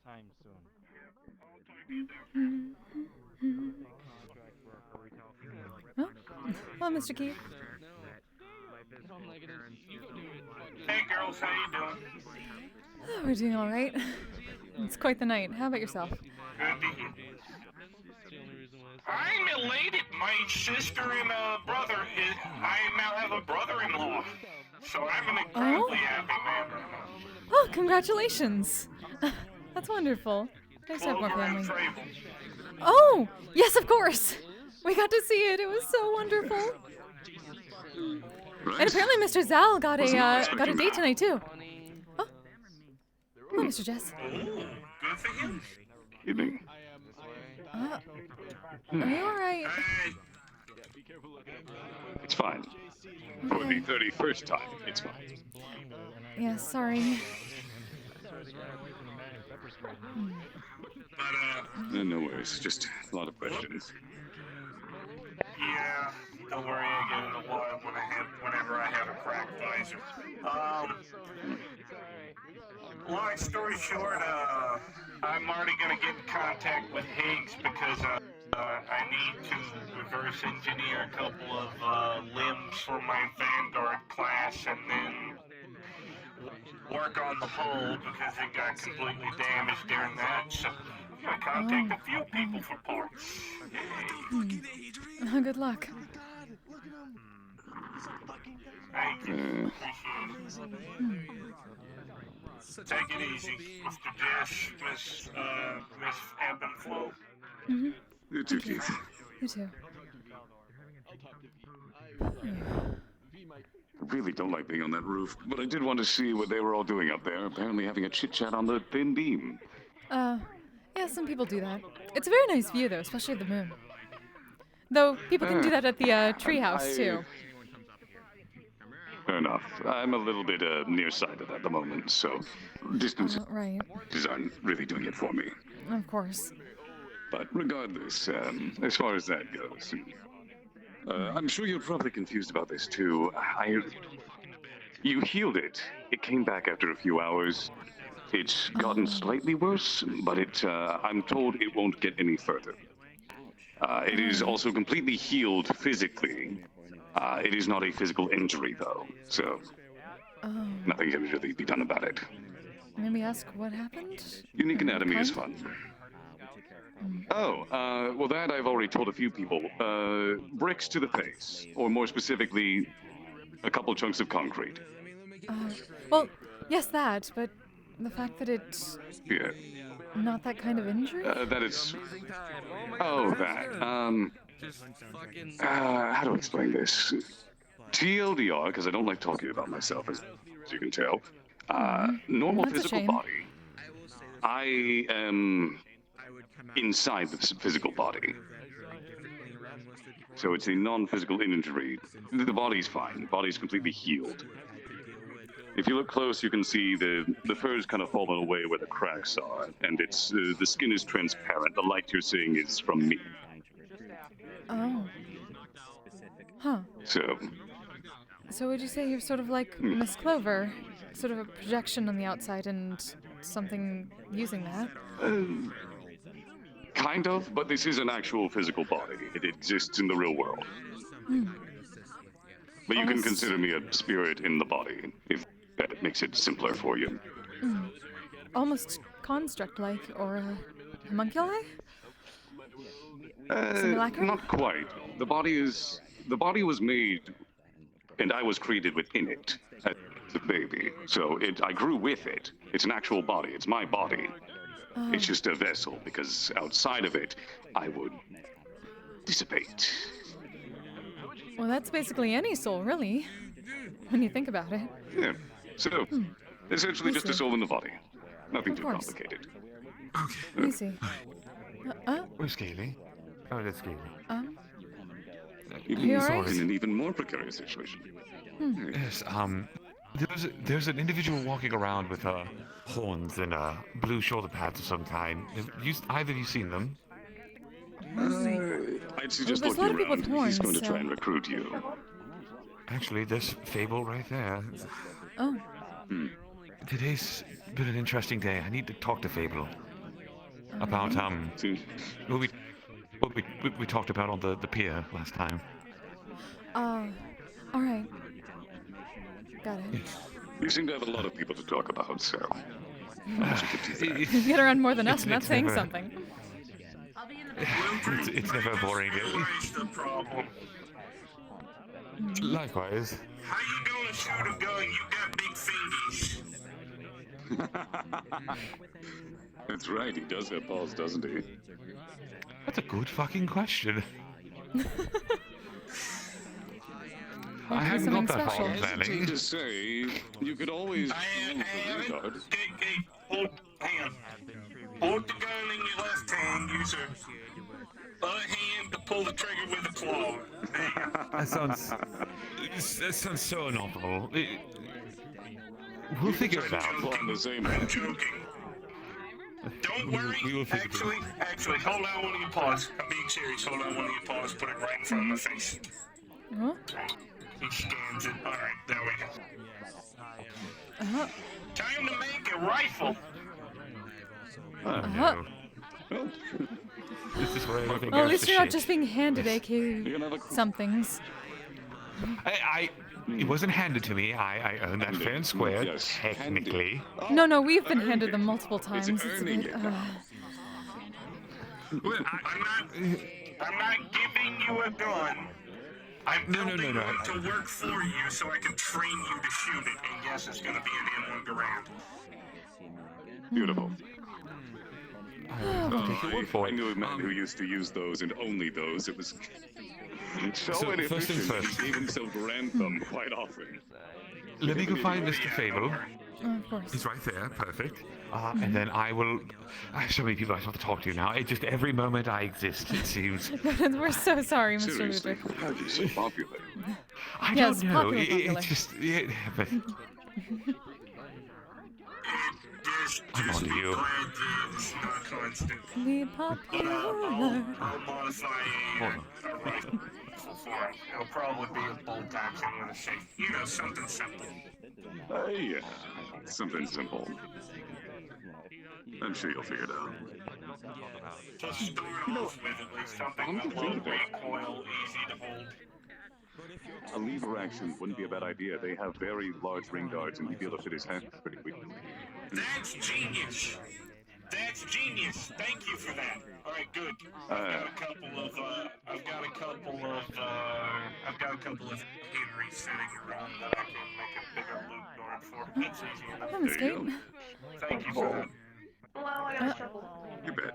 Time soon. Oh, well, Mr. Key. Hey girls, how you doing? Oh, we're doing all right. It's quite the night. How about yourself? Good to hear. I'm elated. My sister and brother, I now have a brother-in-law. So I'm an incredibly happy man. Oh, congratulations. That's wonderful. Nice to have more family. Oh, yes, of course. We got to see it. It was so wonderful. And apparently Mr. Zal got a date tonight too. Oh, hello, Mr. Jess. Good for him. Evening. Are you alright? It's fine. For the 31st time, it's fine. Yeah, sorry. No worries, just a lot of questions. Yeah, don't worry, I get it a lot whenever I have a cracked visor. Long story short, I'm already gonna get in contact with Higgs because I need to reverse engineer a couple of limbs for my Vanguard class and then work on the hull because it got completely damaged during that. So I'm gonna contact a few people for parts. Good luck. Thank you. Take it easy, Mr. Jess, Miss Ebb and Flow. You too, Keith. You too. Really don't like being on that roof, but I did want to see what they were all doing up there. Apparently having a chit-chat on the thin beam. Yeah, some people do that. It's a very nice view, though, especially the moon. Though, people can do that at the treehouse, too. Fair enough. I'm a little bit nearsighted at the moment, so distances right. aren't really doing it for me. Of course. But regardless, as far as that goes, I'm sure you're probably confused about this too. You healed it. It came back after a few hours. It's gotten slightly worse, but I'm told it won't get any further. It is also completely healed physically. It is not a physical injury, though, so nothing can really be done about it. Maybe ask what happened? Unique anatomy is fun. Well, that I've already told a few people. Bricks to the face, or more specifically, a couple chunks of concrete. Well, yes, that, but the fact that it's Yeah. not that kind of injury? That it's... Oh, that. How do I explain this? TLDR, because I don't like talking about myself, as you can tell. Normal That's physical body. I am inside the physical body. So it's a non-physical injury. The body's fine. The body's completely healed. If you look close, you can see the fur's kind of fallen away where the cracks are, and it's the skin is transparent. The light you're seeing is from me. Oh. Huh. So would you say you're sort of like Miss Clover? Sort of a projection on the outside and something using that? Kind of, but this is an actual physical body. It exists in the real world. But you can consider me a spirit in the body, if that makes it simpler for you. Almost construct-like, or homunculi? Simulacrum? Not quite. The body was made, and I was created within it as a baby. So I grew with it. It's an actual body. It's my body. It's just a vessel, because outside of it, I would dissipate. Well, that's basically any soul, really, when you think about it. Yeah. So, essentially just a soul in the body. Nothing too complicated. Let me see. Where's Kaylee? Oh, that's Kaylee. You all right? In an even more precarious situation. Yes, there's an individual walking around with horns and blue shoulder pads of some kind. Have either of you seen them? I'd suggest there's a looking lot of people around. with horns, He's going to so- try and recruit you. Actually, there's Fable right there. Oh. Today's been an interesting day. I need to talk to Fable about what we talked about on the pier last time. All right. Got it. You seem to have a lot of people to talk about, so... You get around more than us, and that's saying never- something. It's never boring. Likewise. How you gonna shoot a gun? You got big fingers. That's right, he does have balls, doesn't he? That's a good fucking question. There I could be hadn't something got that far special. planning. To say, you could always use the regard. Hold, hang on. Hold the gun in your left hand. Use your other hand to pull the trigger with the claw. That sounds so novel. We'll figure it out. On the same I'm joking. Don't worry. We will figure it out. Actually, hold on one of your paws. I'm being serious. Hold on one of your paws. Put it right in front of my face. Huh? He scans it. All right, there we go. Uh-huh. Time to make a rifle. Uh-huh. This is where everything Well, at goes least to you're not shit. just being handed AK somethings. It wasn't handed to me. I earned that fair and square, technically. No, we've been handed them multiple times. It's a bit, I'm not giving you a gun. I'm building one to work for you so I can train you to shoot it. And yes, it's going to be an M1 Garand. Beautiful. Oh, I knew a man who used to use those and only those. It was so So, first things inefficient. first. He gave himself Grantham quite often. Let me go find Mr. Fable. of course. He's right there. Perfect. And then I will... so many people I have to talk to now. It just every moment I exist, it seems. We're so sorry, Mr. Seriously, Ludwig. how are you so popular? I Yes, don't know. popular. It's just... but I'm on to you. It's not constant. Be popular. I'll modify a rifle for him. It'll probably be a bolt action with a shape. You know, something simple. Yeah, something simple. I'm sure you'll figure it out. To start off with, at least something with low recoil, easy to hold. A lever action wouldn't be a bad idea. They have very large ring guards, and he'd be able to fit his hand pretty quickly. That's genius. That's genius. Thank you for that. All right, good. I've got a couple of Henrys sitting around that I can make a bigger loop guard for. That's easy enough. That was great. Thank you for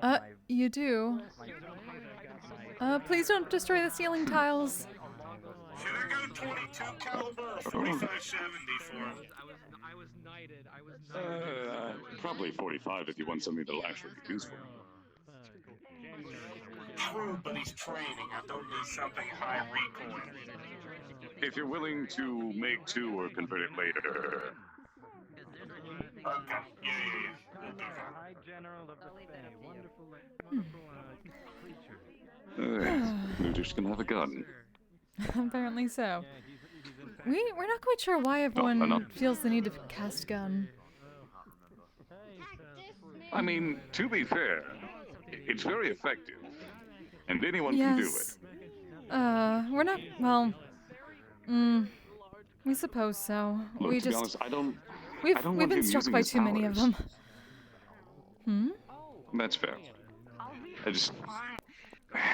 that. You do. Please don't destroy the ceiling tiles. Should I go 22 caliber or 45-70 for him? Probably 45 if you want something that'll actually be useful. True, but he's training. I don't need something high recoil. If you're willing to make two or convert it later. Okay. Yeah. We'll do that. We're just gonna have a gun. Apparently so. We're not quite sure why everyone feels the need to cast gun. I mean, to be fair, it's very effective, and anyone can do it. We're not, well, we suppose so. Look, we to be just, honest, we've been struck by too many of them. That's fair.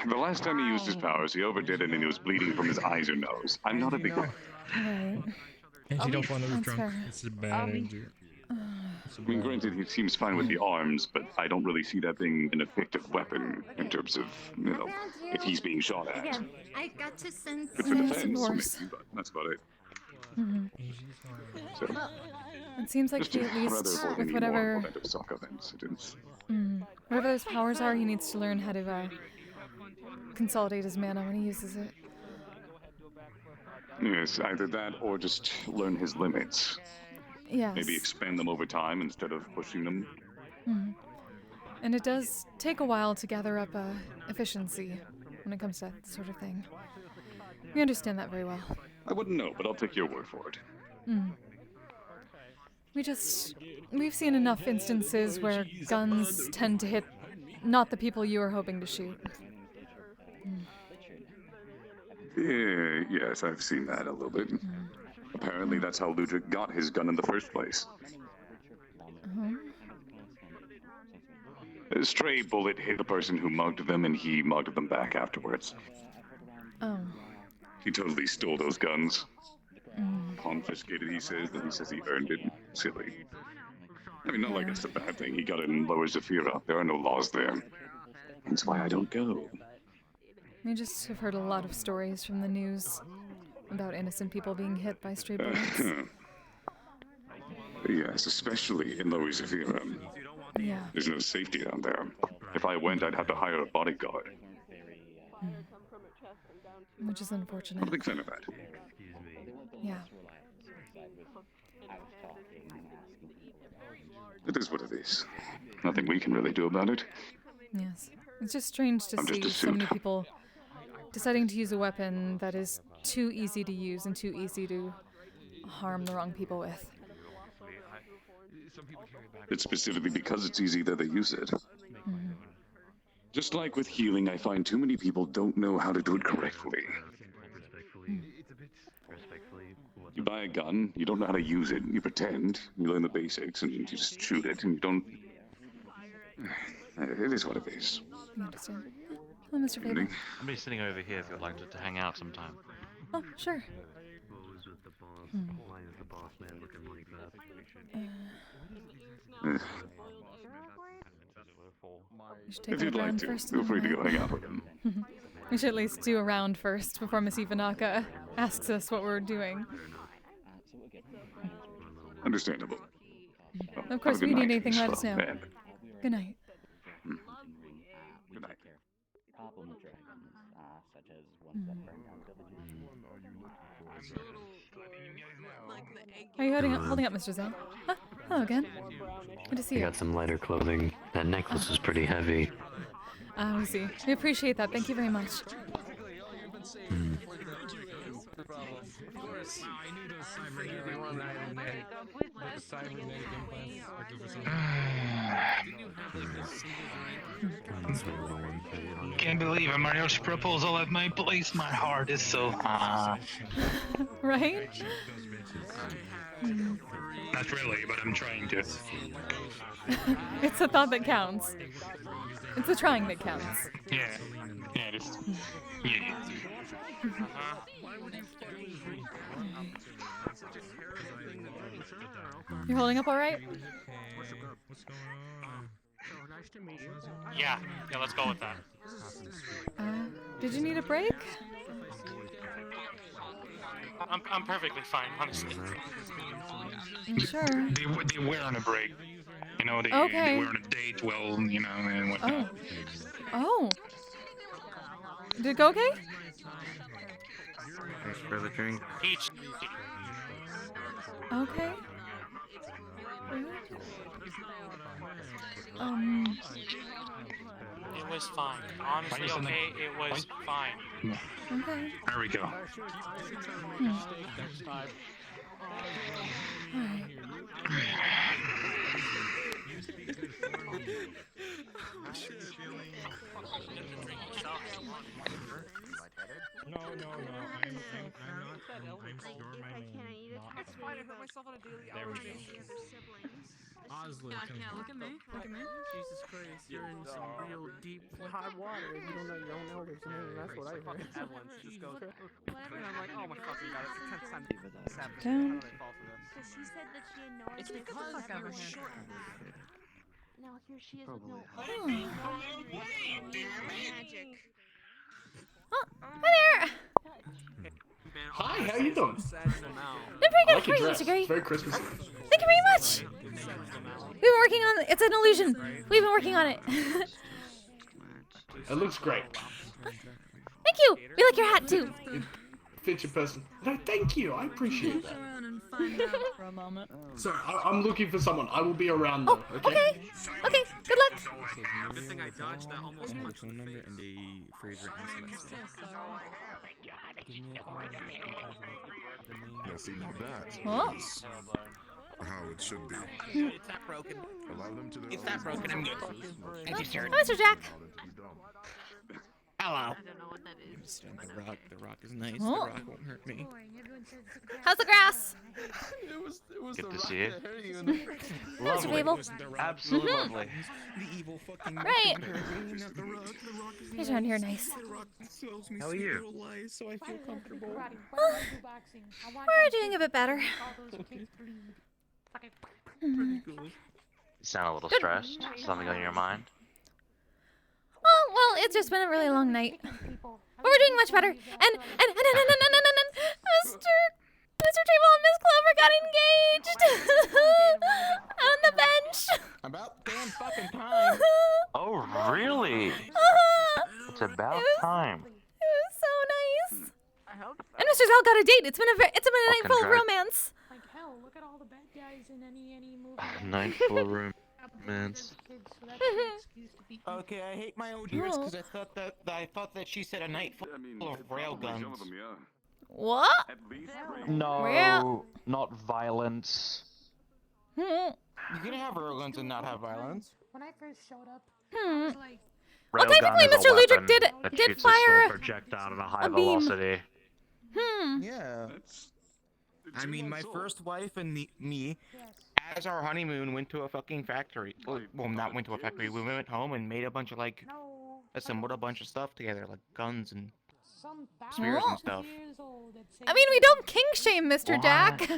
The last time he used his powers, he overdid it and he was bleeding from his eyes or nose. I'm not a big fan. Right. And you don't want to That's drunk. fair. It's a bad idea. I mean, granted, he seems fine with the arms, but I don't really see that being an effective weapon in terms of, if he's being shot at. Again, I got to send Good for Yes, of defense, course. maybe, but that's about it. Mm-hmm. So, It seems like just he a at least, rather with holding whatever, more of soccer incidents. whatever those powers are, he needs to learn how to consolidate his mana when he uses it. Yes, either that or just learn his limits. Yes. Maybe expand them over time instead of pushing them. And it does take a while to gather up efficiency when it comes to that sort of thing. We understand that very well. I wouldn't know, but I'll take your word for it. We've seen enough instances where guns tend to hit not the people you were hoping to shoot. Yeah, yes, I've seen that a little bit. Apparently that's how Ludwig got his gun in the first place. A stray bullet hit the person who mugged them, and he mugged them back afterwards. Oh. He totally stole those guns. Confiscated, he says, then he says he earned it. Silly. I mean, not like it's a bad thing. He got it in Lower Zafira. There are no laws there. That's why I don't go. We just have heard a lot of stories from the news about innocent people being hit by stray bullets. Yes, especially in Lower Zephyr. Yeah. There's no safety down there. If I went, I'd have to hire a bodyguard. Which is I'm unfortunate. a big fan of that. Yeah. It is what it is. Nothing we can really do about it. Yes. It's just strange to I'm just see a so many suit. people deciding to use a weapon that is too easy to use and too easy to harm the wrong people with. It's specifically because it's easy that they use it. Just like with healing, I find too many people don't know how to do it correctly. You buy a gun, you don't know how to use it, you pretend, you learn the basics, and you just shoot it, and you don't... It is what it is. I understand. Hello, Mr. Faber. I'll be sitting over here if you'd like to hang out sometime. Oh, sure. We should take If a you'd like round to, first. feel free to go hang out with him. We should at least do a round first before Miss Ivanaka asks us what we're doing. Understandable. Well, Of course, have a if you good need night, anything, Miss let us know. Van. Good night. Good night. Are you holding up, Mr. Zell? Huh? Hello again. Good to see I you. got some lighter clothing. That necklace is pretty heavy. We see. We appreciate that. Thank you very much. Can't believe a marriage proposal at my place. My heart is so Right? Not really, but I'm trying to. It's the thought that counts. It's the trying that counts. Yeah. Yeah, it is. Yeah. You're holding up all right? Yeah, let's go with that. Did you need a break? I'm perfectly fine, honestly. Sure. They were on a break. You know, they were on a date, well, you know, and whatnot. Oh. Did it go okay? Thanks for the drink. Peach. Okay. It was fine. Honestly, okay, it was fine. Okay. There we go. No, I'm not. That's fine. I put myself on a daily hour basis. Oslo. Look at me. Look at me. Jesus Christ, you're in some real deep hot water if you don't know your own elders' name. That's what I heard. Avalanche just goes. And I'm like, oh my fucking god, it's the 10th time this happened. Down. How did I fall for this? Because she said that she had no It's idea. because you're short. Now here she is with no Magic. Oh, hi there! Hi, how you doing? I'm pretty good. I like your How are you, dress. Mr. Gray? It's very Christmassy. Thank you very much! We've been working on it. It's an illusion. We've been working on it. It looks great. Thank you! We like your hat, too. It fits your person. No, thank you. I appreciate that. For a moment. Sorry, I'm looking for someone. I will be around though, Okay. Okay, good luck. Good thing I dodged that almost punch. Phone number and a Fraser Now see, now that's Oh. how it should be. It's not broken. Allow them to their It's not broken. I'm good. Thank you, sir. Hi, Mr. Jack. Hello. I don't know what that is. The rock is nice. Oh. The rock won't hurt me. How's the grass? Good to see you. Hi, Mr. Fable. Absolutely lovely. The evil fucking Right. the rock is He's around here nice. How are you? lies, so I feel comfortable. We're doing a bit better. You sound a little Good. stressed. Something on your mind? Oh, well, it's just been a really long night. But we're doing much better. And Mr. Table and Miss Clover got engaged! On the bench! About damn fucking time. Oh, really? It's about time. It was so nice. And Mr. Zell got a date. It's been a night full of romance. Like hell, look at all the bad guys in any movie. Night full of romance. Okay, I hate my old ears because I thought that she said a night full of railguns. What? No, Real- not violence. You can have railguns and not have violence. When I first showed up, I was like, Well, technically, Mr. Ludwig did fire projectile at a high a beam. velocity. Yeah. I mean, my first wife and me, as our honeymoon, went to a fucking factory. Well, not went to a factory. We went home and made a bunch of assembled a bunch of stuff together, like guns and spears and stuff. I mean, we don't kink shame Mr. What? Dak.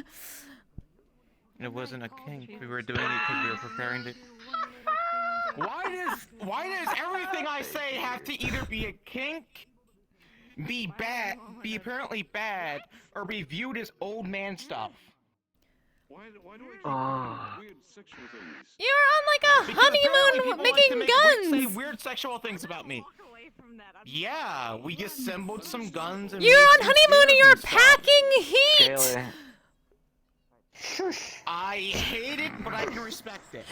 It wasn't a kink. We were doing it because we were preparing to. Why does everything I say have to either be a kink, be apparently bad, or be viewed as old man stuff? Why do I weird sexual things? You're on like a honeymoon making guns. Say weird sexual things about me. Yeah, we assembled some guns and. You're made on some honeymoon and spears you're and stuff. packing heat. Scaly. Shush. I hate it, but I can respect it.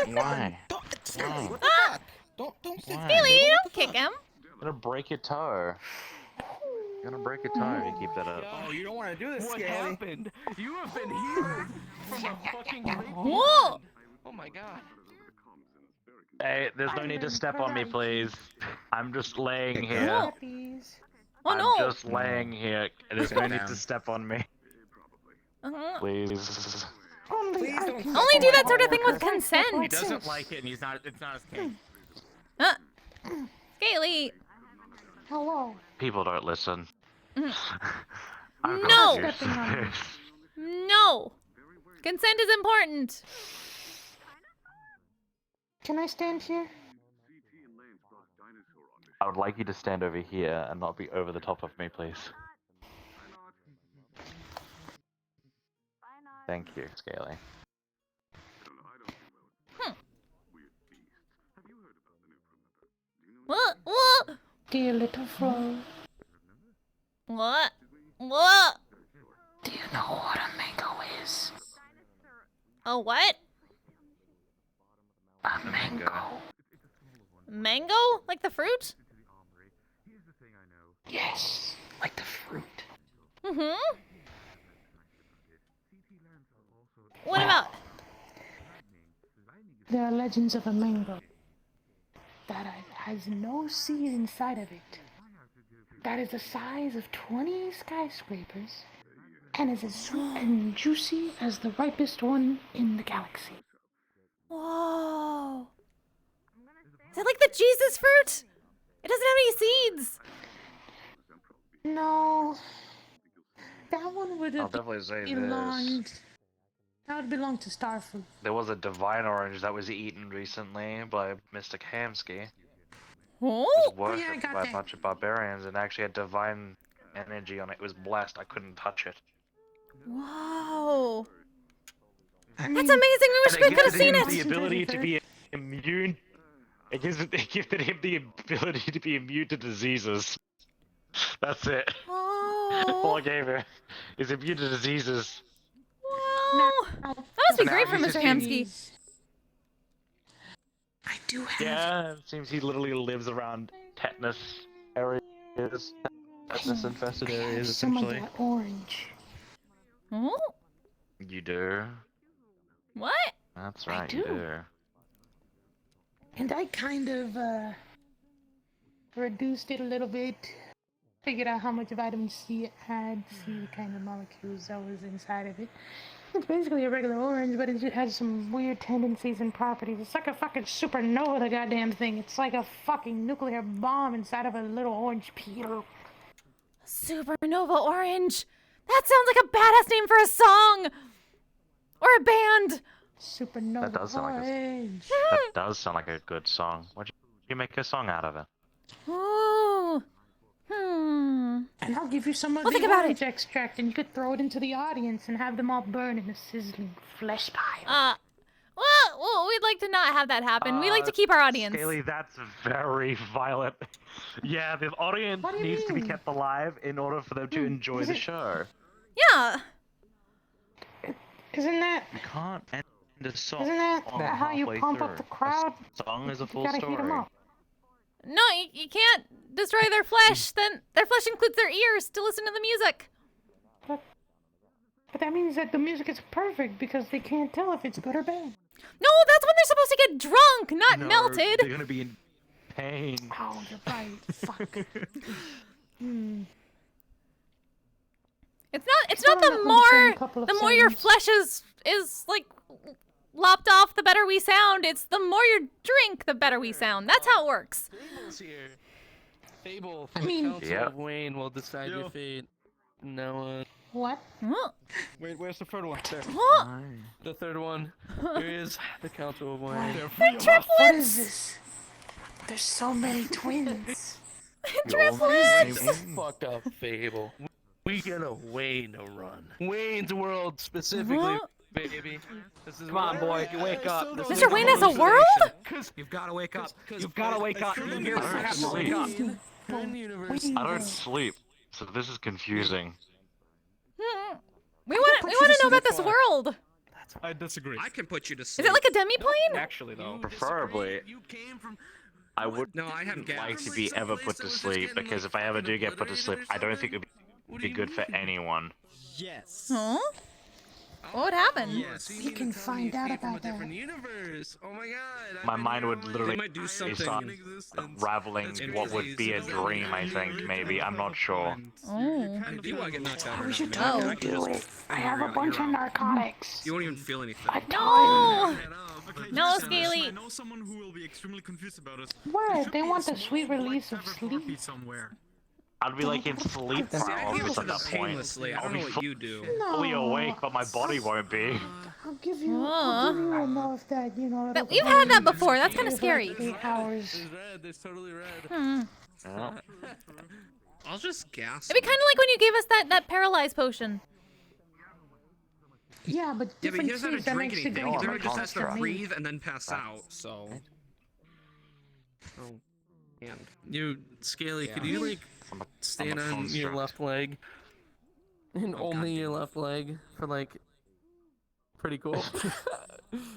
Why? Scaly, what the fuck? Don't say Why? Scaly, you don't kick him. You're gonna break your toe. You're gonna break your toe if you keep that up. Oh, you don't want to do this, what Scaly. happened? You have been healed from a fucking Whoa! Oh my god. Hey, there's no need to step on me, please. I'm just laying here. Oh I'm no! just laying here. There's no need to step on me. Please. Please don't Only do that sort of thing with consent. He doesn't like it, and it's not his kink. Scaly. Hello. People don't listen. No. confused. No. Consent is important. Can I stand here? I would like you to stand over here and not be over the top of me, please. Thank you, Scaly. What? Dear little frog. What? What? Do you know what a mango is? A what? A mango. Mango? Like the fruit? Yes, like the fruit. Mm-hmm. What about? There are legends of a mango that has no seed inside of it. That is the size of 20 skyscrapers and is as sweet and juicy as the ripest one in the galaxy. Whoa. Is it like the Jesus fruit? It doesn't have any seeds. No. That one would I'll have definitely say belonged. this. That would belong to Starfruit. There was a divine orange that was eaten recently by Mr. Kamsky. Oh? It was worshipped yeah, I got by a that. bunch of barbarians and actually had divine energy on it. It was blessed. I couldn't touch it. Whoa. I mean, That's amazing. We wish we could have seen The it. ability to be immune. It gifted him the ability to be immune to diseases. That's it. All I gave her is immune to diseases. Wow. That must be great for Mr. Hamsky. I do have. Yeah, it seems he literally lives around tetanus areas. Tetanus infested areas, Some of essentially. that orange. Oh? You do? What? That's I right, you do. do. And I kind of reduced it a little bit. Figured out how much vitamin C it had, see the kind of molecules that was inside of it. It's basically a regular orange, but it just has some weird tendencies and properties. It's like a fucking supernova, the goddamn thing. It's like a fucking nuclear bomb inside of a little orange peel. Supernova Orange. That sounds like a badass name for a song. Or a band. Supernova That does sound like orange. that does sound like a good song. You make a song out of it. Oh. And I'll give you some of Well, the think about orange extract, and you could throw it into the audience and have them all burn in a sizzling flesh pile. Well, we'd like to not have that happen. We like to keep our audience. Scaly, that's very violent. Yeah, the audience needs to be kept alive in order for them to enjoy the show. Yeah. Isn't that? You can't end a song. Isn't that how you halfway pump through. up the crowd? A song is a You full gotta story. heat 'em up. No, you can't destroy their flesh. Then their flesh includes their ears to listen to the music. But that means that the music is perfect because they can't tell if it's good or bad. No, that's when they're supposed to get drunk, not No, melted. They're gonna be in pain. Oh, you're right. Fuck. It's not the more your flesh is like lopped off, the better we sound. It's the more you drink, the better we sound. That's how it works. Fable, I mean- Council of Wayne will decide your fate. No. What? Wait, where's the third one? There. Huh? The third one. Here is the Council of Wayne. They're triplets! What is this? There's so many twins. Triplets! Fucked up, Fable. We get a Wayne to run. Wayne's World specifically, baby. This is Come on, boy, wake up. Mr. Wayne has a world? You've got to wake up. You've got to wake up. You have to wake sleep. up. You're in the universe. I don't sleep, so this is confusing. We want to know about this world. I disagree. I can put you to sleep. Is it like a demi-plane? Actually, though. Preferably, I would I have like to be ever put to sleep, because if I ever do get put to sleep, I don't think it would be good for anyone. Yes. Huh? What would happen? You can find out about that. Different universe. Oh my god. My mind would literally might do be something unraveling what would be a dream, I think, maybe. I'm not sure. Oh. If you want to get knocked out, We should I totally can do just it. I have a bunch of narcotics. You won't even feel anything. No! Okay, No, listen, Scaly. I know someone who will be extremely confused about us. What? They want the sweet release of sleep. Somewhere. I'd be like in sleep paralysis at that point. Painlessly. I don't know what you do. Fully awake, but my body won't be. I'll give you enough that, you know... We've had that before. That's kind of scary. 8 hours. There's red. There's totally red. I'll just gas. It'd be kind of like when you gave us that paralyzed potion. Yeah, but Yeah, but different he doesn't have seeds to that drink makes it anything. go He literally much just has to faster than me. breathe and then pass out. So. Oh. And You, Scaly, could you like stand phone on your strapped. left leg? And only your left leg for like pretty cool.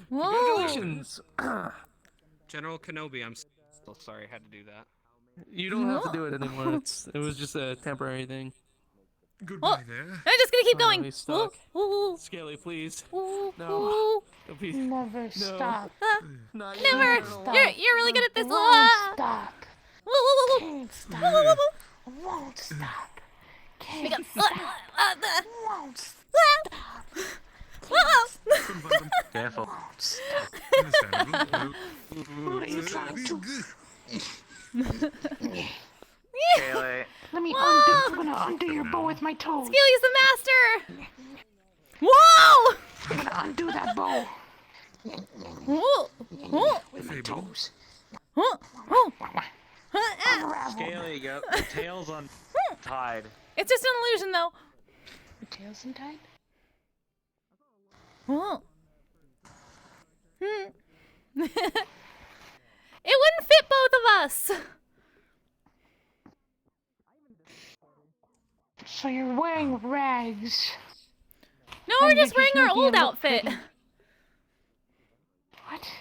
Whoa. Congratulations! General Kenobi, I'm still sorry I had to do that. You don't have to do it anymore. It was just a temporary thing. Goodbye there. I'm just gonna keep going. he's stuck. Ooh, ooh, Scaly, please. ooh, No. ooh. No, please. Never stop. Not Never. yet. You're really good at this. Won't stop. Woo, woo, woo, woo. Can't stop. Woo, woo, woo, woo. Won't stop. We Can't got- stop. Won't stop. Careful. What are you trying to... Kaylee. Let me Whoa. undo. I'm gonna undo your bow with my toes. Scaly's the master. Whoa! I'm gonna undo that bow Whoa! Whoa! with my toes. Whoa! Whoa! Unravel. Scaly, you got the tail's untied. It's just an illusion, though. The tail's untied? Whoa. It wouldn't fit both of us. So you're wearing rags. No, we're And just you're wearing our making old it look outfit. pretty. What?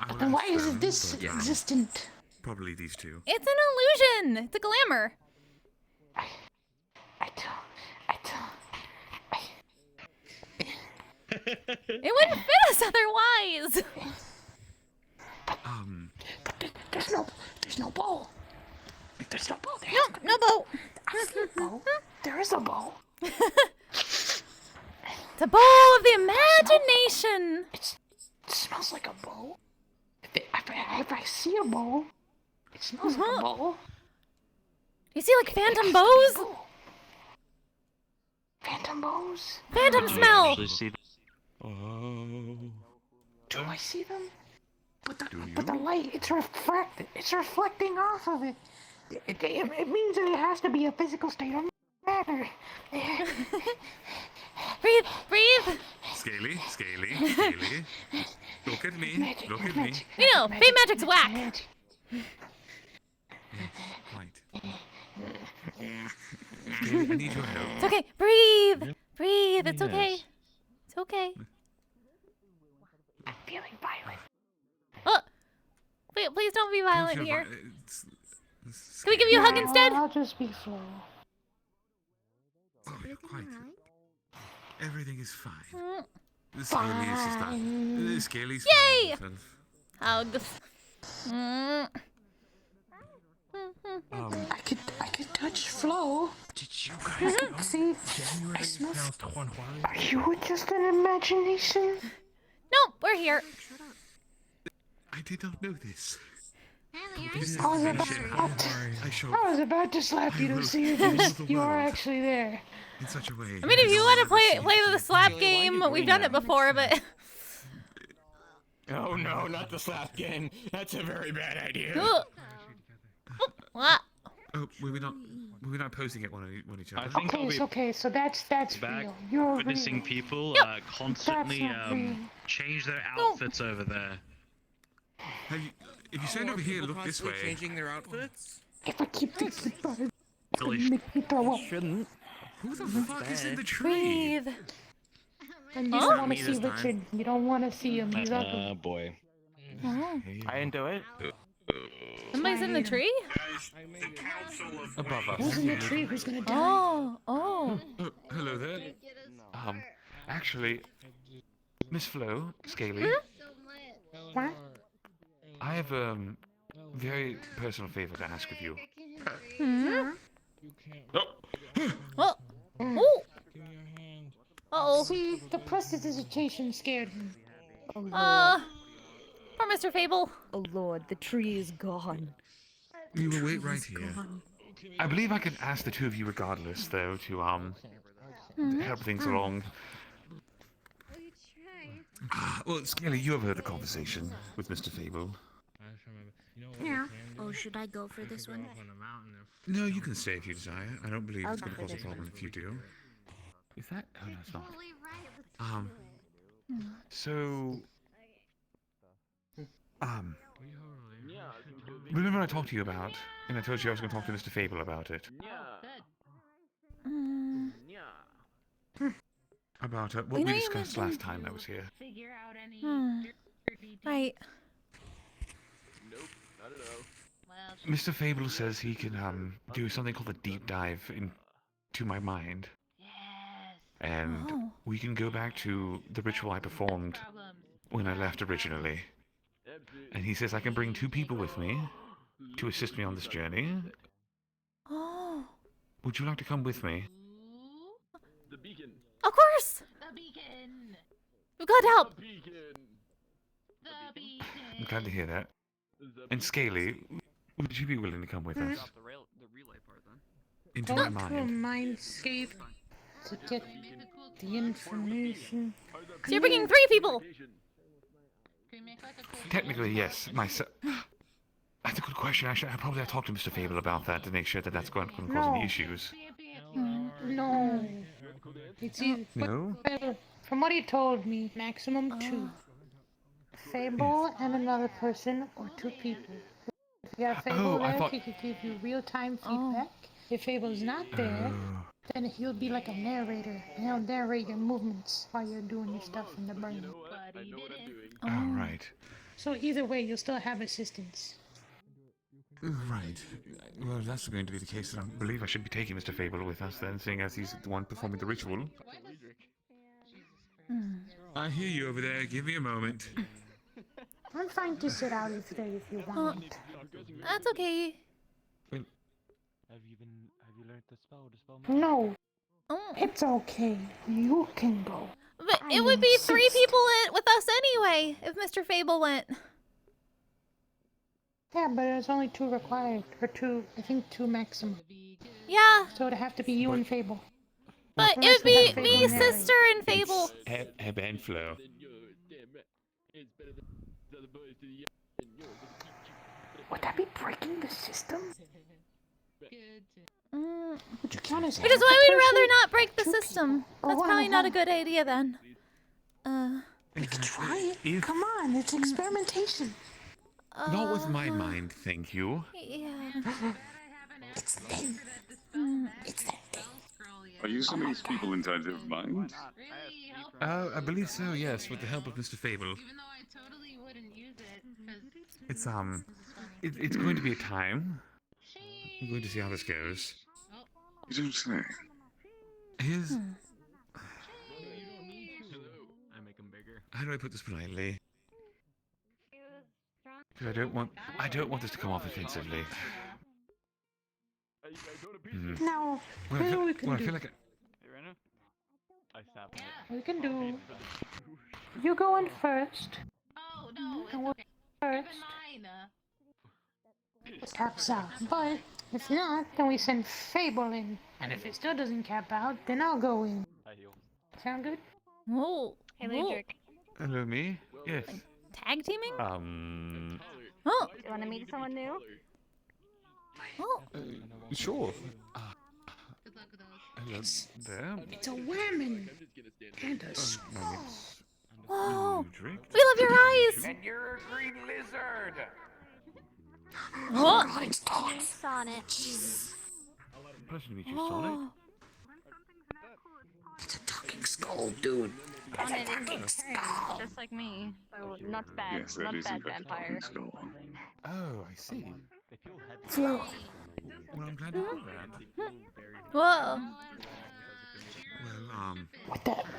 But then why is this existent? Probably these two. It's an illusion. It's a glamour. It wouldn't fit us otherwise. There's no bow. There's no bow there. No bow. I see a bow. There is a bow. It's a bow of the imagination. It smells like a bow. If I see a bow, it smells like a bow. You see, like phantom bows? Phantom bows? Phantom smell. Do I see them? But the light, it's reflecting off of it. It means that it has to be a physical state of matter. Breathe. Scaly. Look at me. Look at me. You know, fey magic's whack. Right. Scaly, I need your help. It's okay. Breathe. It's okay. It's okay. I'm feeling violent. Oh, please don't be violent here. Can we give you a hug instead? I'll just be slow. Oh, you're quite. Everything is fine. Scaly is just that. Scaly's Yay! fine. Hugs. I could touch Flo. Did you guys know See, January is pronounced Juan Juan? are you just an imagination? Nope, we're here. I did not know this. I was about to slap you to see if you are actually there. In such a way. I mean, if you want to play the slap game, we've done it before, but. Oh no, not the slap game. That's a very bad idea. What? Oh, were we not posing at one each other? I think I'll be Okay, so that's back real. You're witnessing real. people Yep. constantly That's not real. change their outfits over there. If you stand over here, look this way. Changing their outfits? If I keep thinking about it, it's gonna make me throw up. Shouldn't. Who the fuck is in the tree? Breathe. And you don't want to see Richard. You don't want to see him. He's ugly. Boy. Oh. I didn't do it. Somebody's in the tree? Above us. Who's in the tree? Who's gonna die? Oh. Hello there. Actually, Miss Flo, Scaly. What? I have a very personal favor to ask of you. Oh. Oh. Uh-oh. See, the prestidigitation scared him. Poor Mr. Fable. Oh lord, the tree is gone. You will wait right here. I believe I can ask the two of you regardless, though, to help things along. Well, Scaly, you have heard the conversation with Mr. Fable. Yeah. Oh, should I go for this one? No, you can stay if you desire. I don't believe it's going to cause a problem if you do. Is that? Oh, no, it's not. So, remember I talked to you about, and I told you I was going to talk to Mr. Fable about it. About what we discussed last time I was here. Right. Nope, not at all. Mr. Fable says he can do something called a deep dive into my mind. And we can go back to the ritual I performed when I left originally. And he says I can bring 2 people with me to assist me on this journey. Oh. Would you like to come with me? The beacon. Of course. The beacon. We've got help. The beacon. I'm glad to hear that. And Scaly, would you be willing to come with us? The relay part then. Into Go my to a mind. mindscape to get the information. So you're bringing 3 people. Technically, yes. That's a good question. Actually, I probably have to talk to Mr. Fable about that to make sure that that's going to cause any issues. No. It's either, No? from what he told me, maximum 2. Fable and another person, or 2 people. If you got Fable there, he could give you real-time feedback. If Fable's not there, then he'll be like a narrator. He'll narrate your movements while you're doing your stuff in the brain. Oh, right. So either way, you'll still have assistance. Right. Well, if that's going to be the case, then I believe I should be taking Mr. Fable with us then, seeing as he's the one performing the ritual. I hear you over there. Give me a moment. I'm fine to sit out if you want. That's okay. Have you learned the spell? No. It's okay. You can go. But it would be 3 people with us anyway, if Mr. Fable went. Yeah, but there's only 2 required. Or 2, I think 2 maximum. Yeah. So it'd have to be you and Fable. But it would be me, sister, and Fable. Ebb and flow. Would that be breaking the system? Would you count as Which is why we'd rather not break the system. That's probably not a good idea then. We could try it. Come on, it's experimentation. Not with my mind, thank you. Yeah. It's the thing. It's that thing. Are you some of these people inside your mind? I believe so, yes, with the help of Mr. Fable. It's going to be a time. I'm going to see how this goes. You don't say. His... I make him bigger. How do I put this politely? Because I don't want this to come off offensively. Now, here's what we can do. I feel like We can do. You go in first. Oh no! And we'll first. Caps out. But if not, then we send Fable in. And if it still doesn't cap out, then I'll go in. Sound good? Whoa. Hey, Ludric. Hello, me? Yes. Tag teaming? Oh. Do you want to meet someone new? Oh. Sure. Hello there. It's a woman. And a skull. Whoa. We love your eyes. And you're a green lizard. Oh. It's Sonic. Pleasure to meet you, Sonic. It's a talking skull, dude. On it is just like me. So not bad. Yes, that not is bad in fact a vampire. skull. Oh, I see. Flo. Well, I'm glad to hear that. Whoa. Well,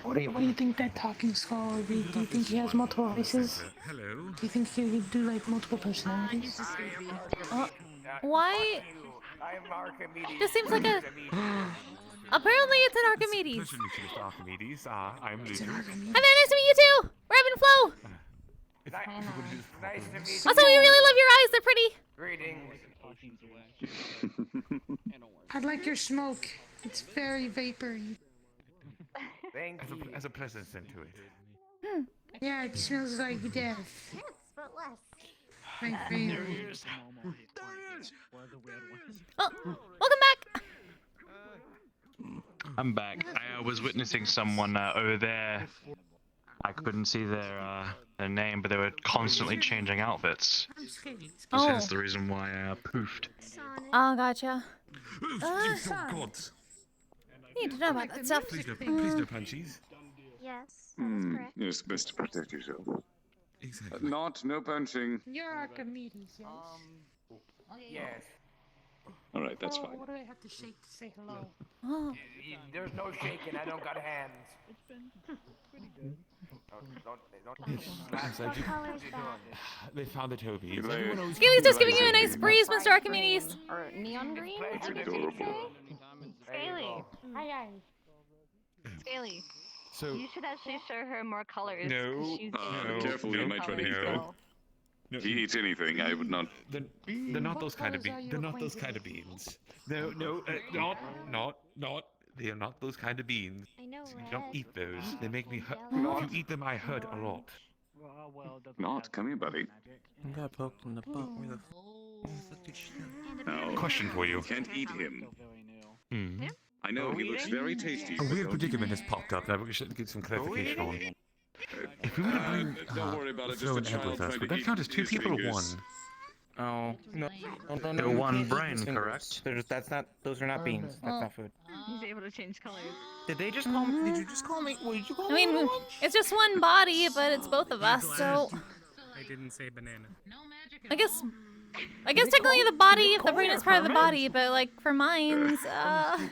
What do you think that talking skull would be? Do you think he has multiple voices? hello. Do you think he would do like multiple personalities? Why? I'm Archimedes. This seems like a. Apparently, it's an Archimedes. Pleasure to meet you, Mr. Archimedes. I'm Lucius. Hi there, nice to meet you too. Reb and Flo. Nice to meet you. Also, we really love your eyes. They're pretty. Greetings. I'd like your smoke. It's very vapory. Thank you. As a pleasant scent to it. Yeah, it smells like death. Yes, but less. My favorite. Oh, welcome back. I'm back. I was witnessing someone over there. I couldn't see their name, but they were constantly changing outfits. Oh. Hence the reason why I poofed. Oh, gotcha. God. You need to know about that stuff. Please no punchies. Yes, that is correct. Yes, best to protect yourself. Exactly. No punching. You're Archimedes, yes? Yes. All right, that's Oh, fine. what do I have to shake to say hello? Oh. There's no shaking. I don't got hands. They found the Toby. Skilly's just giving you a nice breeze, Mr. Archimedes. Or neon green? Scaly. Hi. Scaly. So You should actually show her more colors. No. She's Careful, you might try to eat them. If he eats anything, I would not. They're not those kind of beans. They're not those kind of beans. No, not. They are not those kind of beans. I know, You don't eat those. They make me hurt. Yellow. If you eat them, I hurt a lot. Not. Come here, buddy. I got poked in the butt. Where the No. Question for you. You can't eat him. Hmm. I know, he looks very tasty. A weird predicament has popped up that we should get some clarification on. If we were to bring Don't worry about it, Flo and just a Ed with child us, trying would to that eat count as two his people or fingers. one? Oh no! They're one brain, correct? That's not. Those are not beans. That's not food. He's able to change colors. Did they just call me? Did you just call me? What did you call I me? mean, it's just one body, but it's both of us, so I didn't say banana. I guess technically the body, if the brain is part of the body, but like for mine's, I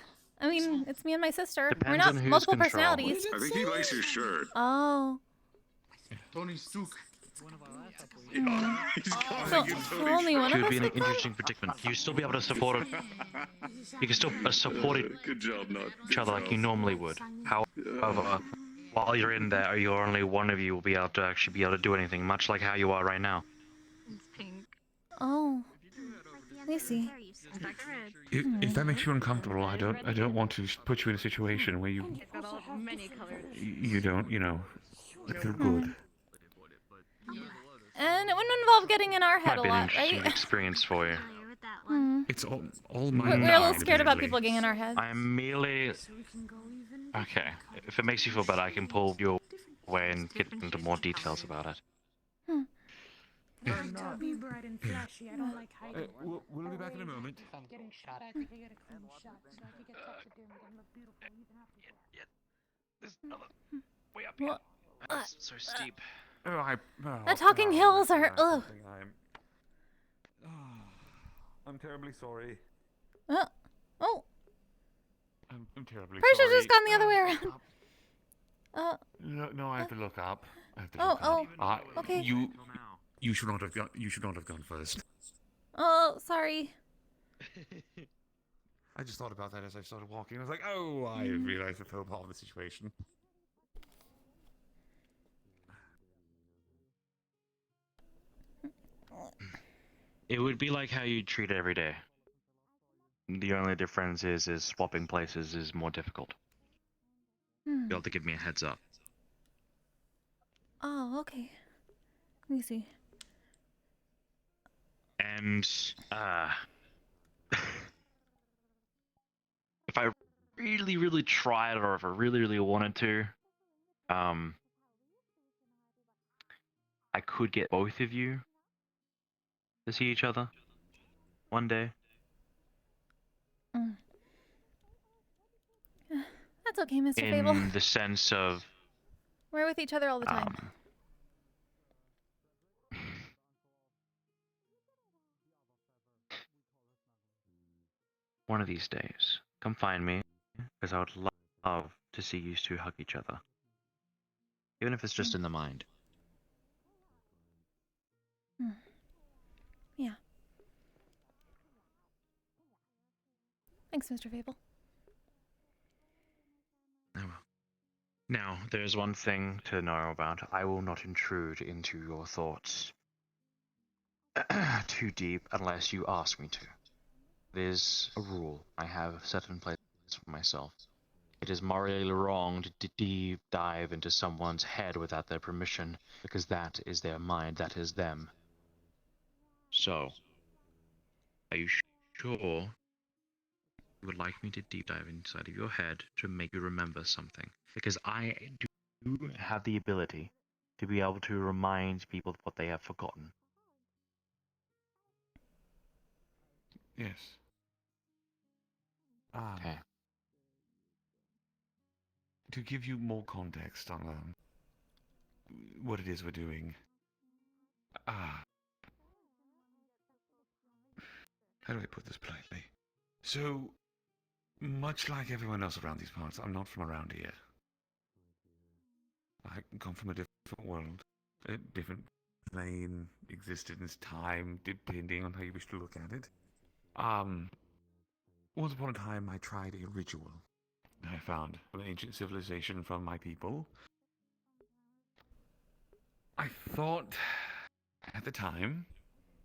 mean, it's me and my sister. We're Depends not on who's multiple control. personalities. I think he likes your shirt. Oh. Tony Stook. He's calling So, you for Tony only one Could of us be an like that? interesting predicament. You still be able to support it. You can still support Good job, not. each other like you normally would. However, while you're in there, you're only one of you will be able to actually be able to do anything, much like how you are right now. It's pink. Oh. I see. If that makes you uncomfortable, I don't want to put you in a situation where It's got all many colors. you don't, feel good. And it wouldn't involve of getting in our head Might a be an lot, interesting right? experience for you. It's all my We're a mind, little scared about admittedly. people getting in our heads. I'm merely... Okay, if it makes you feel better, I can pull you away and get into more details about it. I like to be bright and flashy. I don't like hiding. We'll be back in a moment. Getting shot at. I get a clean shot. So if you get taxidermy, then look beautiful even after you. There's another way up here. It's so steep. The talking hills are. Ugh. I'm terribly sorry. Oh. I'm terribly Pretty sure sorry. just gone the other way around. No, I have to look up. Okay. You should not have gone. You should not have gone first. Oh, sorry. I just thought about that as I started walking. I was like, oh, I realized I fell part of the situation. It would be like how you treat it every day. The only difference is swapping places is more difficult. You'll have to give me a heads up. Oh, okay. Let me see. And, if I really, really tried, or if I really, really wanted to, I could get both of you to see each other one day. That's okay, Mr. In Fable. the sense of... We're with each other all the time. One of these days, come find me, because I would love to see you two hug each other. Even if it's just in the mind. Yeah. Thanks, Mr. Fable. Oh well. Now, there's one thing to know about. I will not intrude into your thoughts too deep unless you ask me to. It is a rule I have set in place for myself. It is morally wrong to deep dive into someone's head without their permission, because that is their mind, that is them. So, are you sure you would like me to deep dive inside of your head to make you remember something? Because I do have the ability to be able to remind people of what they have forgotten. Yes. Okay. To give you more context on what it is we're doing. How do I put this politely? So, much like everyone else around these parts, I'm not from around here. I come from a different world, a different plane, existence, time, depending on how you wish to look at it. Once upon a time, I tried a ritual I found an ancient civilization from my people. I thought at the time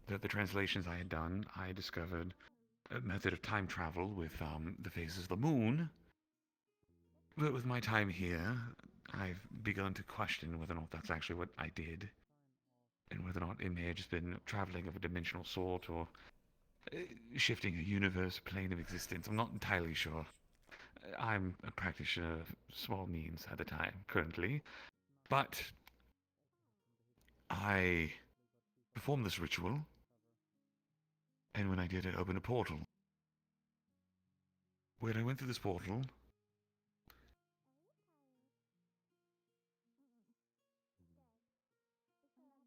that the translations I had done, I discovered a method of time travel with the phases of the moon. But with my time here, I've begun to question whether or not that's actually what I did, and whether or not it may have just been traveling of a dimensional sort, or shifting a universe, plane of existence. I'm not entirely sure. I'm a practitioner of small means at the time, currently, but I performed this ritual, and when I did, it opened a portal. When I went through this portal,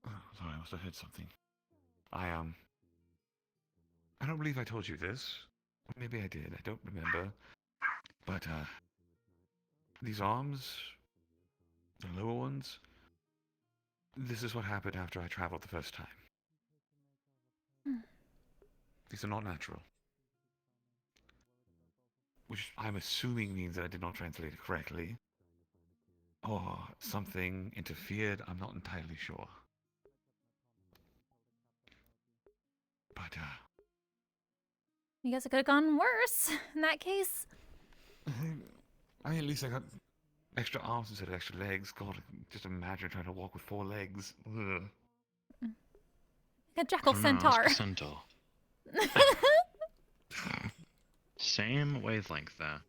oh, sorry, I must have heard something. I don't believe I told you this. Maybe I did, I don't remember. But, these arms, the lower ones, this is what happened after I traveled the first time. These are not natural. Which I'm assuming means that I did not translate it correctly. Or something interfered, I'm not entirely sure. But, I guess it could have gone worse in that case. at least I got extra arms instead of extra legs. God, just imagine trying to walk with 4 legs. Ugh. A jackal I don't know, centaur. ask a centaur. Same wavelength there.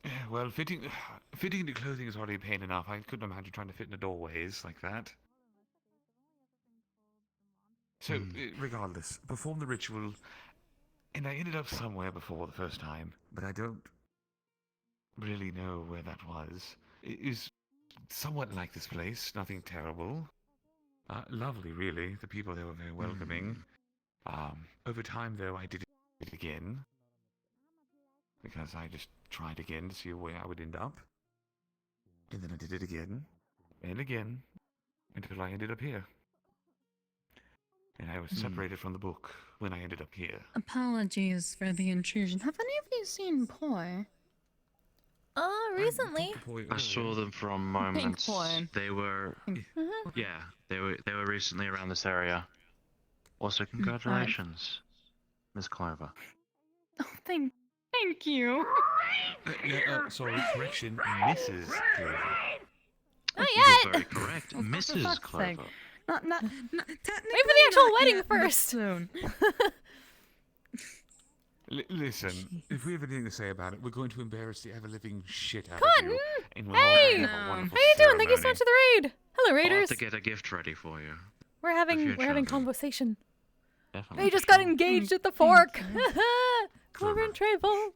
Yeah, well, fitting into clothing is already pain enough. I couldn't imagine trying to fit into doorways like that. So, regardless, perform the ritual, and I ended up somewhere before the first time, but I don't really know where that was. It is somewhat like this place, nothing terrible. Lovely, really. The people there were very welcoming. Over time, though, I did it again. Because I just tried again to see where I would end up. And then I did it again. And again. Until I ended up here. And I was separated from the book when I ended up here. Apologies for the intrusion. Have any of you seen Poi? Recently. I saw them for a moment. They were, yeah, they were recently around this area. Also, congratulations, Miss Clover. Oh, thank you. Sorry, correction, Mrs. Clover. Not You yet. were very correct, Mrs. Clover. Not Wait for the actual wedding first. Soon. Listen, if we have anything to say about it, we're going to embarrass the ever-living shit out Cotton! of you. And we'll Hey! all have a How wonderful you doing? Thank you so ceremony. much for the raid. Hello, I'll raiders. have to get a gift ready for you. We're having children. conversation. Definitely. They just got engaged at the fork. Clover and Travel.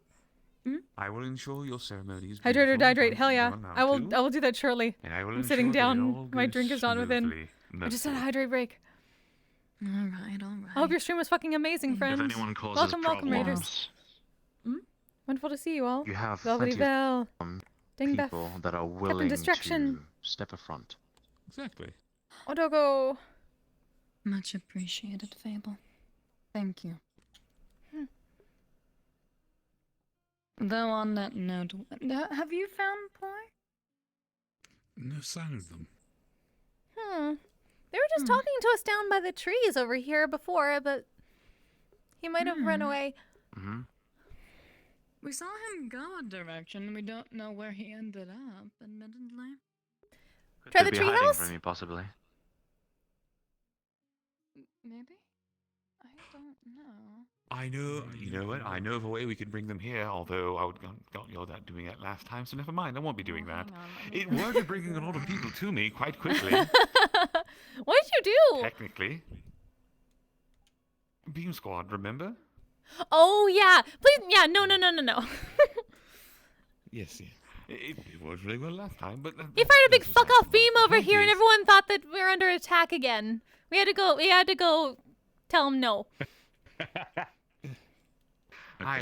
I will ensure your ceremony is Hydrate or beautiful, dihydrate. Hell yeah. if I'm I will. allowed I will do that shortly. And I will I'm sitting ensure that it down. all My goes drink is not within. smoothly. I just had a hydrate break. All right. I hope your stream was fucking amazing, friends. If anyone causes welcome, raiders. problems, Wonderful to see you all. you have Velvety plenty Bell. of Ding Beth. people that are Captain willing Distraction. to step a front. Exactly. Odogo. Much appreciated, Fable. Thank you. Though on that note, have you found Poi? No sign of them. They were just talking to us down by the trees over here before, but he might have run away. We saw him go a direction, and we don't know where he ended up, admittedly. Try Could the be hiding treehouse? from you, possibly. Maybe? I don't know. I know, you know what? I know of a way we could bring them here, although I got yelled at doing that last time, so never mind, I won't be doing that. It was bringing a lot of people to me quite quickly. What did you do? Technically. Beam Squad, remember? Oh, yeah. Please, yeah, no. Yes, yeah. It worked really well last time, but... He fired a big fuck-off beam over here, and everyone thought that we were under attack again. We had to go tell him no. I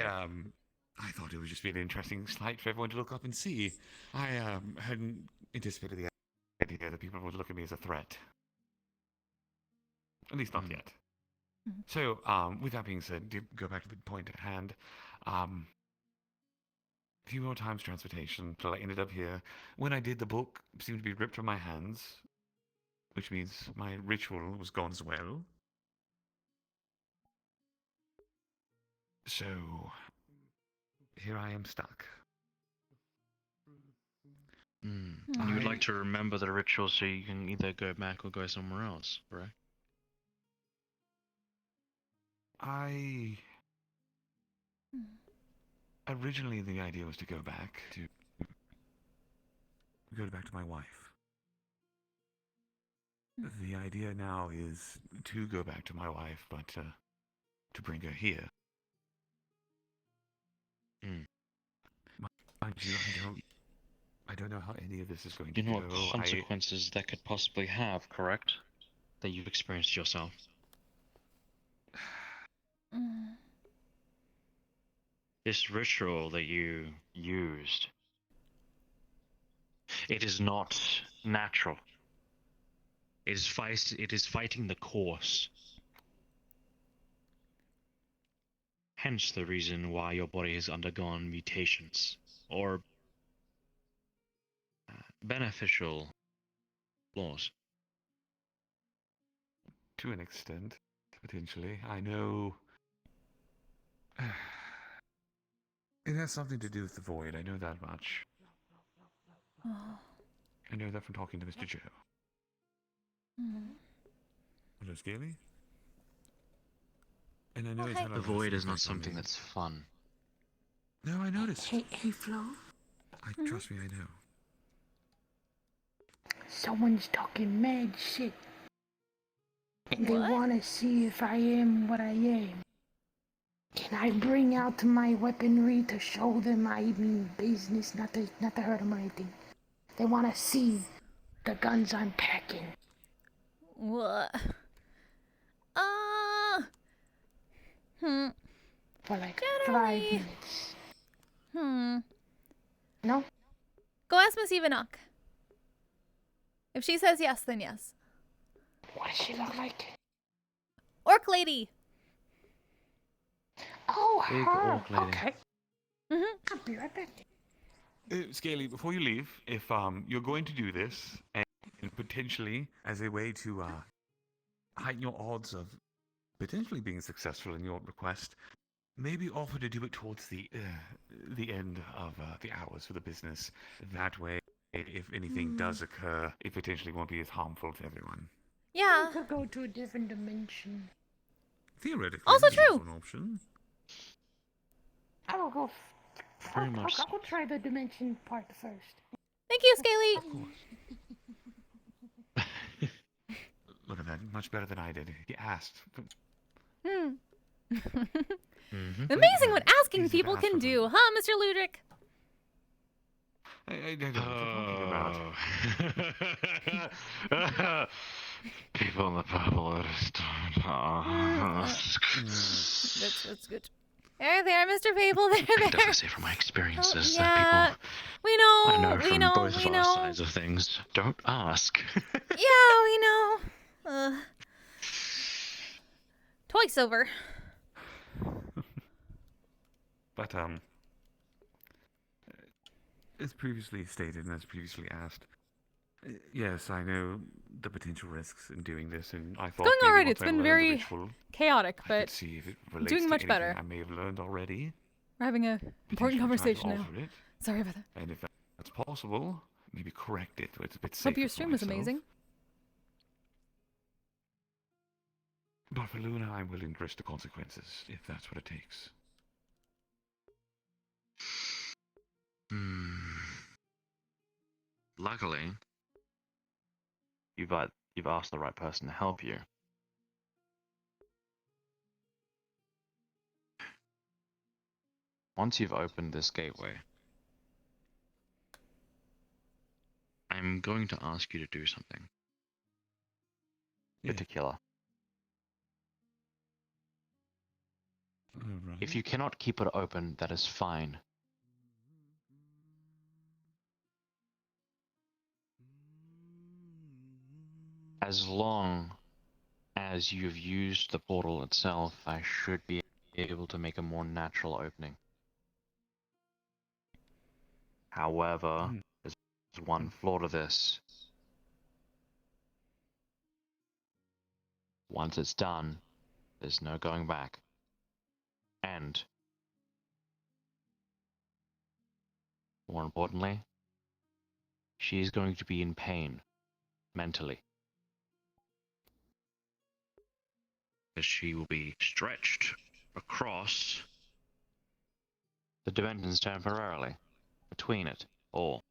thought it would just be an interesting sight for everyone to look up and see. I hadn't anticipated the idea that people would look at me as a threat. At least not yet. So, with that being said, to go back to the point at hand, a few more times transportation till I ended up here. When I did, the book seemed to be ripped from my hands, which means my ritual was gone as well. So, here I am stuck. You would like to remember the ritual so you can either go back or go somewhere else, right? Originally, the idea was to go back to my wife. The idea now is to go back to my wife, but to bring her here. Mind you, I don't know how any of this is going to You know go. what consequences that could possibly have, correct? That you've experienced yourself. This ritual that you used, it is not natural. It is fighting the course. Hence the reason why your body has undergone mutations, or beneficial flaws. To an extent, potentially. I know... It has something to do with the void, I know that much. I know that from talking to Mr. Joe. Hello, Scaly? And I know it's hey. had a The lot of void is not impact on something me. that's fun. No, I noticed. Hey, Flo. Trust me, I know. Someone's talking mad shit. And they What? want to see if I am what I am. Can I bring out my weaponry to show them I mean business, not to hurt them or anything? They want to see the guns I'm packing. What? For like Generally. 5 minutes. No? Go ask Miss Ivanok. If she says yes, then yes. What does she look like? Orc lady. Oh, Big her. orc lady. Okay. I'll be right back. Scaly, before you leave, if you're going to do this, and potentially as a way to heighten your odds of potentially being successful in your request, maybe offer to do it towards the end of the hours for the business. That way, if anything does occur, it potentially won't be as harmful to everyone. Yeah. We could go to a different dimension. Theoretically, Also that's true. an option. I will go. Very much I'll try the dimension part first. Thank you, Scaly. Of course. Look at that, much better than I did. He asked. Amazing what asking people can do, huh, Mr. Ludwig? I don't know what you're talking about. People in the purple are That's good. There, Mr. Fable. There. I can definitely say from my experiences yeah, that people we know. I know we from know. both we of know. our sides of things. Don't ask. Yeah, we know. Twice over. But as previously stated and as previously asked, yes, I know the potential risks in doing this, and I thought Going maybe alright. once It's I been learned the very ritual, chaotic, I but could see if it relates doing to much anything better. I may have learned already. We're having a important Potentially try to conversation now. alter it, Sorry about that. and if that's possible, maybe correct it so it's a bit safer Hope your for stream was myself. amazing. But for Luna, I'm willing to risk the consequences, if that's what it takes. Luckily, you've asked the right person to help you. Once you've opened this gateway, I'm going to ask you to do something particular. Alright. If you cannot keep it open, that is fine. As long as you've used the portal itself, I should be able to make a more natural opening. However, there's one flaw to this. Once it's done, there's no going back. And, more importantly, she's going to be in pain, mentally. As she will be stretched across the dimensions temporarily, between it all.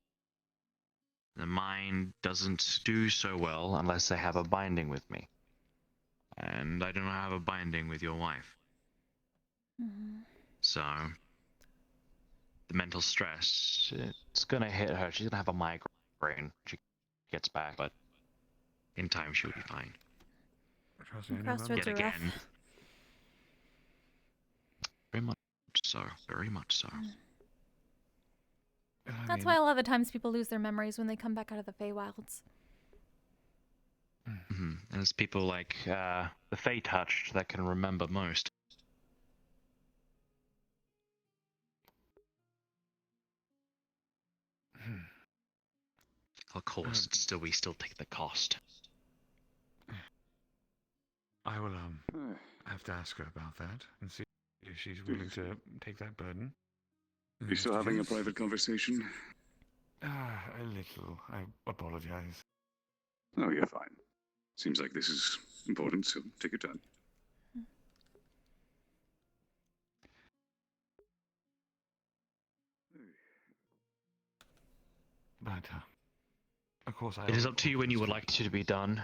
The mind doesn't do so well unless they have a binding with me. And I don't have a binding with your wife. So, the mental stress, it's gonna hit her. She's gonna have a migraine when she gets back, but in time she'll be fine. Trust me, I know Crossroads that. are Yet rough. again. Very much so. Very much so. That's why a lot of the times people lose their memories when they come back out of the Feywilds. And it's people like the Fey touched that can remember most. Of course, we still take the cost. I will have to ask her about that and see if she's willing to take that burden. Are you still having a private conversation? A little. I apologize. Oh, you're fine. Seems like this is important, so take your time. But, of course, It is up to you when you would like it to be done.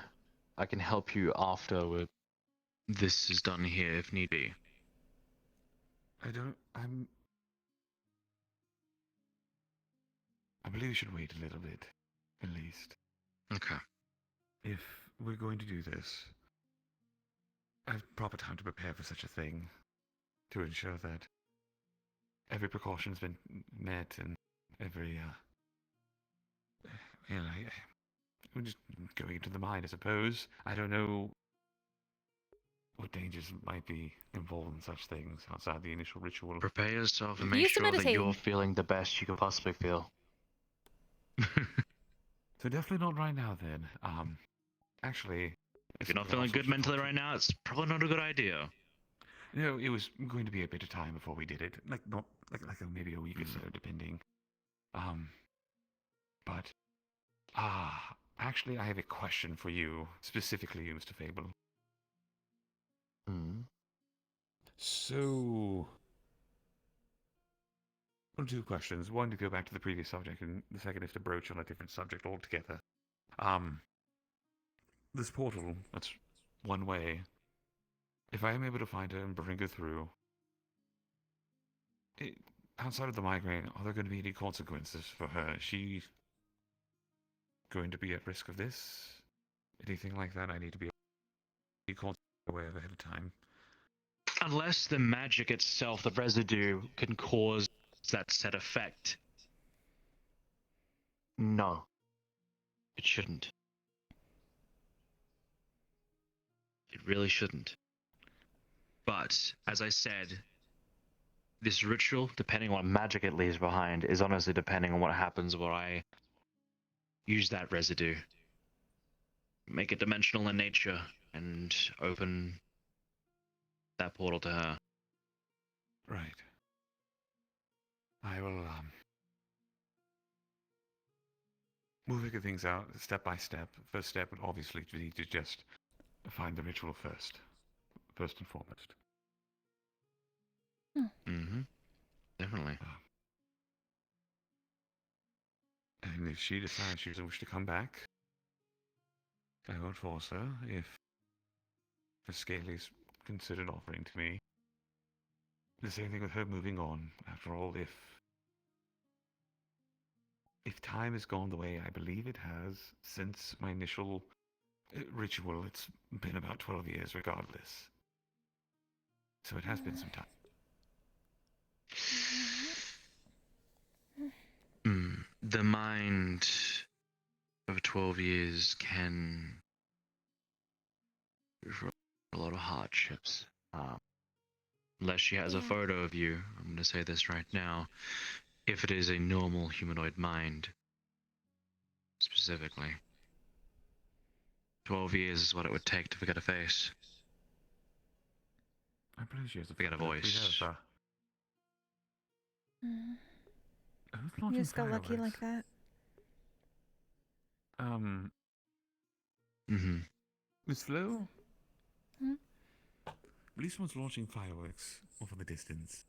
I can help you after this is done here if need be. I believe we should wait a little bit, at least. Okay. If we're going to do this, I have proper time to prepare for such a thing, to ensure that every precaution's been met and every, we're just going into the mind, I suppose. I don't know what dangers might be involved in such things outside the initial ritual. Prepare yourself and You make used to sure that meditate. you're feeling the best you can possibly feel. So definitely not right now, then. Actually... If you're not feeling good mentally right now, it's probably not a good idea. No, it was going to be a bit of time before we did it. Like maybe a week or so, depending. But... actually, I have a question for you, specifically you, Mr. Fable. So... Well, two questions. One, to go back to the previous subject, and the second is to broach on a different subject altogether. This portal, that's one way. If I am able to find her and bring her through, outside of the migraine, are there going to be any consequences for her? Is she going to be at risk of this? Anything like that? I need to be aware of ahead of time. Unless the magic itself, the residue, can cause that said effect. No. It shouldn't. It really shouldn't. But, as I said, this ritual, depending on what magic it leaves behind, is honestly depending on what happens where I use that residue. Make it dimensional in nature, and open that portal to her. Right. I will, we'll figure things out step by step. First step would obviously be to just find the ritual first and foremost. Definitely. And if she decides she doesn't wish to come back, I won't force her. If Scaly's considered offering to me, the same thing with her moving on. After all, if time has gone the way I believe it has since my initial ritual, it's been about 12 years regardless. So it has been some time. The mind of 12 years can for a lot of hardships. Unless she has a photo of you, I'm going to say this right now, if it is a normal humanoid mind, specifically. 12 years is what it would take to forget a face. I believe she has Forget a voice. You just got lucky like that. Miss Flo? I believe someone's launching fireworks off in the distance.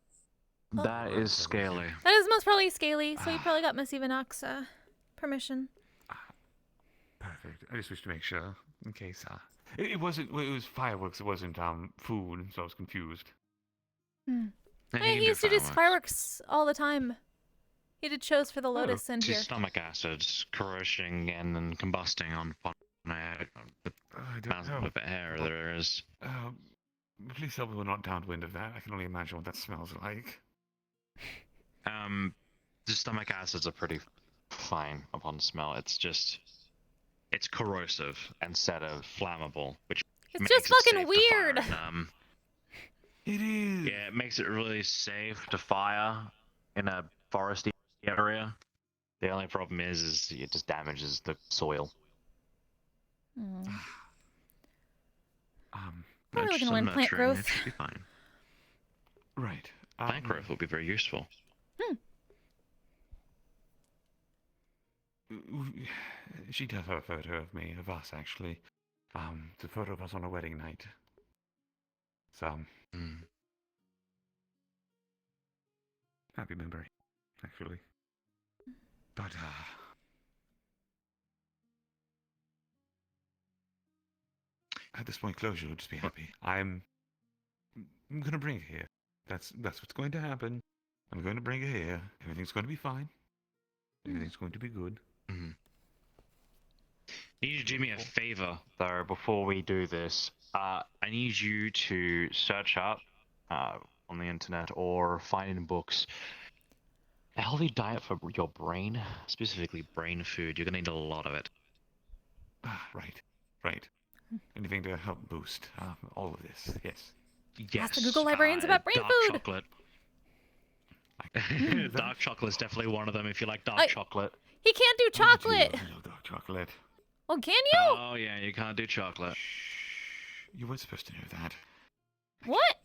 That is Scaly. That is most probably Scaly, so you probably got Miss Evanox permission. Perfect. I just wish to make sure, in case, it wasn't, it was fireworks, it wasn't, food, so I was confused. He used to do fireworks all the time. He did shows for the Lotus and here. Stomach acids corrosing and then combusting on the amount of air there is. Please tell me we're not downwind of that. I can only imagine what that smells like. The stomach acids are pretty fine upon smell. It's just, it's corrosive instead of flammable, which it's makes just it fucking safe to weird. fire. It is. Yeah, it makes it really safe to fire in a foresty area. The only problem is it just damages the soil. Probably looking to learn plant growth. It should be fine. Right. Plant growth will be very useful. She does have a photo of me, of us actually. It's a photo of us on a wedding night. So, happy memory, actually. But, at this point, closure would just be happy. I'm gonna bring it here. That's what's going to happen. I'm going to bring it here. Everything's going to be fine. Everything's going to be good. Mm-hmm. Need you to do me a favor, though, before we do this. I need you to search up on the internet or find in books a healthy diet for your brain, specifically brain food. You're gonna need a lot of it. Right. Anything to help boost all of this, yes. Yes. Ask the Google librarians about brain dark food. Chocolate. Dark chocolate is definitely one of them if you like dark chocolate. He can't do chocolate. No dark chocolate. Oh, can you? Oh yeah, you can't do chocolate. You weren't supposed to know that. What?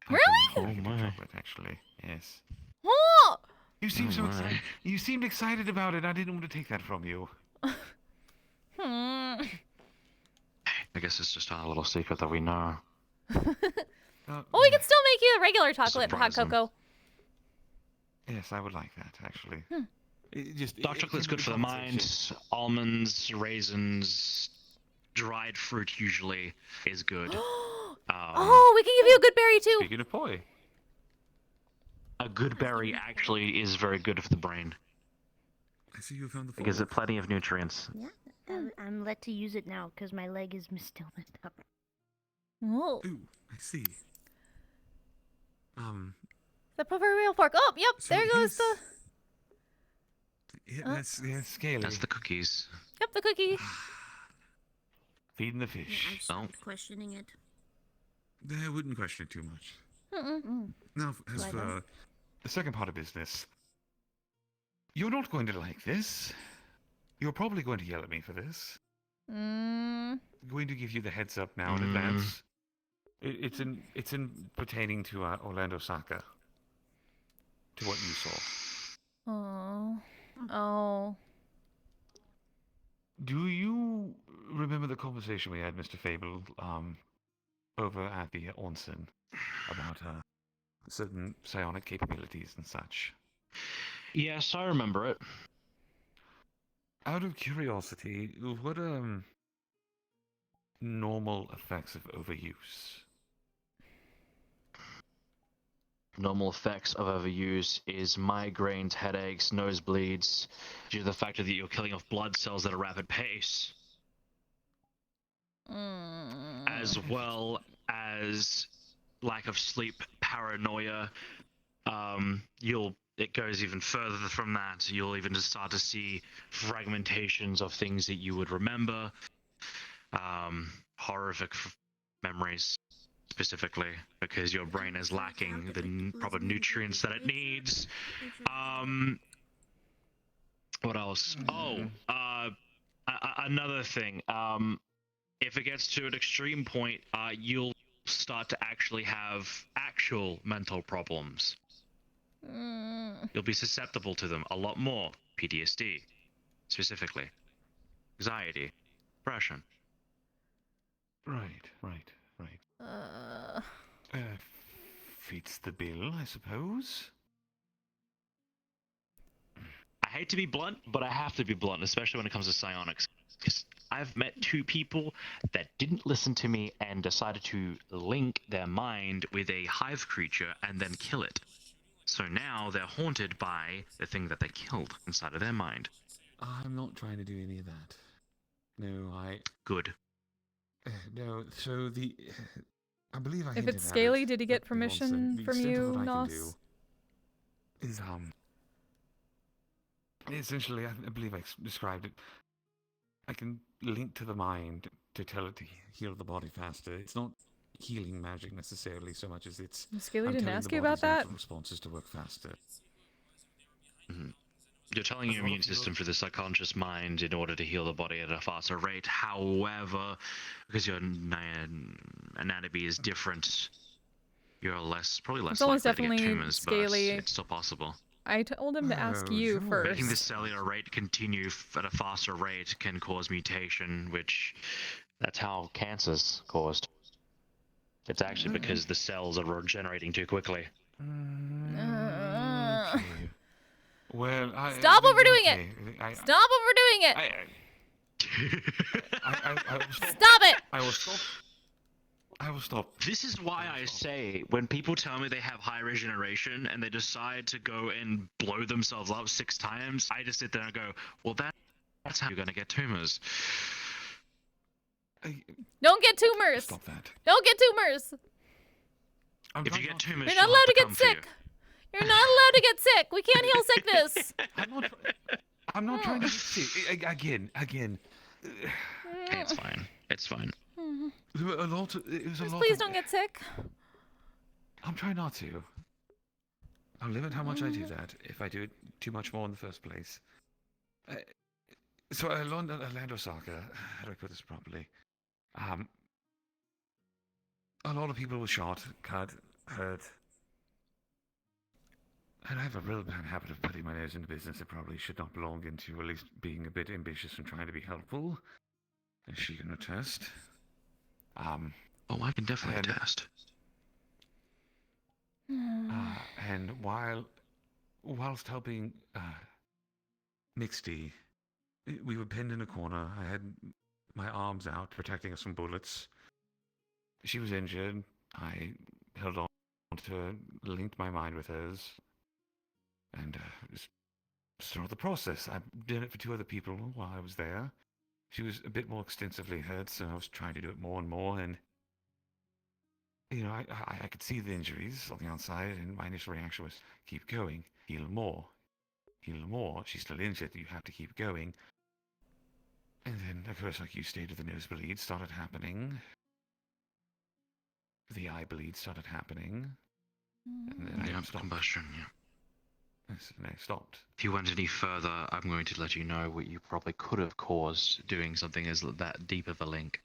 Really? Oh my. Chocolate, actually, yes. Oh! You seemed so excited. You seemed excited about it. I didn't want to take that from you. Hmm. I guess it's just our little secret that we know. Well, we can still make you a regular chocolate hot Surprise them. cocoa. Yes, I would like that, actually. Dark chocolate's good for the mind. Almonds, raisins, dried fruit usually is good. Oh, we can give you a good berry too. Speaking of poi. A good berry actually is very good for the brain. I see you found the Because it plenty of nutrients. Yeah, I'm let to use it now because my leg is still messed up. Oh. Ooh, I see. The proverbial fork. Oh, yep. So there goes the. Yeah, that's scaly. That's the cookies. Yep, the cookie. Feeding the Yeah, fish. I've stopped questioning it. I wouldn't question it too much. Mm-mm. Now, as Why for then? the second part of business, you're not going to like this. You're probably going to yell at me for this. I'm going to give you the heads up now in advance. It's in pertaining to Orlando Saka. To what you saw. Oh. Do you remember the conversation we had, Mr. Fable, over at the onsen about certain psionic capabilities and such? Yes, I remember it. Out of curiosity, what normal effects of overuse? Normal effects of overuse is migraines, headaches, nosebleeds, due to the fact that you're killing off blood cells at a rapid pace. As well as lack of sleep, paranoia. It goes even further from that. You'll even just start to see fragmentations of things that you would remember. Horrific memories, specifically, because your brain is lacking the proper nutrients that it needs. What else? Another thing. If it gets to an extreme point, you'll start to actually have actual mental problems. You'll be susceptible to them a lot more. PTSD, specifically. Anxiety, depression. Right. Fits the bill, I suppose. I hate to be blunt, but I have to be blunt, especially when it comes to psionics. Because I've met two people that didn't listen to me and decided to link their mind with a hive creature and then kill it. So now they're haunted by the thing that they killed inside of their mind. I'm not trying to do any of that. No, Good. No, so I believe I If hinted it's at scaly, it did he at get the permission onsen. The from extent of you, what I can Nos? do is essentially, I believe I described it. I can link to the mind to tell it to heal the body faster. It's not healing magic necessarily so much as it's Scaly I'm didn't telling ask the you about body's that? natural responses to work faster. You're telling your immune system for the subconscious mind in order to heal the body at a faster rate. However, because your anatomy is different, you're probably less It's almost likely to get definitely tumors, scaly. but it's still possible. I told him to ask you first. Making the cellular rate continue at a faster rate can cause mutation, which that's how cancer's caused. It's actually because the cells are regenerating too quickly. Okay. Well, Stop overdoing okay. it! Stop overdoing it! I will stop. Stop it! I will stop. I will stop. This is why I say when people tell me they have high regeneration and they decide to go and blow themselves up 6 times, I just sit there and go, well, that's how you're gonna get tumors. Don't get tumors. Stop that. Don't get tumors. If you get tumors, You're not she'll allowed have to get come for you. sick. You're not allowed to get sick. We can't heal sickness. I'm not trying to see again. Hey, it's fine. It's fine. There were a lot. It was a Just lot. please don't get sick. I'm trying not to. I'll limit how much I do that if I do it too much more in the first place. So I learned Orlando Soccer. How do I put this properly? A lot of people were shot, cut, hurt. And I have a real bad habit of putting my nose into business that probably should not belong into, at least being a bit ambitious and trying to be helpful. As she can attest. Oh, I can definitely attest. And whilst helping Mixty, we were pinned in a corner. I had my arms out, protecting us from bullets. She was injured. I held on to her, linked my mind with hers, and started the process. I did it for 2 other people while I was there. She was a bit more extensively hurt, so I was trying to do it more and more, and you know, I could see the injuries on the outside, and my initial reaction was, keep going, heal more. Heal more, she's still injured, you have to keep going. And then, of course, like you stated, the nosebleed started happening. The eye bleed started happening. And then I stopped. Combustion, yeah. Yes, and I stopped. If you went any further, I'm going to let you know what you probably could have caused doing something as that deep of a link.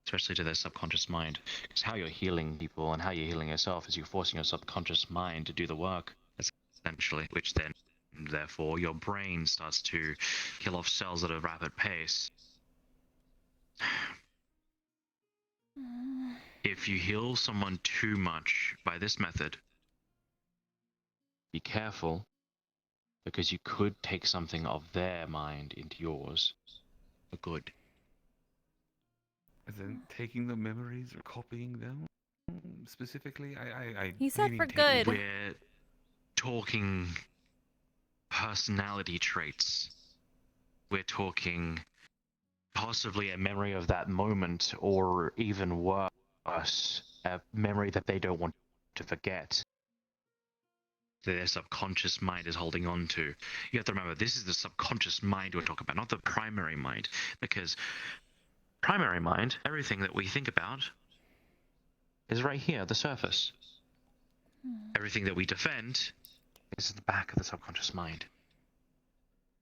Especially to their subconscious mind. Because how you're healing people and how you're healing yourself is you're forcing your subconscious mind to do the work, essentially, which then, therefore, your brain starts to kill off cells at a rapid pace. If you heal someone too much by this method, be careful, because you could take something of their mind into yours for good. As in taking the memories or copying them, specifically? He said for good. We're talking personality traits. We're talking possibly a memory of that moment, or even worse, a memory that they don't want to forget. That their subconscious mind is holding on to. You have to remember, this is the subconscious mind we're talking about, not the primary mind, because primary mind, everything that we think about, is right here at the surface. Everything that we defend is at the back of the subconscious mind.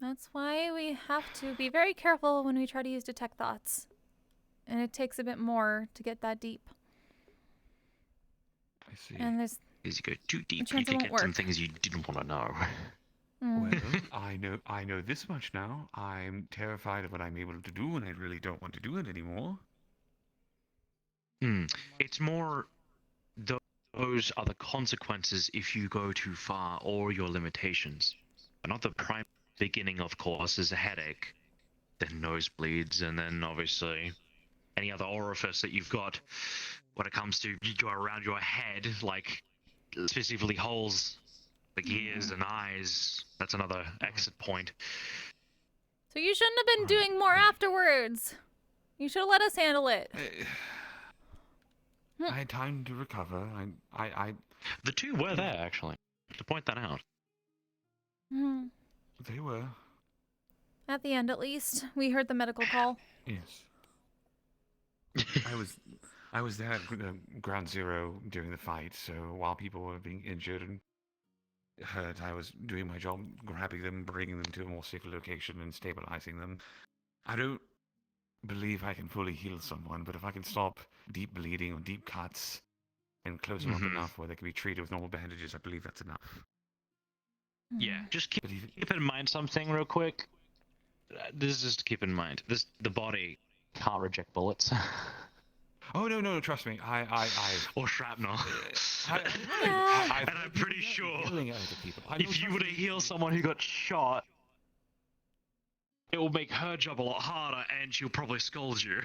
That's why we have to be very careful when we try to use detect thoughts. And it takes a bit more to get that deep. I see. And there's As you go too deep, chance you it could won't get some work. things you didn't want to know. Well, I know this much now. I'm terrified of what I'm able to do, and I really don't want to do it anymore. It's more those are the consequences if you go too far, or your limitations. But not the prime beginning, of course, is a headache, then nosebleeds, and then obviously any other orifice that you've got when it comes to you go around your head, like specifically holes, like ears and eyes. That's another exit point. So you shouldn't have been doing more afterwards. You should have let us handle it. I had time to recover. The 2 were there, actually, to point that out. They were. At the end, at least. We heard the medical call. Yes. I was there at ground zero during the fight, so while people were being injured and hurt, I was doing my job, grabbing them, bringing them to a more safer location and stabilizing them. I don't believe I can fully heal someone, but if I can stop deep bleeding or deep cuts and close them up enough where they can be treated with normal bandages, I believe that's enough. Yeah, just keep in mind something real quick. This is just to keep in mind. The body can't reject bullets. Oh no! Trust me, or shrapnel. And I'm pretty sure yelling at other people. if you were to heal someone who got shot, it will make her job a lot harder, and she'll probably scold you.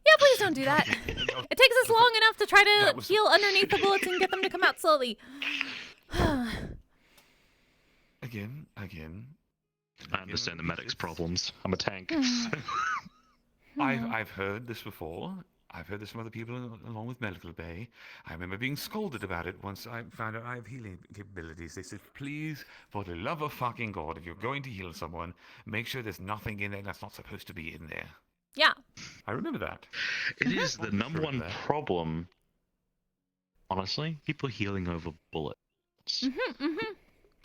Yeah, please don't do that. It takes us long enough to try to heal underneath the bullets and get them to come out slowly. Again. I understand the medic's problems. I'm a tank. I've heard this before. I've heard this from other people along with Medical Bay. I remember being scolded about it once I found out I have healing capabilities. They said, please, for the love of fucking God, if you're going to heal someone, make sure there's nothing in there that's not supposed to be in there. Yeah. I remember that. It is the number one problem, honestly, people healing over bullets. Can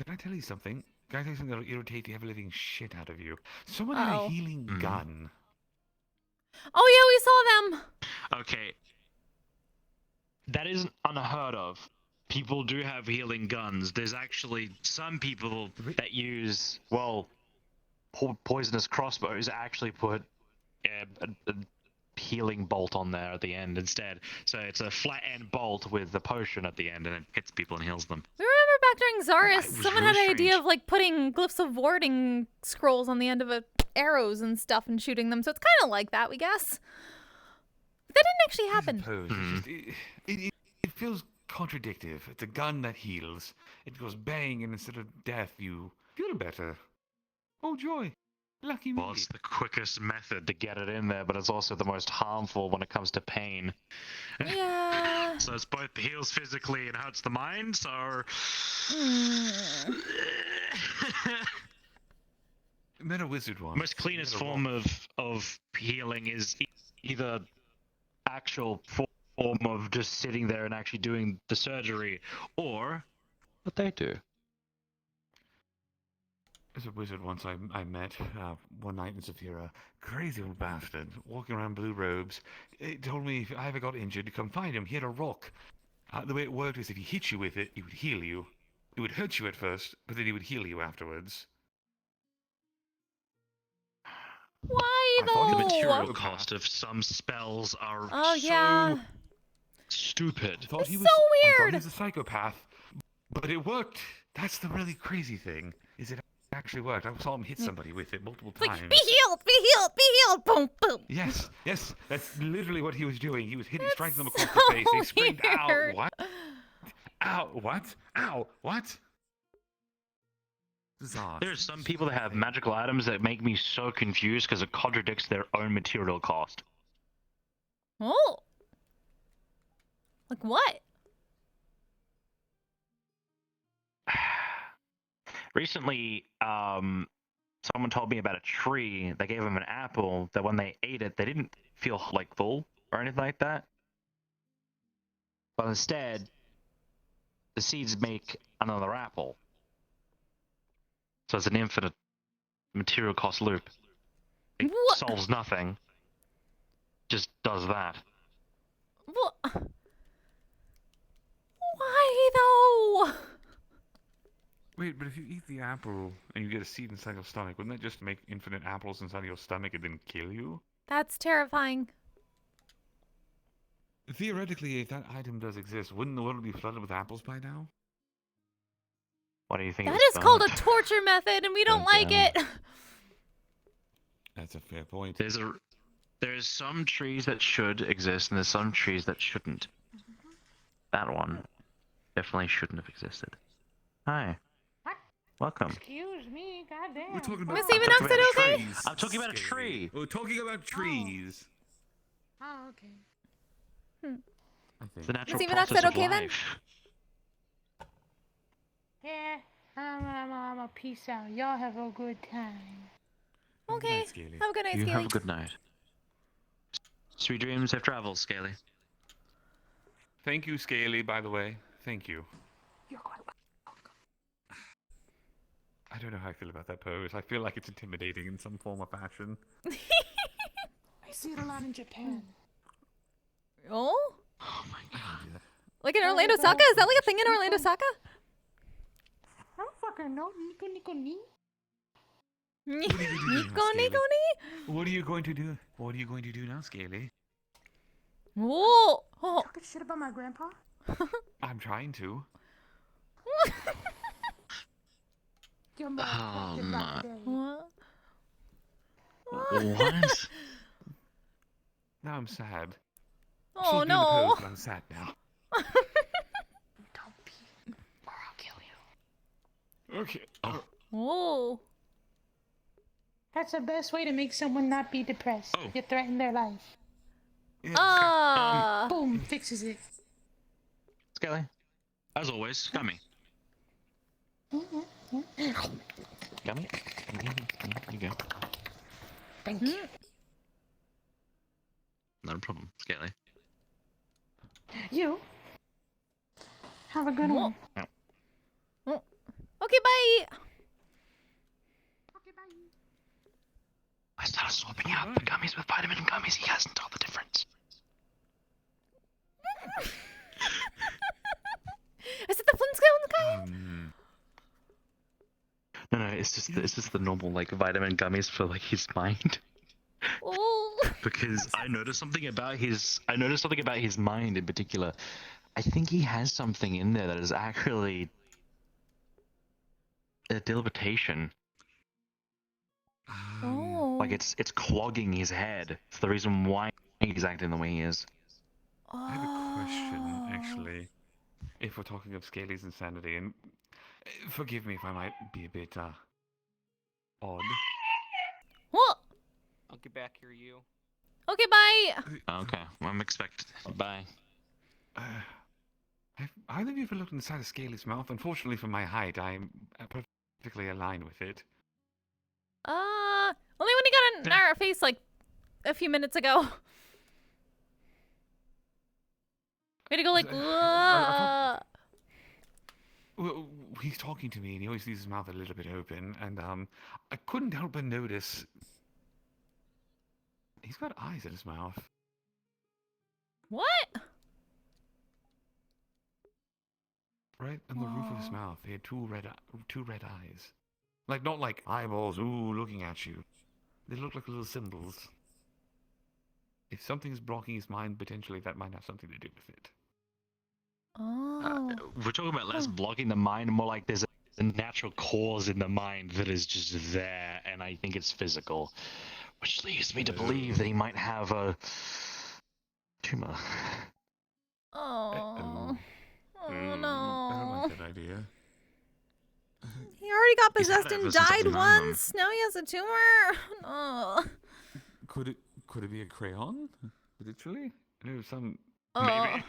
I tell you something? Can I tell you something that'll irritate the ever-living shit out of you? Someone had a healing gun. Oh yeah, we saw them. Okay. That isn't unheard of. People do have healing guns. There's actually some people that use, well, poisonous crossbows actually put a healing bolt on there at the end instead. So it's a flat end bolt with the potion at the end, and it hits people and heals them. We remember back during Zaris, someone had an idea of like putting glyphs of warding scrolls on the end of arrows and stuff and shooting them. So it's kind of like that, we guess. But that didn't actually happen. It feels contradictive. It's a gun that heals. It goes bang, and instead of death, you feel better. Oh joy. Lucky me. Well, it's the quickest method to get it in there, but it's also the most harmful when it comes to pain. Yeah. So it's both heals physically and hurts the mind, so... Met a wizard once. Most cleanest form of healing is either actual form of just sitting there and actually doing the surgery, or what they do. There's a wizard once I met one night in Zafira. Crazy old bastard, walking around blue robes. He told me if I ever got injured to come find him. He had a rock. The way it worked is if he hit you with it, he would heal you. It would hurt you at first, but then he would heal you afterwards. Why though? The material cost of some spells are yeah. Stupid. It's so weird. I thought he was a psychopath, but it worked. That's the really crazy thing. Is it actually worked? I saw him hit somebody with it multiple times. Like, be healed, be healed, be healed, boom, boom. Yes, that's literally what he was doing. He was striking them across the face. They screamed, "Ow! What? Ow! What? Ow! What?" Bizarre. There's some people that have magical items that make me so confused because it contradicts their own material cost. Oh. Like what? Recently, someone told me about a tree. They gave them an apple that when they ate it, they didn't feel like full or anything like that. But instead, the seeds make another apple. So it's an infinite material cost loop. It solves nothing. Just does that. What? Why though? Wait, but if you eat the apple and you get a seed inside your stomach, wouldn't that just make infinite apples inside your stomach and then kill you? That's terrifying. Theoretically, if that item does exist, wouldn't the world be flooded with apples by now? What do you think? That is called a torture method, and we don't like it. That's a fair point. There's some trees that should exist, and there's some trees that shouldn't. That one definitely shouldn't have existed. Hi. What? Welcome. Excuse me, goddamn. We're talking about Miss Evanox, is it okay? trees. I'm talking about a tree. We're talking about trees. Oh, okay. I think. It's the natural Miss Evanox, process that okay of then? life. Yeah, I'm a peace out. Y'all have a good time. Okay. Night, Scaly. Have a good night, You Scaly. have a good night. Sweet dreams, safe travels, Scaly. Thank you, Scaly, by the way. Thank you. You're quite I don't know how I feel about that pose. I feel like it's intimidating in some form or fashion. I see it a lot in Japan. Oh? Oh my god. Like in Orlando Saka? Is that like a thing in Orlando Saka? I don't fucking know. Nico Nico Ni. Nico, Nico Nico Ni? What are you going to do? What are you going to do now, Scaly? Whoa! Oh. Talking shit about my grandpa? I'm trying to. Your mom Oh, my. What? What? Now I'm sad. Oh Still doing the no. pose, but I'm sad now. Don't be, or I'll kill you. Okay. Oh. That's the best way to make someone not be depressed. You threaten their life. Ah. Boom, fixes it. Skelly, as always, gummy. Gummy? Here you go. Thank you. Not a problem, Skelly. You. Have a good one. Oh. Okay, bye. I started swapping out the gummies with vitamin gummies. He hasn't told the difference. Is it the Flintstones guy? No, it's just the normal like vitamin gummies for like his mind. Oh. Because I noticed something about his mind in particular. I think he has something in there that is actually a debilitation. Oh. Like it's clogging his head. It's the reason why he's acting the way he is. I have a question, actually. If we're talking of Scaly's insanity, and forgive me if I might be a bit odd. What? I'll get back here, you. Okay, bye. Okay, well, I'm expecting. Bye. Have either of you ever looked inside of Scaly's mouth? Unfortunately, for my height, I'm perfectly aligned with it. Only when he got in our face like a few minutes ago. We had to go like, Well, he's talking to me, and he always leaves his mouth a little bit open, and I couldn't help but notice he's got eyes in his mouth. What? Right on the roof of his mouth, he had two red eyes, like not like eyeballs. Ooh, looking at you. They look like little symbols. If something's blocking his mind, potentially that might have something to do with it. Oh. We're talking about less blocking the mind, more like there's a natural cause in the mind that is just there, and I think it's physical, which leads me to believe that he might have a tumor. Oh. Oh no. I don't like that idea. He already got He's had possessed it and ever since I died was once. Now he has a tumor. Oh. Could it be a crayon? Literally? No, some. Maybe.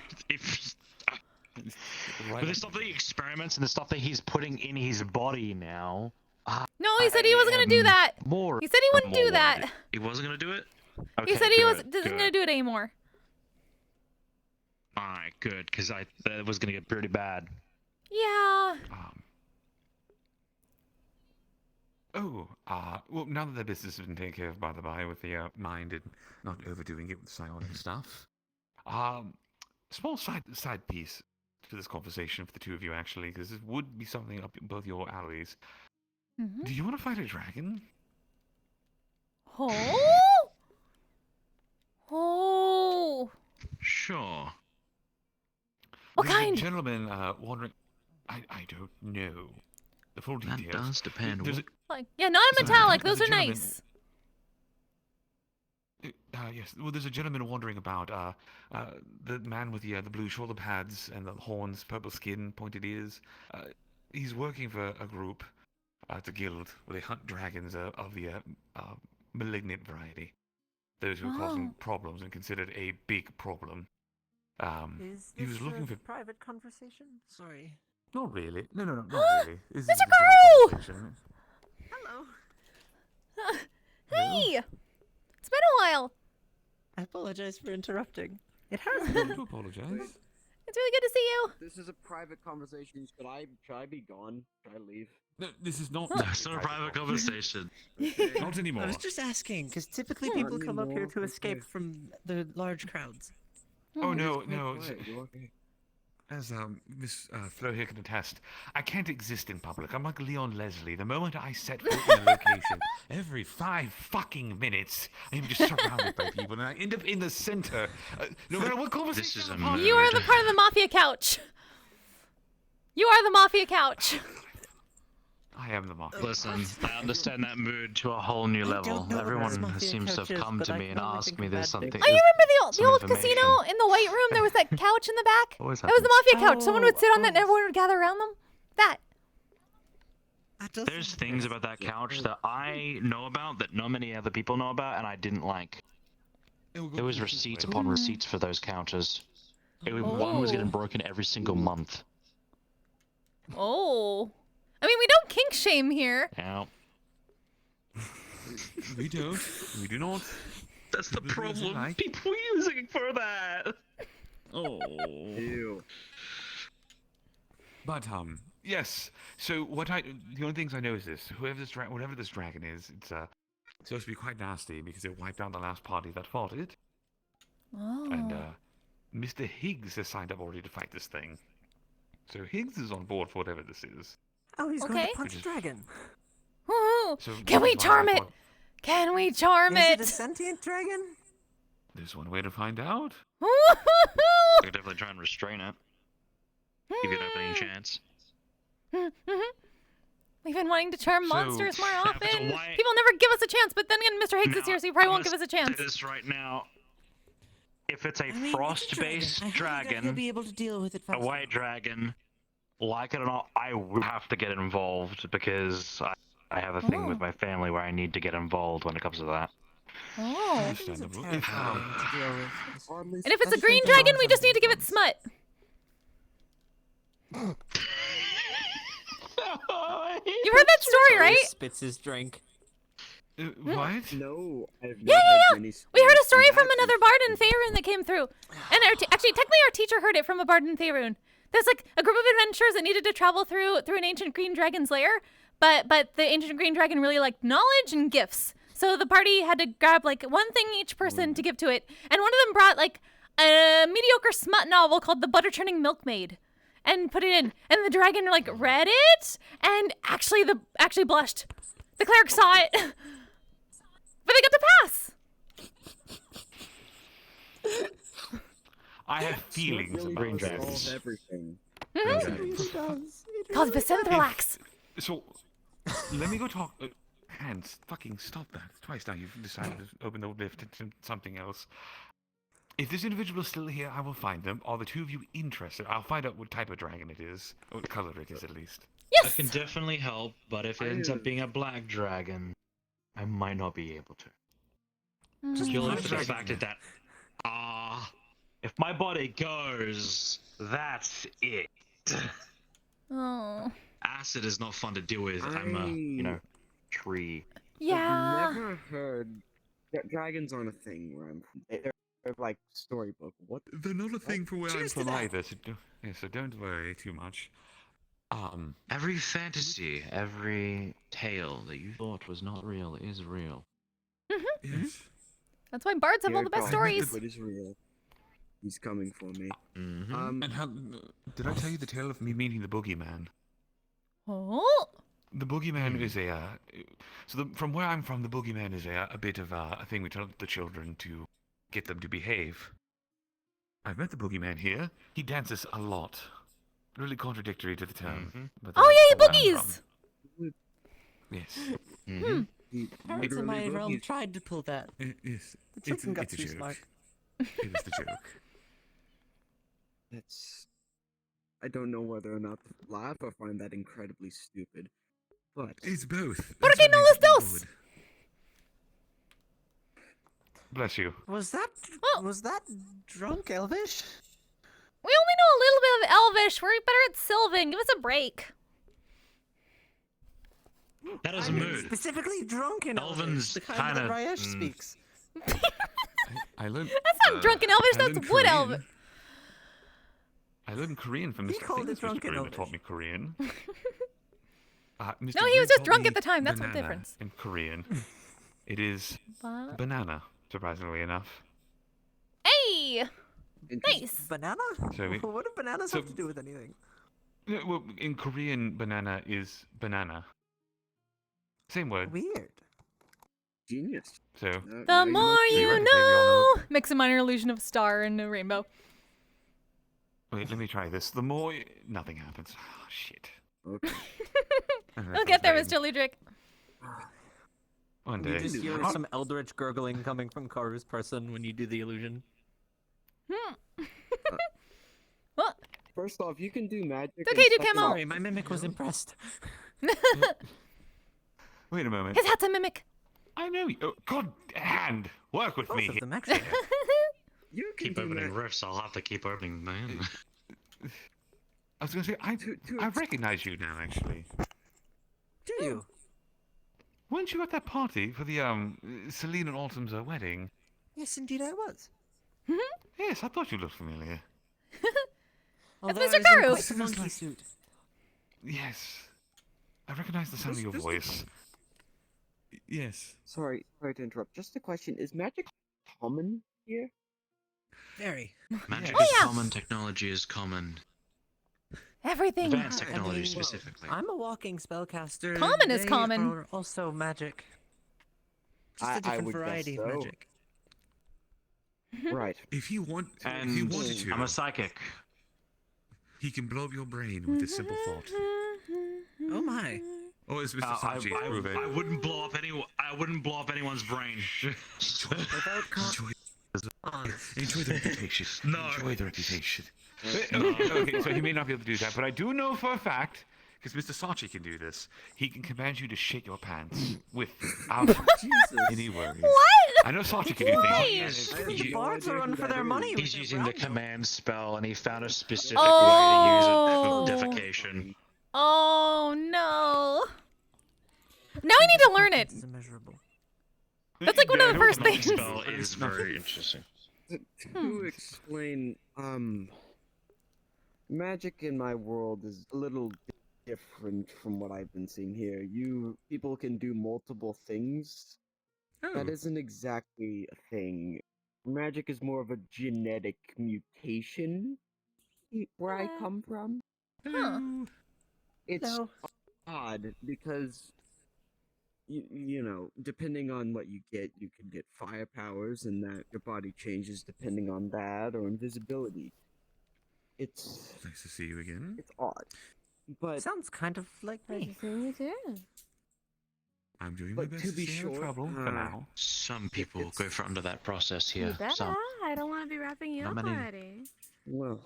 But the stuff that he experiments and the stuff that he's putting in his body now. No, he said he wasn't gonna do that. He said he wouldn't do that. He wasn't gonna do it? He said he wasn't gonna do it anymore. Alright, good, because that was gonna get pretty bad. Yeah. Well, now that the business has been taken care of, by the by, with the mind and not overdoing it with psionic stuff. Small side piece to this conversation for the two of you, actually, because this would be something up both your alleys. Mm-hmm. Do you want to fight a dragon? Oh. Oh. Sure. What There's kind? A gentleman wandering. I don't know the full details. That does depend. Like, yeah, non-metallic. Those are nice. Yes. Well, there's a gentleman wandering about. The man with the blue shoulder pads and the horns, purple skin, pointed ears. He's working for a group. It's a guild where they hunt dragons of the malignant variety. Those who are causing problems and considered a big problem. He was looking for private conversation. Sorry. Not really. No, not really. Mr. Karu! Hello. Hey! It's been a while. I apologize for interrupting. It has been. Don't apologize. It's really good to see you. This is a private conversation. Should I be gone? Should I leave? No, this is not. It's not a private conversation. Not anymore. I was just asking, because typically people come up here to escape from the large crowds. Oh no. As Miss Flo here can attest, I can't exist in public. I'm like Leon Leslie. The moment I set foot in a location, every 5 fucking minutes, I'm just surrounded by people, and I end up in the center. No matter what conversation I'm on. You are the part of the mafia couch. You are the mafia couch. I am the market. Listen, I understand that mood to a whole new level. Everyone seems to have come to me and asked me there's something. Oh, you remember the some old information. casino in the white room? There was that couch in the back. Always That was the mafia couch. Someone would sit on that, and Oh. everyone would gather around them. That. There's things about that couch that I know about that not many other people know about, and I didn't like. There was receipts upon receipts for those couches. One was getting broken every single month. Oh. I mean, we don't kink shame here. Yeah. We don't. We do not. That's the problem. People using for that. Oh. Ew. But yes. So the only things I know is this: whatever this dragon is, it's supposed to be quite nasty because it wiped out the last party that fought it. Oh. And Mr. Higgs has signed up already to fight this thing. So Higgs is on board for whatever this is. Oh, he's going Okay. to punch a dragon. Ooh. So Can we this is why I charm it? thought Can we charm Is it? it a sentient dragon? There's one way to find out. I could definitely try and restrain it. Give it any chance. We've been wanting to charm So, monsters more now, often. if it's a white- People never give us a chance, but then again, Mr. Higgs is here, so he probably won't give us a chance. Say this right now. If it's a I mean, frost-based I highly doubt he'll dragon, be able to deal with it a white dragon, like it or not, I will have to get involved because I have a thing with my family where I need to get involved when it comes to that. Oh. Understandable. To deal with. And if it's a green dragon, we just need to give it smut. You've heard that story, right? Spits his drink. What? No, I've Yeah, not yeah, had yeah. many We heard a stories story from that. another bard in Faerun that came through. And actually, technically, our teacher heard it from a bard in Faerun. There's like a group of adventurers that needed to travel through an ancient green dragon's lair, but the ancient green dragon really liked knowledge and gifts. So the party had to grab like one thing each person to give to it, and one of them brought like a mediocre smut novel called The Butter Churning Milkmaid, and put it in. And the dragon like read it, and actually blushed. The cleric saw it, but they got to pass. I have feelings Really about green does dragons. solve everything. Called Vicenthralax. So, let me go talk. Hans, fucking stop that. Twice now you've decided to open the lift into something else. If this individual is still here, I will find them. Are the two of you interested? I'll find out what type of dragon it is. Or what color it is, at least. I can definitely help, but if it ends up being a black dragon, I might not be able to. Purely for the fact that if my body goes, that's it. Oh. Acid is not fun to deal with. I'm a, tree. Yeah. I've never heard that dragons aren't a thing where I'm from. They're like storybook. What? They're not a thing for where I'm Cheers to from that. either, so don't worry too much. Every fantasy, every tale that you thought was not real is real. Yes. That's why bards have all the best stories. But it's real. He's coming for me. And how did I tell you the tale of me meeting the boogeyman? Oh. The boogeyman is from where I'm from, the boogeyman is a bit of a thing we tell the children to get them to behave. I've met the boogeyman here. He dances a lot. Really contradictory to the term. But Oh yeah, that's he where I'm boogies. from. Yes. Parents in my realm tried to pull that. Yes. The children got it's a too joke. smart. It is the joke. I don't know whether or not to laugh or find that incredibly stupid. But it's both. ¿Por qué no los dos? Bless you. Was that drunk Elvish? We only know a little bit of Elvish. We're better at Sylvan. Give us a break. That is a mood. Specifically drunk in Elven's the kind that kinda, Ryesh speaks. I learned. That's not drunken Elvish. I That's learned wood Korean. Elvish. I learned Korean from He Mr. called it Mr. drunken Korean that Elvish. taught me Korean. Mr. No, he Green was just taught drunk me at the time. That's the banana difference. In Korean, it is What? banana. Surprisingly enough. Hey. Nice. Banana? So we- What do bananas so- have to do with anything? Yeah, well, in Korean, banana is banana. Same word. Weird. Genius. So. The more you Theoretically, we all know. Makes a minor illusion of a star and a rainbow. Wait, let me try this. The more nothing happens. Oh, shit. Okay. We'll get there, Mr. Ludric. One You day. just hear some eldritch gurgling coming from Karu's person when you do the illusion. What? First off, you can do magic. It's okay, and do second camo. off- Sorry, my mimic was impressed. Wait a moment. His hat's a mimic. I know you. Oh, God, hand, work with me. Both of them, actually. You can Keep do opening magic. rifts, I'll have to keep opening them. I was going to say, I recognize you now, actually. Do you? Weren't you at that party for the, Celine and Autumn's wedding? Yes, indeed I was. Yes, I thought you looked familiar. That's Although Mr. I was in Karu. quite the monkey suit. Yes. I recognize the sound of your voice. Yes. Sorry to interrupt. Just a question: is magic common here? Very. Magic Oh, is yeah. common, technology is common. Everything. Advanced technology specifically. I'm a walking spellcaster. Common is They common. are also magic. Just a I different would guess variety of so. magic. Right. If he wanted to, I'm a psychic. he can blow up your brain with a simple thought. Oh my. Oh, it's Mr. Sachi. I wouldn't blow up anyone's brain. Enjoy the reputation. No. Enjoy the reputation. Okay, so he may not be able to do that, but I do know for a fact, because Mr. Sachi can do this, he can command you to shit your pants without any worries. What? I know Sachi can do things. The bards are running for their money. He's using the command spell, and he found a specific Oh. way to use it for defecation. Oh no. Now I need to learn it. This is immeasurable. That's like one of the first Command things. spell is very interesting. To explain, magic in my world is a little different from what I've been seeing here. People can do multiple things. That isn't exactly a thing. Magic is more of a genetic mutation where I come from. Huh. It's odd because you know, depending on what you can get fire powers, and that your body changes depending on that, or invisibility. It's Nice to see you again. It's odd, but Sounds kind of like me. I'm doing my But best to be stay out of sure, trouble for now. Some people go for under that process You here. better. Some. I don't want to be wrapping you Not up many. already. well,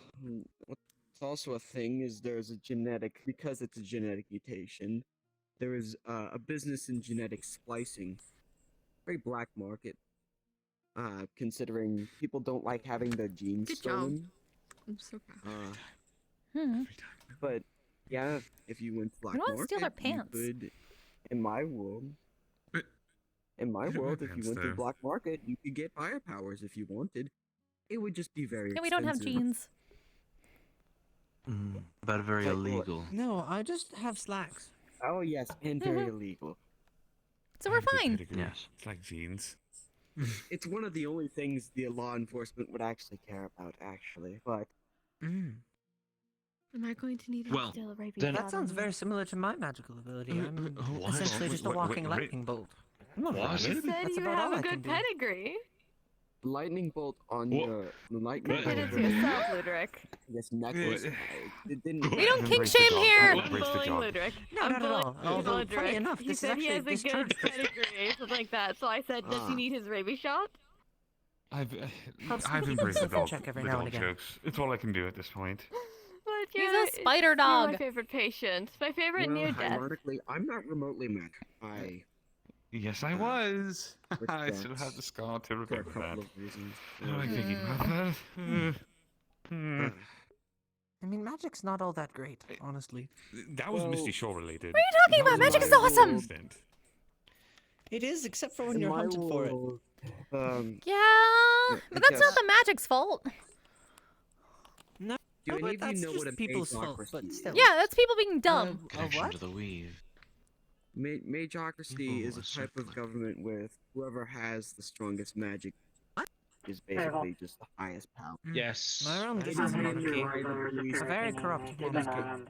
what's also a thing is there's a genetic because it's a genetic mutation. There is a business in genetic splicing, very black market. Considering people don't like having their genes Good stolen. job. I'm so proud. But yeah, if you went to black We don't market, steal our you pants. could, in my world, But if you wear went pants, to though. black market, you could get fire powers if you wanted. It would just be very. Yeah, we don't have expensive. jeans. But very Like what? illegal. No, I just have slacks. Oh yes, and very illegal. So we're fine. Yes. It's like jeans. It's one of the only things the law enforcement would actually care about, actually. But Am I going to need Well, to steal a rapey then- That sounds very similar to my magical ability. I'm what? essentially just a Wait, walking wait, lightning bolt. What? You said That's you about have all a I good can do. pedigree. lightning bolt on What? your lightning What? bolt Did it to on yourself, Ludric. this necklace. It didn't. We don't kink Embrace the shame job. here. Embrace the bullying job. Ludric. No, I'm not at all. bullying Although, Ludric. funny enough, He this is said he actually has a good discharged. pedigree, something like that. So I said, does he need his rabies shot? I've Somebody embraced the can dog, check every the now dog and again. jokes. It's all I can do at this point. But He's you're- a spider You're dog. my favorite patient. My favorite Well, near death. ironically, I'm not remotely mad. Yes, I was. Which I still sucks. have the scar to For a remember that. couple of reasons. What am I thinking about that? I mean, magic's not all that great, honestly. That was Well, Misty Shore related. What are you talking about? Magic is awesome. It is, except for when In you're my hunted for it. world, Yeah, but that's not guess- the magic's fault. No, Do any but of you that's know just what a people's fault, magocracy but is? still. Yeah, that's people being dumb. Connection what? to the weave. Magocracy People is a are type of circling. government with whoever has the strongest magic is basically just the highest power. Yes. My realm It is is a monarchy. monarchy. It's a very corrupt monarchy.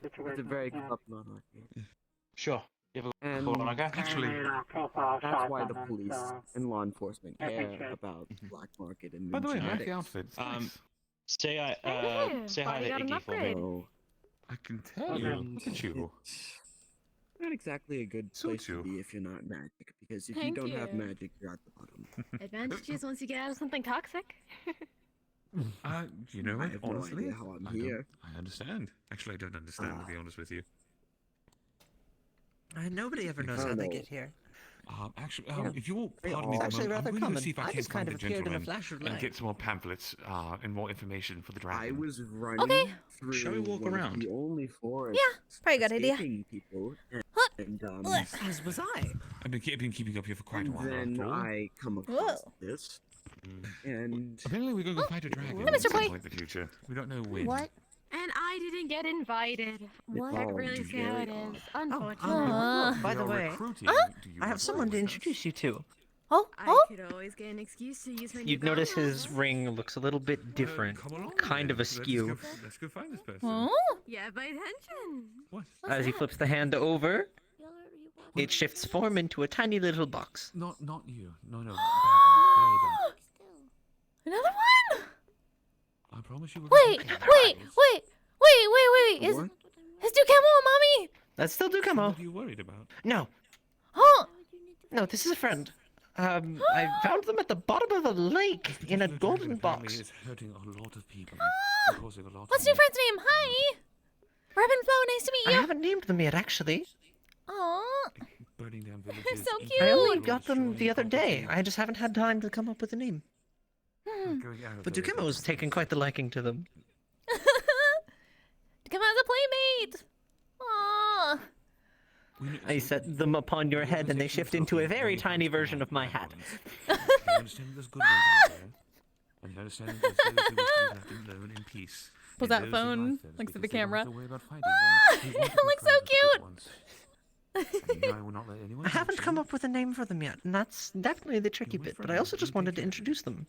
It's a very corrupt monarchy. Sure. You have a And call on I go? Actually, that's why the police and law enforcement care about black market and by the way, I like genetics. the outfit. It's nice. Say hi. Hey, Say hi thought to you got an Iggy for me. upgrade. So, I can tell you. Look at you. Not exactly a good place to be if you're not magic, because if you Thank don't have you. magic, you're at the bottom. Advantages once you get out of something toxic. You know I what? have no Honestly, idea how I'm I here. I understand. Actually, I don't understand, to be honest with you. Nobody ever knows I how don't they know. get here. Actually, Yeah. if you'll They pardon me all- for a actually moment, I'm rather going to common. see if I I can just find kind the of appeared in a gentleman flash of and light. get some more pamphlets and more information for the dragon. I was running Okay. through Shall we walk one around? of the only forests Yeah, probably a good idea. escaping people, and As was I. I've been keeping up here for quite a while. then after all. I come across Whoa. this, and Apparently we're going to fight a dragon Hi, at Mr. some Boy. point in the future. We don't know when. What? And I didn't get invited. What? Can't really see how it is. Unfortunately. By the You're way, recruiting. Do you I have want someone to with us? introduce you to. Oh, I could always get an excuse to use my new You'd notice goggles. his ring looks a little bit different, Come along, kind then. of askew. Let's go find this person. Oh. Yeah, by attention. What? As he flips the hand over, it shifts form into a tiny little box. Not you. No. Very bad. Another one? I promise you. Wait. What? Is Ducamo, mommy? That's still What Ducamo. are you worried about? No, Huh? no, this is a friend. I found them at the bottom of the lake in a The golden dragon apparently box. is hurting a lot of people. and causing a lot What's of your friend's name? Hi. Robin Flo, nice to I meet you. haven't named them yet, actually. Aw. burning down villages. So eating cute. I only people, got them destroying the other day. property. I just haven't had time to come up with a name. Going out of But the way to Ducamo's find taken this. quite the liking to them. Come as a playmate. Aw. I set them upon your head and they shift into a very tiny version of my hat. I understand there's good ones out there. And I understand there's those who wish to be left alone in peace. Pulls And out those who phone, like them looks at because the they don't camera. have to worry about fighting them. They want to It be looks so friends with the good cute. ones. And you know I will not let anyone I haven't touch come you. up with a name for them yet, and that's definitely the tricky bit, but I also just wanted to introduce them.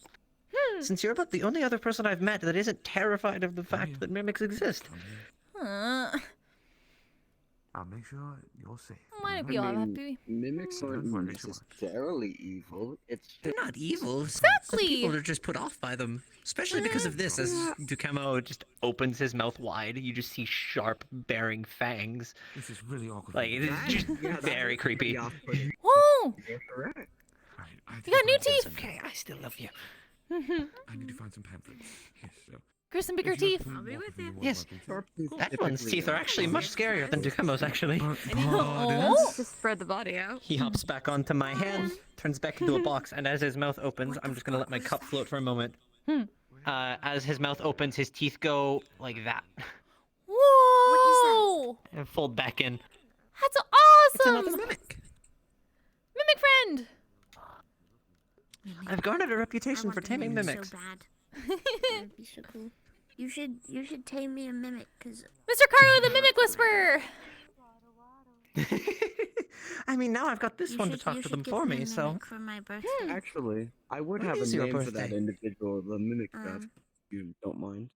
Hmm. Since you're about the only other person I've met that isn't terrified of the fact that mimics exist. I'll make sure you're safe. Why don't I we all have mean, to be? mimics aren't Don't worry too much. necessarily evil. It's They're just not evil. Exactly. Some people are just put off by them, especially because of this. As Ducamo just opens his mouth wide, you just see sharp, bearing fangs. This is really awkward. Like, it is just very creepy. Oh, You're correct. you got new teeth. Okay, I still love you. I need to find some pamphlets. Yes, so. Chris and bigger If you're teeth. welcome to, Yes. welcome to. That one's teeth are actually much scarier than Ducamo's, actually. Oh. Just spread the body out. He hops back onto my hand, turns back into a box, and as his mouth opens, I'm just gonna let my cup float for a moment. As his mouth opens, his teeth go like that Whoa. and fold back in. That's it's awesome. another mimic. Mimic friend. I've garnered a reputation for taming mimics. So bad. That'd be so cool. You should tame me a mimic, cause Mr. Caro, the Mimic Whisperer. I mean, now I've got this you one should, to talk you to should them give for me me, a so... mimic for my birthday. Actually, I would When have a is your name for that birthday? individual, the mimic stuff. If you don't mind.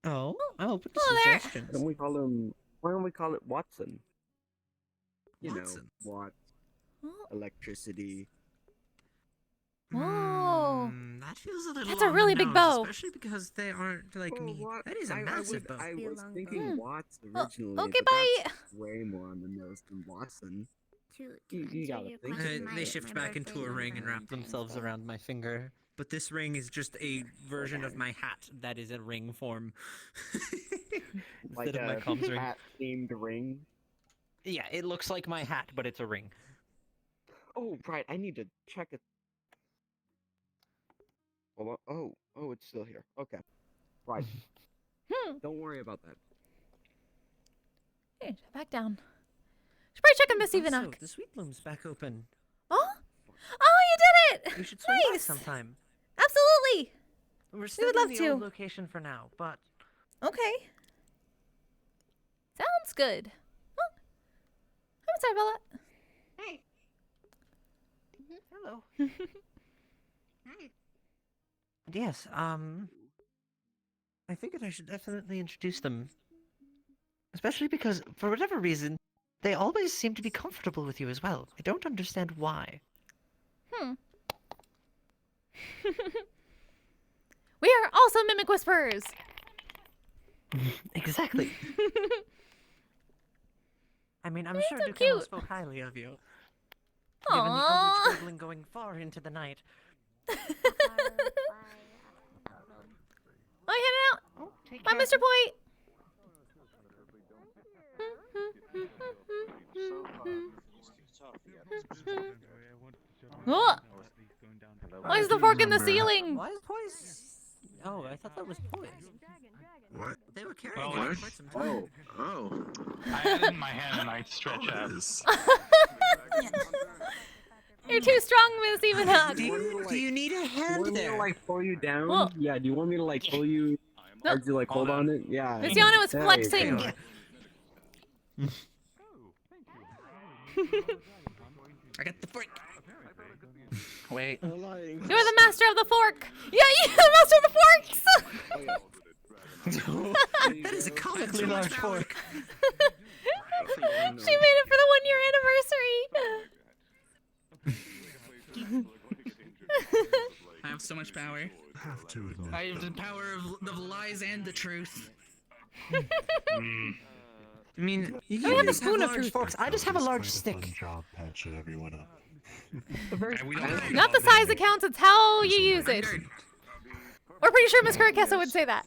Oh, I'll put a Oh, there. suggestion. Can we call him? Why don't we call it Watson? You Watson? know, Watt, electricity. Whoa. That feels a little. That's a on the really big nose, bow. Especially because they aren't like Well, me. Watt- That is a I massive bow. I Be a was long thinking bow. Watts originally, okay, but bye. that's way more on the nose than Watson. To You answer gotta your think question, of They it. shift my back into birthday a is ring on and wrap Valentine's Themselves Day. around my finger. But this ring is just a version of my hat that is a ring form. Like Instead of my a comms ring. hat-themed ring. Yeah, it looks like my hat, but it's a ring. Oh, right. I need to check it. Hold on. Oh, it's still here. Okay. Right. Don't worry about that. Hey, back down. Should probably check on Miss Also, Evenok. the Sweet Bloom's back open. Oh? Oh, you did it! You should swing by Nice! sometime. Absolutely! We're still would in love the to. old location for now, but Okay. Sounds good. Oh. I'm sorry about that. Hey. hello. Hi. Yes, I figured I should definitely introduce them. Especially because, for whatever reason, they always seem to be comfortable with you as well. I don't understand why. We are also Mimic Whisperers! Exactly. I mean, I'm He's sure so Dukello cute. spoke highly of you. Given the always Aww. dribbling going far into the night. Oh, heading out. Bye, Mr. Point. Oh! Why is the fork in the ceiling? Why is Poise? Oh, I thought that was Poise. What? They were carrying it for quite some time. Oh, oh. I had it in my hand and I stretch out. You're too strong, Miss Evenhog. Do you need a hand Do you want me there? to like pull you down? Whoa. Yeah. Do you want me to like pull you? No. Or do you like hold on it? Yeah. Miss Yana was There you flexing. go. I got the fork. Wait. You're the master of the fork. Yeah, you're the master of the forks. That is a comically large fork. She made it for the 1-year anniversary. I have so much power. Have to admit. I have the power of lies and the truth. I mean, you I have a guys spoon of large truth. forks. I just have a large stick. Fun job patching everyone up. Not the size that counts, it's how you use it. We're pretty sure Miss Kurakesa would say that.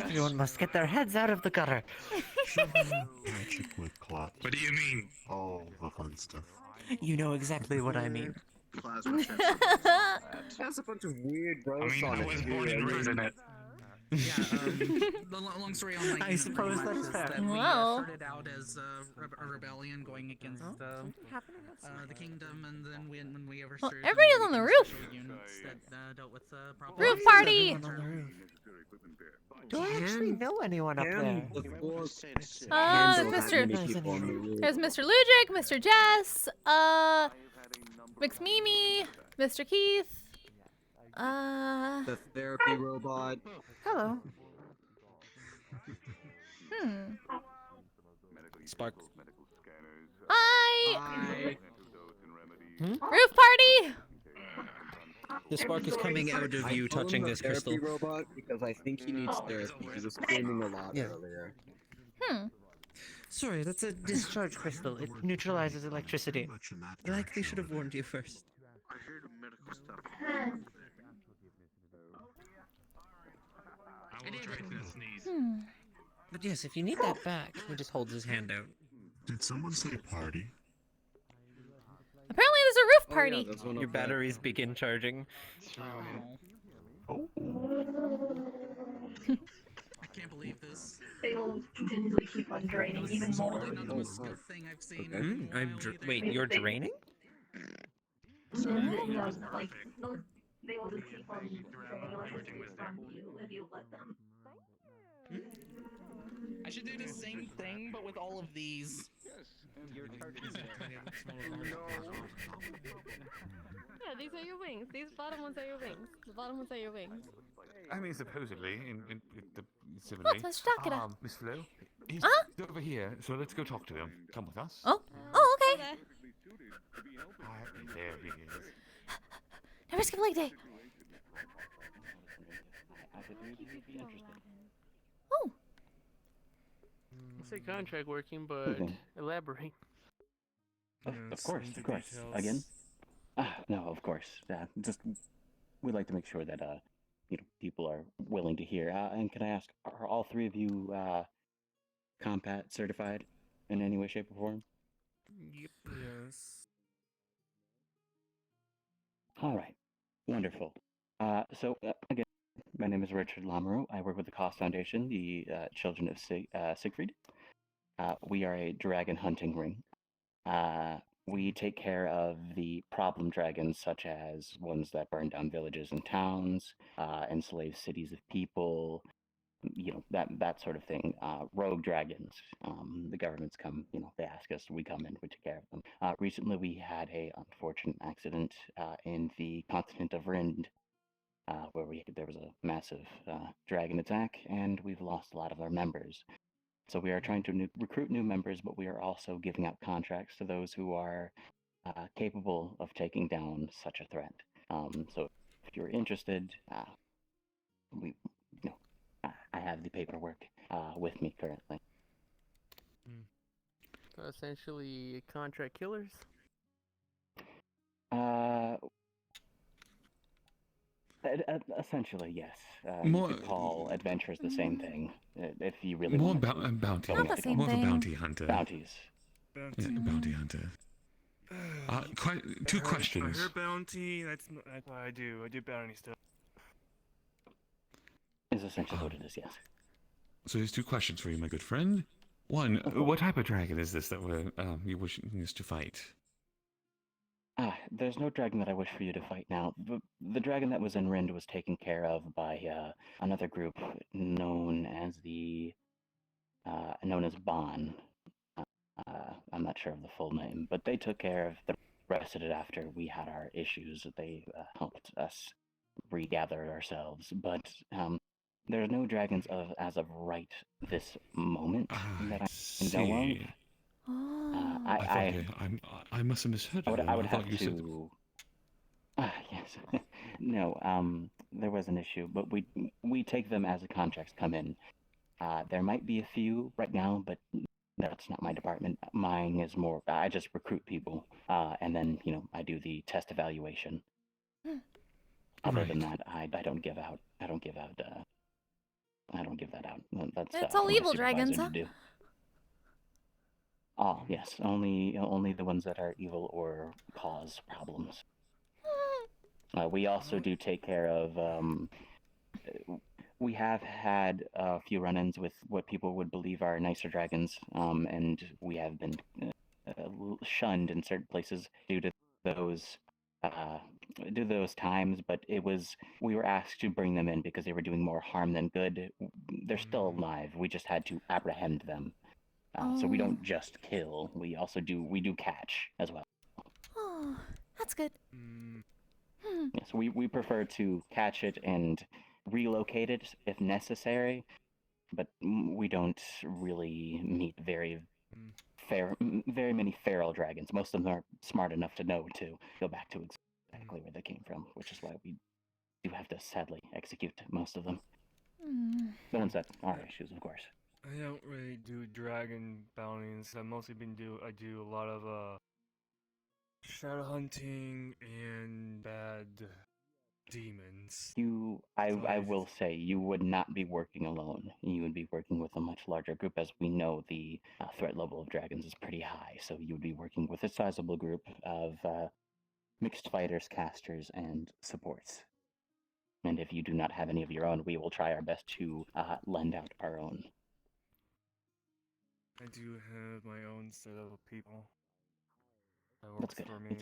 Everyone must get their heads out of the gutter. Magic with cloth. What do you mean? All the fun stuff. You know exactly what I mean. Plasma That's a bunch of weird bros on I was born and raised in it. Yeah, the long story on like, I suppose that is fair. that we Wow. started out as a rebellion going against the kingdom, and then when we ever started, everybody's on the roof. Units that dealt with problems. Roof party. Do I actually know anyone up there? There's Mr. Ludwig, Mr. Jess, McSmimi, Mr. Keith. The therapy robot. Hello. Spark. Hi. Roof party. The spark is coming out of you touching this crystal. Therapy robot because I think he needs therapy. He was screaming a lot earlier. Sorry, that's a discharge crystal. It neutralizes electricity. I likely should have warned you first. I heard medical stuff. I will try to sneeze. But yes, if you need that back, he just holds his hand out. Did someone say party? Apparently there's a roof party. Your batteries begin charging. Oh. I can't believe this. They will continually keep on draining even more. Not the most skilled thing I've seen. Wait, you're draining? They will just keep on draining electricity from you if you let them. I should do the same thing, but with all of these. Yeah, these are your wings. These bottom ones are your wings. The bottom ones are your wings. I mean, supposedly, in the civilly. What? Let's talk it out. Miss Flo, he's over here, so let's go talk to him. Come with us. Oh, okay. There he is. Never skip leg day. Oh. I say contract working, but elaborate. Of course. Again? No, of course. Just we'd like to make sure that people are willing to hear. And can I ask, are all three of you compat certified in any way, shape, or form? Yep. Yes. All right. Wonderful. So again, my name is Richard Lamoureux. I work with the Cost Foundation, the Children of Siegfried. We are a dragon hunting ring. We take care of the problem dragons, such as ones that burn down villages and towns, enslave cities of people, that sort of thing. Rogue dragons. The governments come, they ask us, we come in, we take care of them. Recently, we had a unfortunate accident in the continent of Rind, where there was a massive dragon attack, and we've lost a lot of our members. So we are trying to recruit new members, but we are also giving out contracts to those who are capable of taking down such a threat. So if you're interested, I have the paperwork with me currently. So essentially, contract killers. Essentially, yes. More- You could call adventures the same thing if you really More wanted to. bounty. Going after More of a goals. bounty hunter. Bounties. Yeah, bounty hunter. Two questions. I heard bounty. That's what I do. I do bounty stuff. Is essentially what it is, yes. So there's two questions for you, my good friend. One, what type of dragon is this that you wish us to fight? There's no dragon that I wish for you to fight now. The dragon that was in Rind was taken care of by another group known as Bon. I'm not sure of the full name, but they took care of the rest of it after we had our issues. They helped us regather ourselves, but there's no dragons as of right this moment that I know of. I must have misheard. I would have you said- to. Yes. No. There was an issue, but we take them as the contracts come in. There might be a few right now, but that's not my department. Mine is more. I just recruit people, and then I do the test evaluation. Other than that, I don't give out. I don't give that out. That's all my evil dragons, supervisor huh? to do. Oh, yes. Only the ones that are evil or cause problems. We also do take care of. We have had a few run-ins with what people would believe are nicer dragons, and we have been shunned in certain places due to those times. But we were asked to bring them in because they were doing more harm than good. They're still alive. We just had to apprehend them. So we don't just kill. We also do catch as well. Oh, that's good. Yeah, so we prefer to catch it and relocate it if necessary, but we don't really meet very many feral dragons. Most of them are smart enough to know to go back to exactly where they came from, which is why we do have to sadly execute most of them. The ones that are issues, of course. I don't really do dragon bounties. I do a lot of shadow hunting and bad demons. I will say you would not be working alone. You would be working with a much larger group, as we know the threat level of dragons is pretty high. So you would be working with a sizable group of mixed fighters, casters, and supports. And if you do not have any of your own, we will try our best to lend out our own. I do have my own set of people. That That's works good. for me.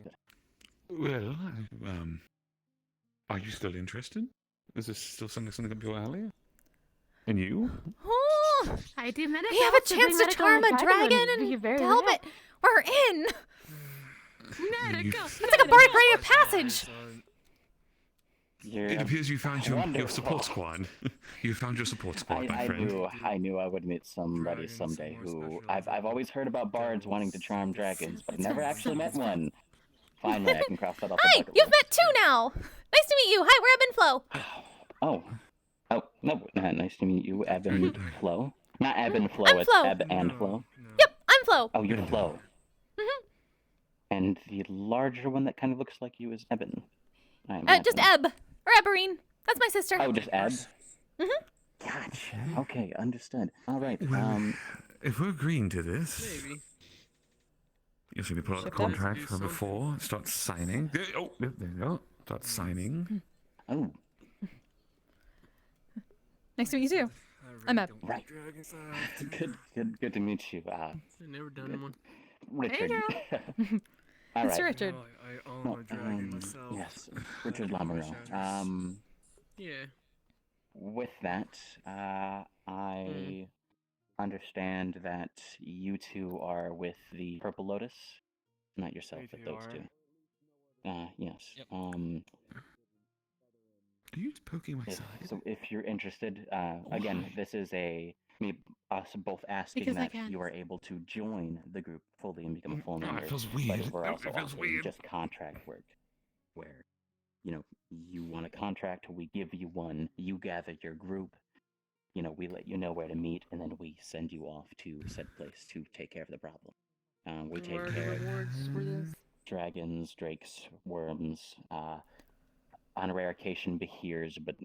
Well, are you still interested? Is this still something up your alley? And you? Oh, I do medical. we have a chance to charm a dragon and very to help rare. it. We're in. Medical. It's like a bardic rite of passage. It appears you found your support squad. You found your support squad, my friend. I knew I would meet somebody someday who I've always heard about bards wanting to charm dragons, but I've never actually met one. Finally, I can cross that off the Hi, bucket you've list. met two now. Nice to meet you. Hi, we're Ebb and Flo. Oh, no, nice to meet you, Ebb and Flo. Not Ebb and Flo, I'm it's Flo. Ebb and Flo. Yep, I'm Flo. Oh, you're Flo. And the larger one that kind of looks like you is Eben. Just Ebb or Eberine. That's my sister. Oh, just Ebb? Gotcha. Okay, understood. All right. Well, if we're agreeing to this, maybe. You're going to put out the contract from before, start signing. Oh, there you go. Start signing. Oh. Nice to meet you too. I'm Ebb. Right. Good to meet you. I've never done one. Richard. All Mr. right. Richard. I own a dragon myself. Yes, Richard Lamoureux. Yeah. With that, I understand that you two are with the Purple Lotus. Not yourself, but those two. Yes. Yep. Are you poking my side? So if you're interested, again, this is us both asking Because I that can. you are able to join the group fully and become a full Oh, member. it feels But weird. we're Oh, also it feels offering weird. just contract work, where you want a contract, we give you one, you gather your group, we let you know where to meet, and then we send you off to said place to take care of the problem. We take What are the care of rewards for this? dragons, drakes, worms, on rare occasion behears, but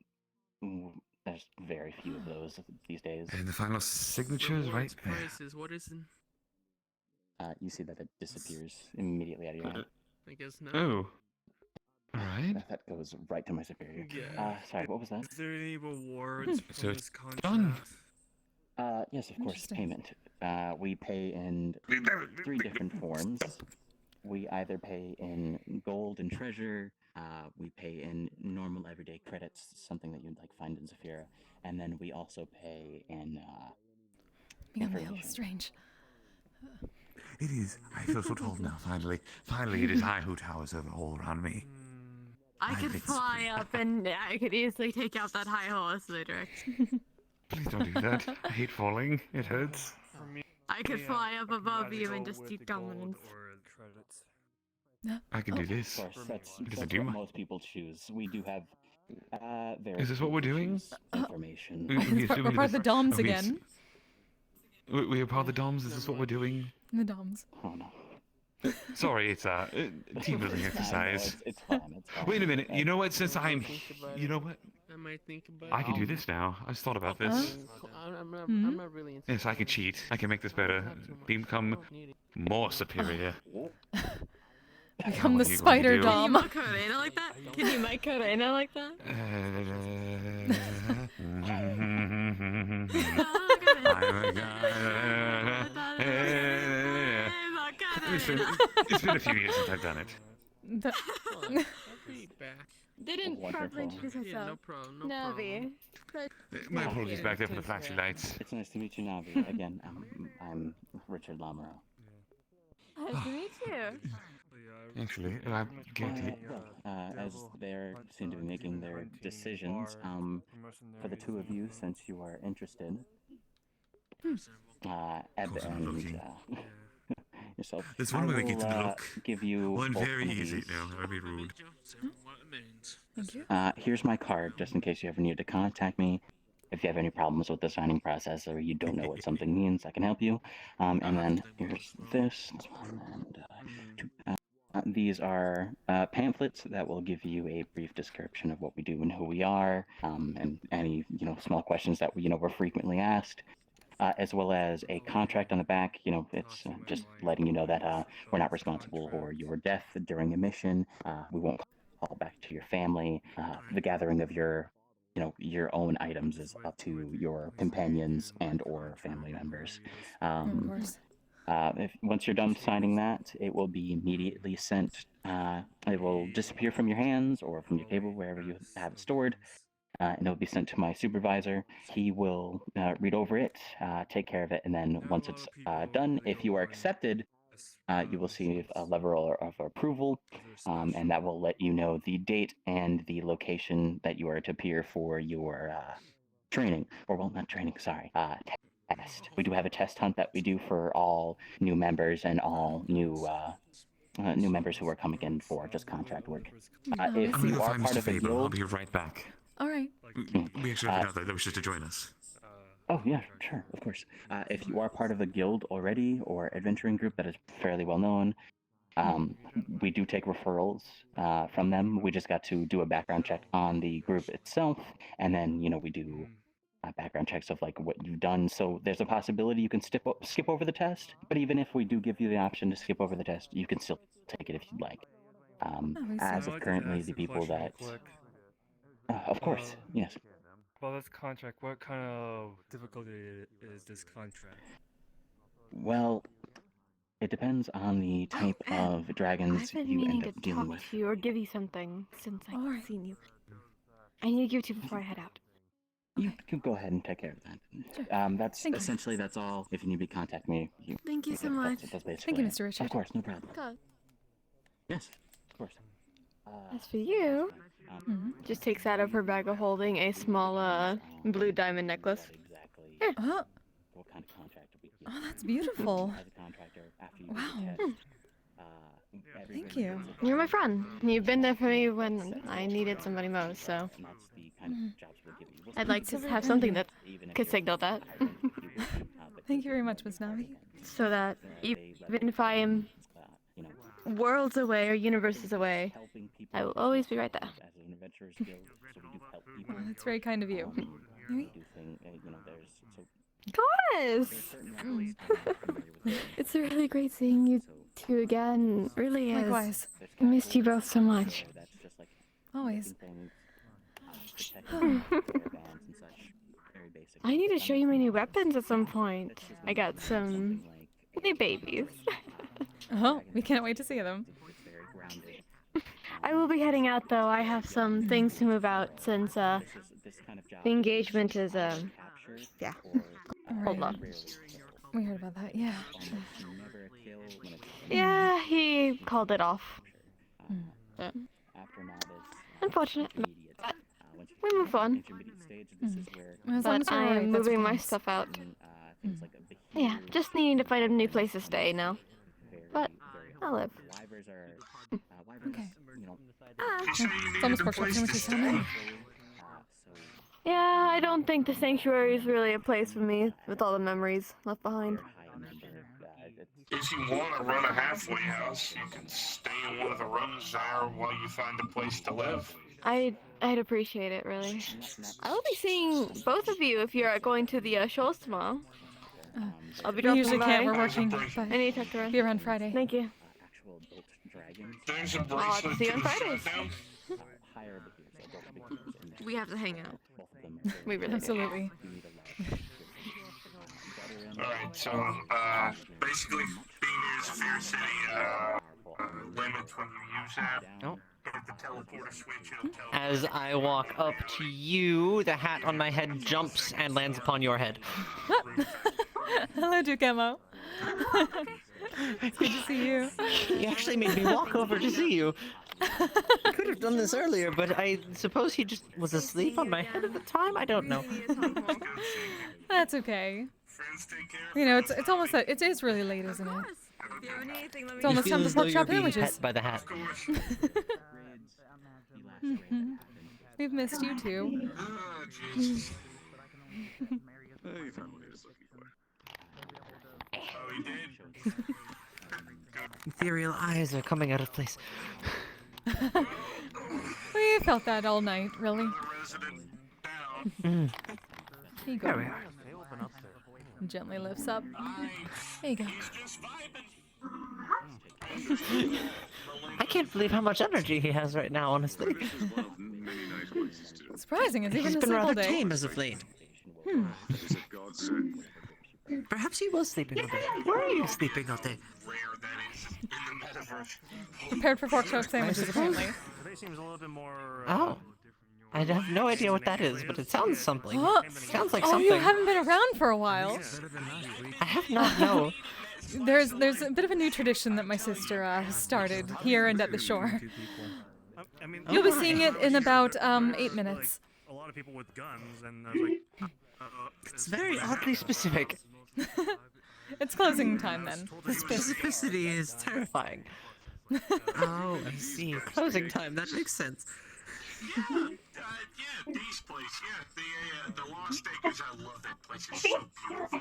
there's very few of those these days. And the final signature is right there. Prices, what is in? You see that it disappears immediately out of your hand. I guess not. Oh. Alright. That goes right to my superior. Yeah. Sorry, what was that? Is there any rewards So from it's this contract? done. Yes, of course, payment. We pay in 3 different forms. We either pay in gold and treasure, we pay in normal everyday credits, something that you'd like find in Zafira, and then we also pay in Become a little information. strange. It is. I feel so tall now, finally. Finally, it is I who towers over all around me. I could fly up and I could easily take out that high horse later. Please don't do that. I hate falling. It hurts. I could fly up above you and just eat dominance. I can do this. Of course, that's What does it what do? most people choose. We do have very Is this what few we're doing? choose information. We're part of the DOMs again. We are part of the DOMs? Is this what we're doing? The DOMs. Oh no. Sorry, it's a team building exercise. It's fine. It's fine. Wait a minute. You know what? Since I'm, you know what? I might think about I can do this now. I just thought about this. I'm not really into Yes, I can cheat. I can make this better. Become more superior. Become the What are you going to spider do? dom. Can you mic Arena like that? Can you mic Arena like that? It's been a few years since I've done it. Didn't properly introduce himself. Yeah, no problem. No Navi. My apologies back there for the flashy lights. It's nice to meet you, Navi. Again, I'm Richard Lamaro. Nice to meet you. Actually, I get it. As they seem to be making their decisions, for the two of you, since you are interested, Eb and yourself, There's I one way we will get to look. give you One both very of easy. these. No, that would be rude. Thank you. Here's my card, just in case you ever need to contact me. If you have any problems with the signing process or you don't know what something means, I can help you. And then here's this one, and two. These are pamphlets that will give you a brief description of what we do and who we are, and any small questions that we're frequently asked, as well as a contract on the back. It's just letting you know that we're not responsible for your death during a mission. We won't call back to your family. The gathering of your own items is up to your companions and/or family members. Of course. Once you're done signing that, it will be immediately sent. It will disappear from your hands or from your table, wherever you have it stored, and it'll be sent to my supervisor. He will read over it, take care of it, and then once it's done, if you are accepted, you will see a level of approval, and that will let you know the date and the location that you are to appear for your training, or well, not training, sorry, test. We do have a test hunt that we do for all new members and all new members who are coming in for just contract work. If I'm you gonna are find part Mr. of a Faber. I'll guild, be right back. All right. We actually have another that wishes to join us. oh yeah, sure, of course. If you are part of a guild already or adventuring group that is fairly well known, we do take referrals from them. We just got to do a background check on the group itself, and then we do background checks of like what you've done. So there's a possibility you can skip over the test. But even if we do give you the option to skip over the test, you can still take it if you'd like. As of currently, the people that, of course, yes. Well, this contract, what kind of difficulty is this contract? Well, it depends on the type of dragons I've been you meaning end to up dealing talk with. to you or give you something since I've seen you. I need to give it to you before I head out. You can go ahead and take care of that. That's essentially that's all. If you need me, contact me. Thank you so much. That's basically Thank you, it. Mr. Richard. Of course, no problem. God. Yes, of course. As for you, just takes out of her bag of holding a small blue diamond necklace. Here. Oh, What kind of contract we oh, that's beautiful. as a contractor after you Wow. test, Thank you. You're my friend. You've been there for me when I needed somebody most, so I'd like to have something that could signal that. Thank you very much, Miss Navi. so that even if I am worlds away or universes away, I will always be right there. Oh, that's very kind of you. Goddess! It's really great seeing you two again. It really is. Likewise. I missed you both so much. Always. I need to show you my new weapons at some point. I got some new babies. Oh, we can't wait to see them. I will be heading out though. I have some things to move out since the engagement is yeah. Hold on. We heard about that, yeah. Yeah, he called it off. Yeah. Unfortunate, but we move on. As long as But you're I'm alright, that's moving what my counts. stuff out. Yeah, just needing to find a new place to stay now. But I'll live. Okay. It's almost worked out so much as time. Yeah, I don't think the sanctuary is really a place for me with all the memories left behind. If you want to run a halfway house, you can stay in one of the rooms there while you find a place to live. I'd appreciate it, really. I will be seeing both of you if you're going to the shows tomorrow. I'll be We dropping usually by. can't, we're working, but I need to talk to her. be around Friday. Thank you. There's a I'll have to bracelet see you to on the Fridays. front now. We have to hang out. We really Absolutely. Alright, so, basically, being near the Fear City, limits when you use that. Nope. Hit the teleporter switch, it'll teleport. As I walk up to you, the hat on my head jumps and lands upon your head. Hello, Duke Emma. It's good to see you. He actually made me walk over to see you. I could have done this earlier, but I suppose he just was asleep on my head at the time? I don't know. That's okay. You know, it's almost it is really late, isn't it? It's almost time to pork chop sandwiches. Pet by the hat. We've missed you too. Ethereal eyes are coming out of place. We felt that all night, really. Here you go. There we are. Gently lifts up. There you go. I can't believe how much energy he has right now, honestly. Surprising, it's even He's a been simple rather day. tame as of late. Perhaps he was sleeping all day. Where are you sleeping all day? Prepared for pork chop sandwiches, apparently. Today seems a little bit more. Oh. I have no idea what that is, but it sounds something. Oh, Sounds like oh, something. you haven't been around for a while. I have not, no. There's a bit of a new tradition that my sister started here and at the shore. I mean, You'll be seeing it in about 8 minutes. A lot of people with guns, and I was like, It's very oddly specific. It's closing time then. The specificity is terrifying. Oh, I see. Closing time, that makes sense. Yeah, these places, the Lost Acres, I love that place. It's so beautiful.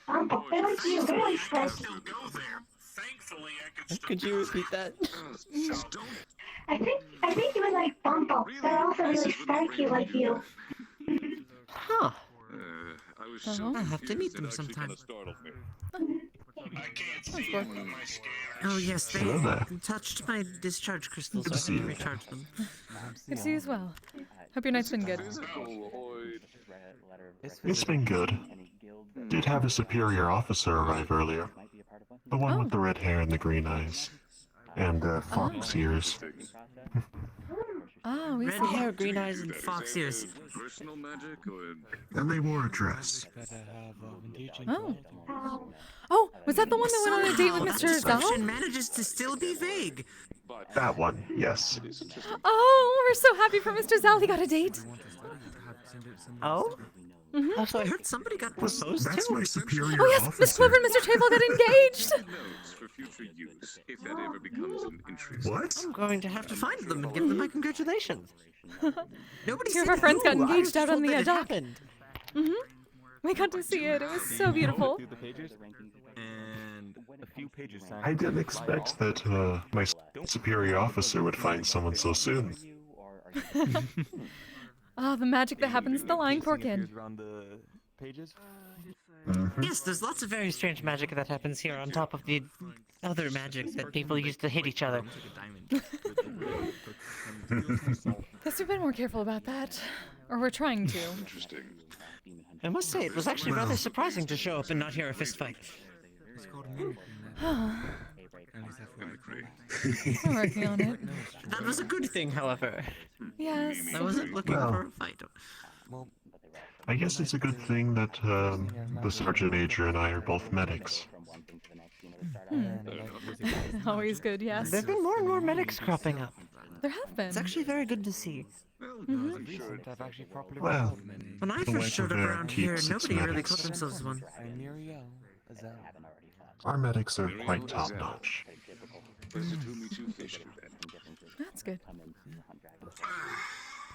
Thankfully, I can still go there. Thankfully, I can still Could you repeat that? I think you would like Bumble, but also really spiky like you. Huh. I was so I'll have to meet them sometime. Oh yes, they touched my discharge crystals so I can recharge them. Good to see you as well. Hope your night's been good. It's been good. Did have a superior officer arrive earlier. The one with the red hair and the green eyes. And fox ears. Oh, we Red see. hair, green eyes, and fox ears. Personal magic or And they wore a dress. Oh. Oh, was that the one that went on a date with That Mr. description Zal? manages to still be vague. That one, yes. Oh, we're so happy for Mr. Zal. He got a date. Oh? Oh, so I heard somebody got proposed That's to? my superior Oh yes, Miss officer. Clover and Mr. Chavel got engaged. notes for future use, if that ever becomes an interest. What? I'm going to have to find them and give them my congratulations. Nobody Two of said our friends got who. I was engaged out on told the that it dock. happened. We got to see it. It was so beautiful. a few pages. I didn't expect that my superior officer would find someone so soon. Ah, the magic that happens to the line poor kid. Around the pages. Yes, there's lots of very strange magic that happens here on top of the other magic that people use to hit each other. Guess we've been more careful about that. Or we're trying to. Interesting. I must say, it was actually rather surprising to show up and not hear a fist fight. We're working on it. That was a good thing, however. Yes. I wasn't looking for a fight. I guess it's a good thing that the Sergeant Major and I are both medics. Always good, yes. There have been more and more medics cropping up. There have been. It's actually very good to see. Well, when I first showed up around here, nobody really called themselves one. Our medics are quite top-notch. That's good.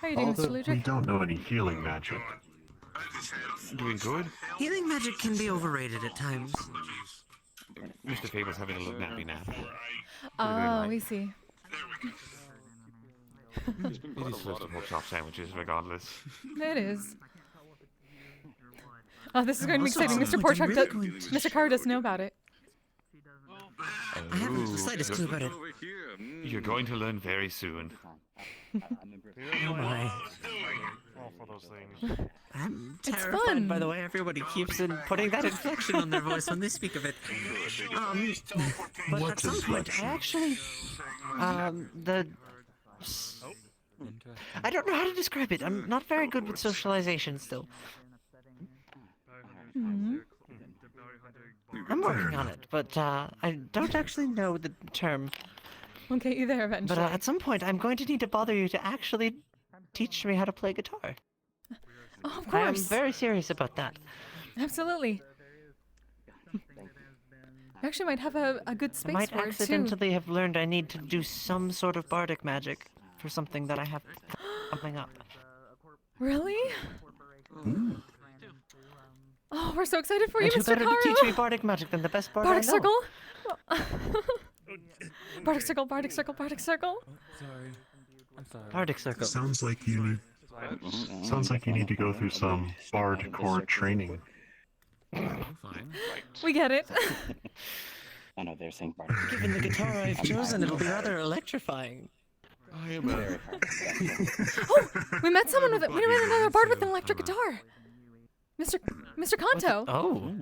How are you doing, Mr. Although we Ludwig? don't know any healing magic. Doing good? Healing magic can be overrated at times. Mr. Fable's having a little nappy nap. Oh, we see. It is supposed to pork chop sandwiches, regardless. It is. Oh, this is going to be Also, exciting. Mr. something Porchak, really Mr. Carr doesn't know about it. I haven't the slightest clue about it. You're going to learn very soon. Oh my. I'm It's terrified fun. by the way everybody keeps putting that inflection on their voice when they speak of it. But at some point, I actually, I don't know how to describe it. I'm not very good with socialization still. I'm working on it, but I don't actually know the term. We'll get you there eventually. But at some point, I'm going to need to bother you to actually teach me how to play guitar. Oh, of I am course. very serious about that. Absolutely. You actually might have a good I space might for it, too. accidentally have learned I need to do some sort of bardic magic for something that I have coming up. Really? Oh, we're so excited for you, And who Mr. better to Caro! teach me bardic magic than the best bard Bardic I know? circle? Bardic circle, bardic circle, bardic circle. Sorry. I'm sorry. Bardic circle. Sounds like you need to go through some bard core training. Fine. We get it. I know they're saying bardic. Given the guitar I've chosen, it'll be rather electrifying. I am a... Oh, we met someone with we met another bard with an electric guitar. Mr. Kanto. Oh.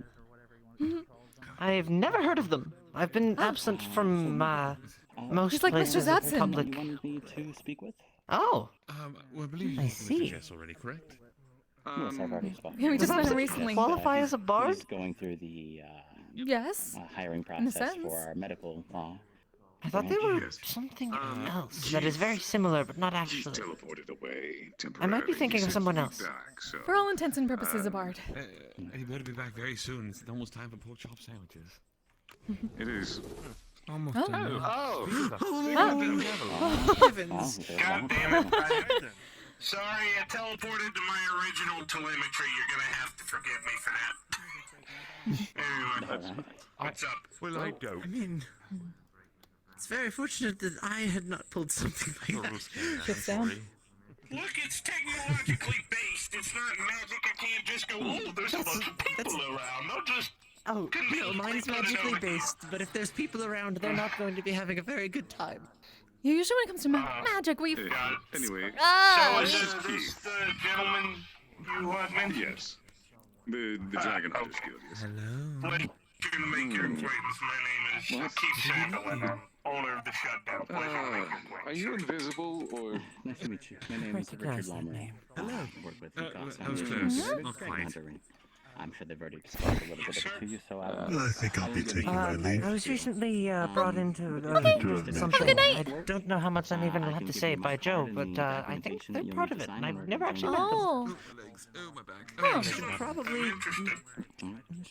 I've never heard of them. I've been absent from most He's like Mr. places of Zabson. public. You wanted me to speak with? Oh. Well, I believe I you see. Jess already, correct? Yes, I've already spoken. Yeah, we just Does met him Zabson recently. qualify as a bard? He's going through the Yes. hiring In a process sense. for our medical I thought they were something else that is very similar, but not He's actually. teleported away I might be temporarily. thinking He of said someone he'd be else. back, so, For all intents and purposes, a bard. He better be back very soon. It's almost time for pork chop sandwiches. It is. Almost Oh. done now. Oh, heavens. God damn it. I heard them. Sorry, I teleported to my original telemetry. You're gonna have to forgive me for that. Anyway, what's up? Well, I don't. I mean, it's very fortunate that I had not pulled something like that. Chips down. Look, it's technologically based. It's not magic. I can't just go, oh, there's a bunch of people around. I'll just... Oh, no, mine's magically based, but if there's people around, they're not going to be having a very good time. You usually, when it comes to magic, we. Anyway. Ah! So is this the gentleman you mentioned? Yes. The Dragon Hunters Guild, yes. Hello. Pleasure to make your acquaintance. My name is Keith Sandel, and I'm owner of the Shutdown. Pleasure to make your acquaintance. Are you invisible, or...? Nice to meet you. My name is Richard Lommer. Hello. I work with the that was close. Not quite. I'm sure they've already explained a little bit of it to you, so I think I'll be taking my leave. I was recently brought into Okay. something. Good night. I don't know how much I'm even allowed to say by Joe, but I think they're proud of it, and I've never actually met them. Oh. Oh, my back. I should probably.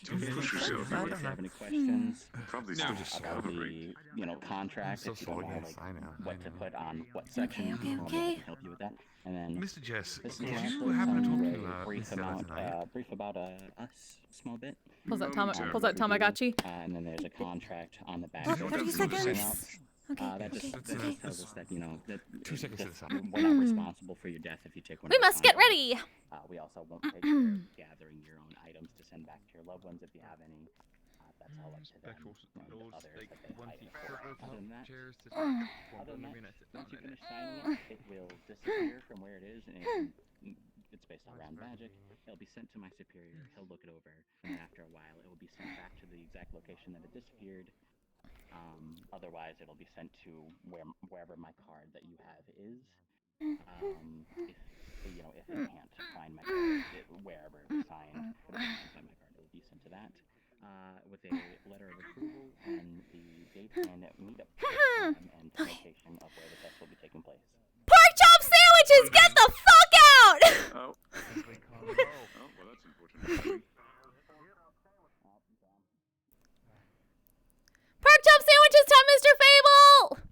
Push yourself. If you have any questions Probably still about discovering. the contract, if you don't know Yes, I know. what to put on what section, okay, I okay. can help you with that. And then Mr. Jess, this did is you happen to talk to brief Mr. Zeller amount, tonight? brief about a small bit. Pulls that Tamagotchi. And then there's a contract on the back. Oh, 30 seconds. Okay, That just tells us that, you know, that 2 seconds to the side. we're not responsible for your death if you take one. We of our must get contracts. ready. We also won't take care of gathering your own items to send back to your loved ones if you have any. That's all up to them. And the others that they hide it for. Other than that, once you finish signing it, it will disappear from where it is, and it's based around magic. It'll be sent to my superior. He'll look it over, and after a while, it will be sent back to the exact location that it disappeared. Otherwise, it'll be sent to wherever my card that you have is. If you know, if it can't find my card, wherever it was signed, if it can't find my card, it will be sent to that. With a letter of approval and the date and meetup time and location of where the test will be taking place. Pork chop sandwiches, get the fuck out! Oh. Well, that's unfortunate. Pork chop sandwiches time, Mr. Fable!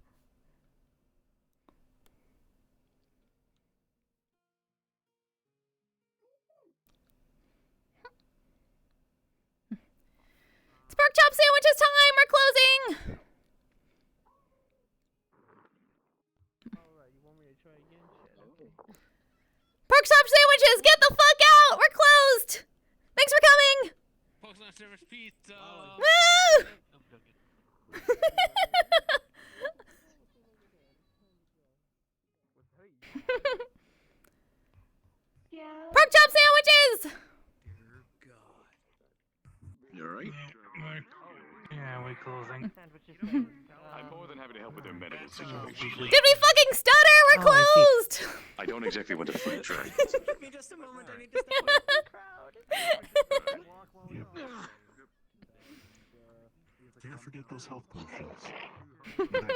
It's pork chop sandwiches time, we're closing! Pork chop sandwiches, get the fuck out! We're closed! Thanks for coming! Pork chop sandwich pizza. Woo! Pork chop sandwiches! You alright? Yeah, we're closing. I'm more than happy to help with their medical situation. Did we fucking stutter? We're closed! I don't exactly want to fight dragons. Give me just a moment. I need to step away from the crowd. Can't forget those health potions.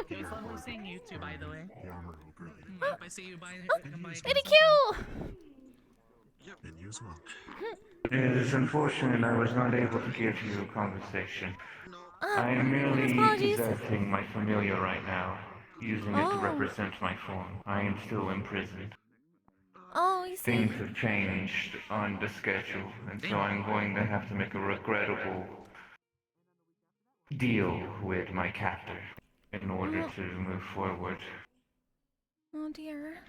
It was lovely seeing you two, by the way. If I see you by Eddie Q! And you as well. It is unfortunate I was not able to give you a conversation. I am merely possessing my familiar right now, using it to represent my form. I am still imprisoned. Oh, you see. Things have changed on the schedule, and so I'm going to have to make a regrettable deal with my captor in order to move forward. Oh dear.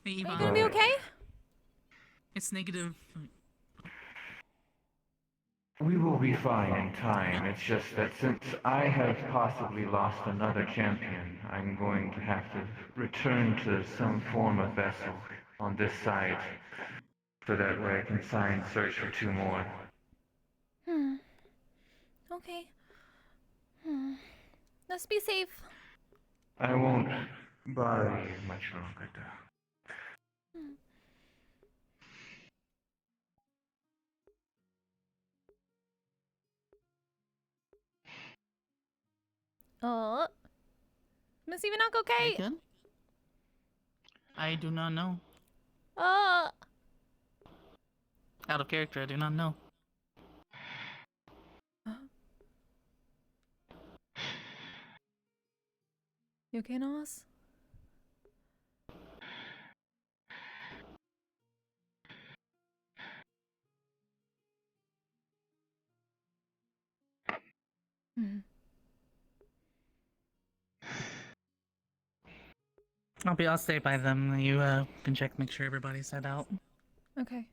Hey, Are Yvonne. you gonna be okay? It's negative. We will be fine in time. It's just that since I have possibly lost another champion, I'm going to have to return to some form of vessel on this side, so that way I can sign search for 2 more. Okay. Let's be safe. I won't bother you much longer, though. Oh. Miss Evenok okay? Good? I do not know. Oh. Out of character, I do not know. You okay, Nos? I'll stay by them. You can check, make sure everybody's set out. Okay.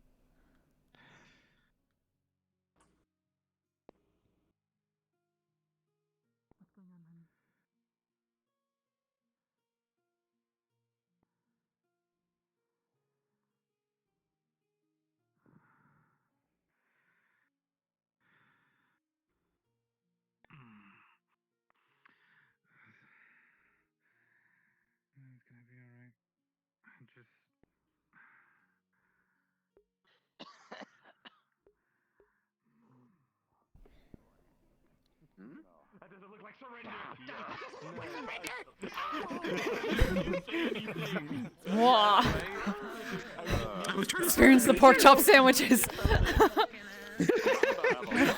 It's gonna be alright. Just. That doesn't look like surrender. Wow. Experience the pork chop sandwiches.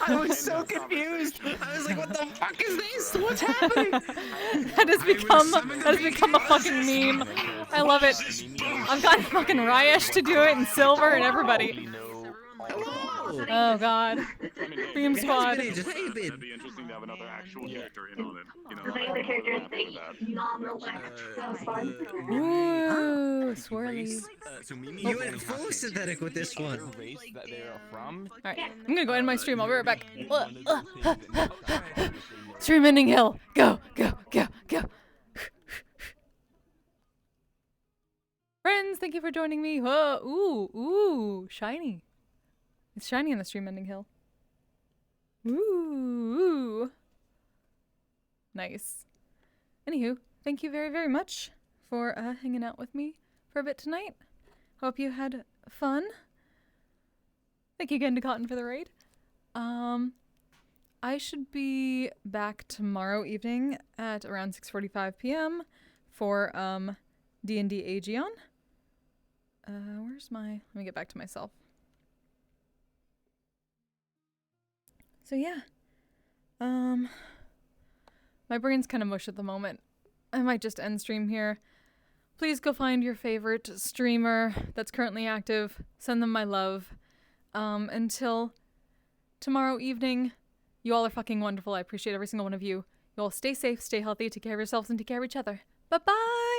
I was so confused. I was like, what the fuck is this? What's happening? That has become a fucking meme. I love it. I've gotten fucking Ryesh to do it and Silver and everybody. Hello. Oh god. Beam squad. That'd be interesting to have another actual character in on it. You know, The I'm other more character than is happy with that. the non-relaxed. That was fun. Ooh, swirly. So Mimi, You went full synthetic with this one. The race that they're from. Alright, I'm gonna go end my stream. I'll be right back. Stream ending hill. Go, go, go, go. Friends, thank you for joining me. Whoa, ooh, shiny. It's shiny on the stream ending hill. Ooh. Nice. Anywho, thank you very, very much for hanging out with me for a bit tonight. Hope you had fun. Thank you again to Cotton for the raid. I should be back tomorrow evening at around 6:45 p.m. for D&D Aegeon. Where's my... Let me get back to myself. So yeah. My brain's kind of mush at the moment. I might just end stream here. Please go find your favorite streamer that's currently active. Send them my love. Until tomorrow evening, you all are fucking wonderful. I appreciate every single one of you. You all stay safe, stay healthy, take care of yourselves, and take care of each other. Bye-bye!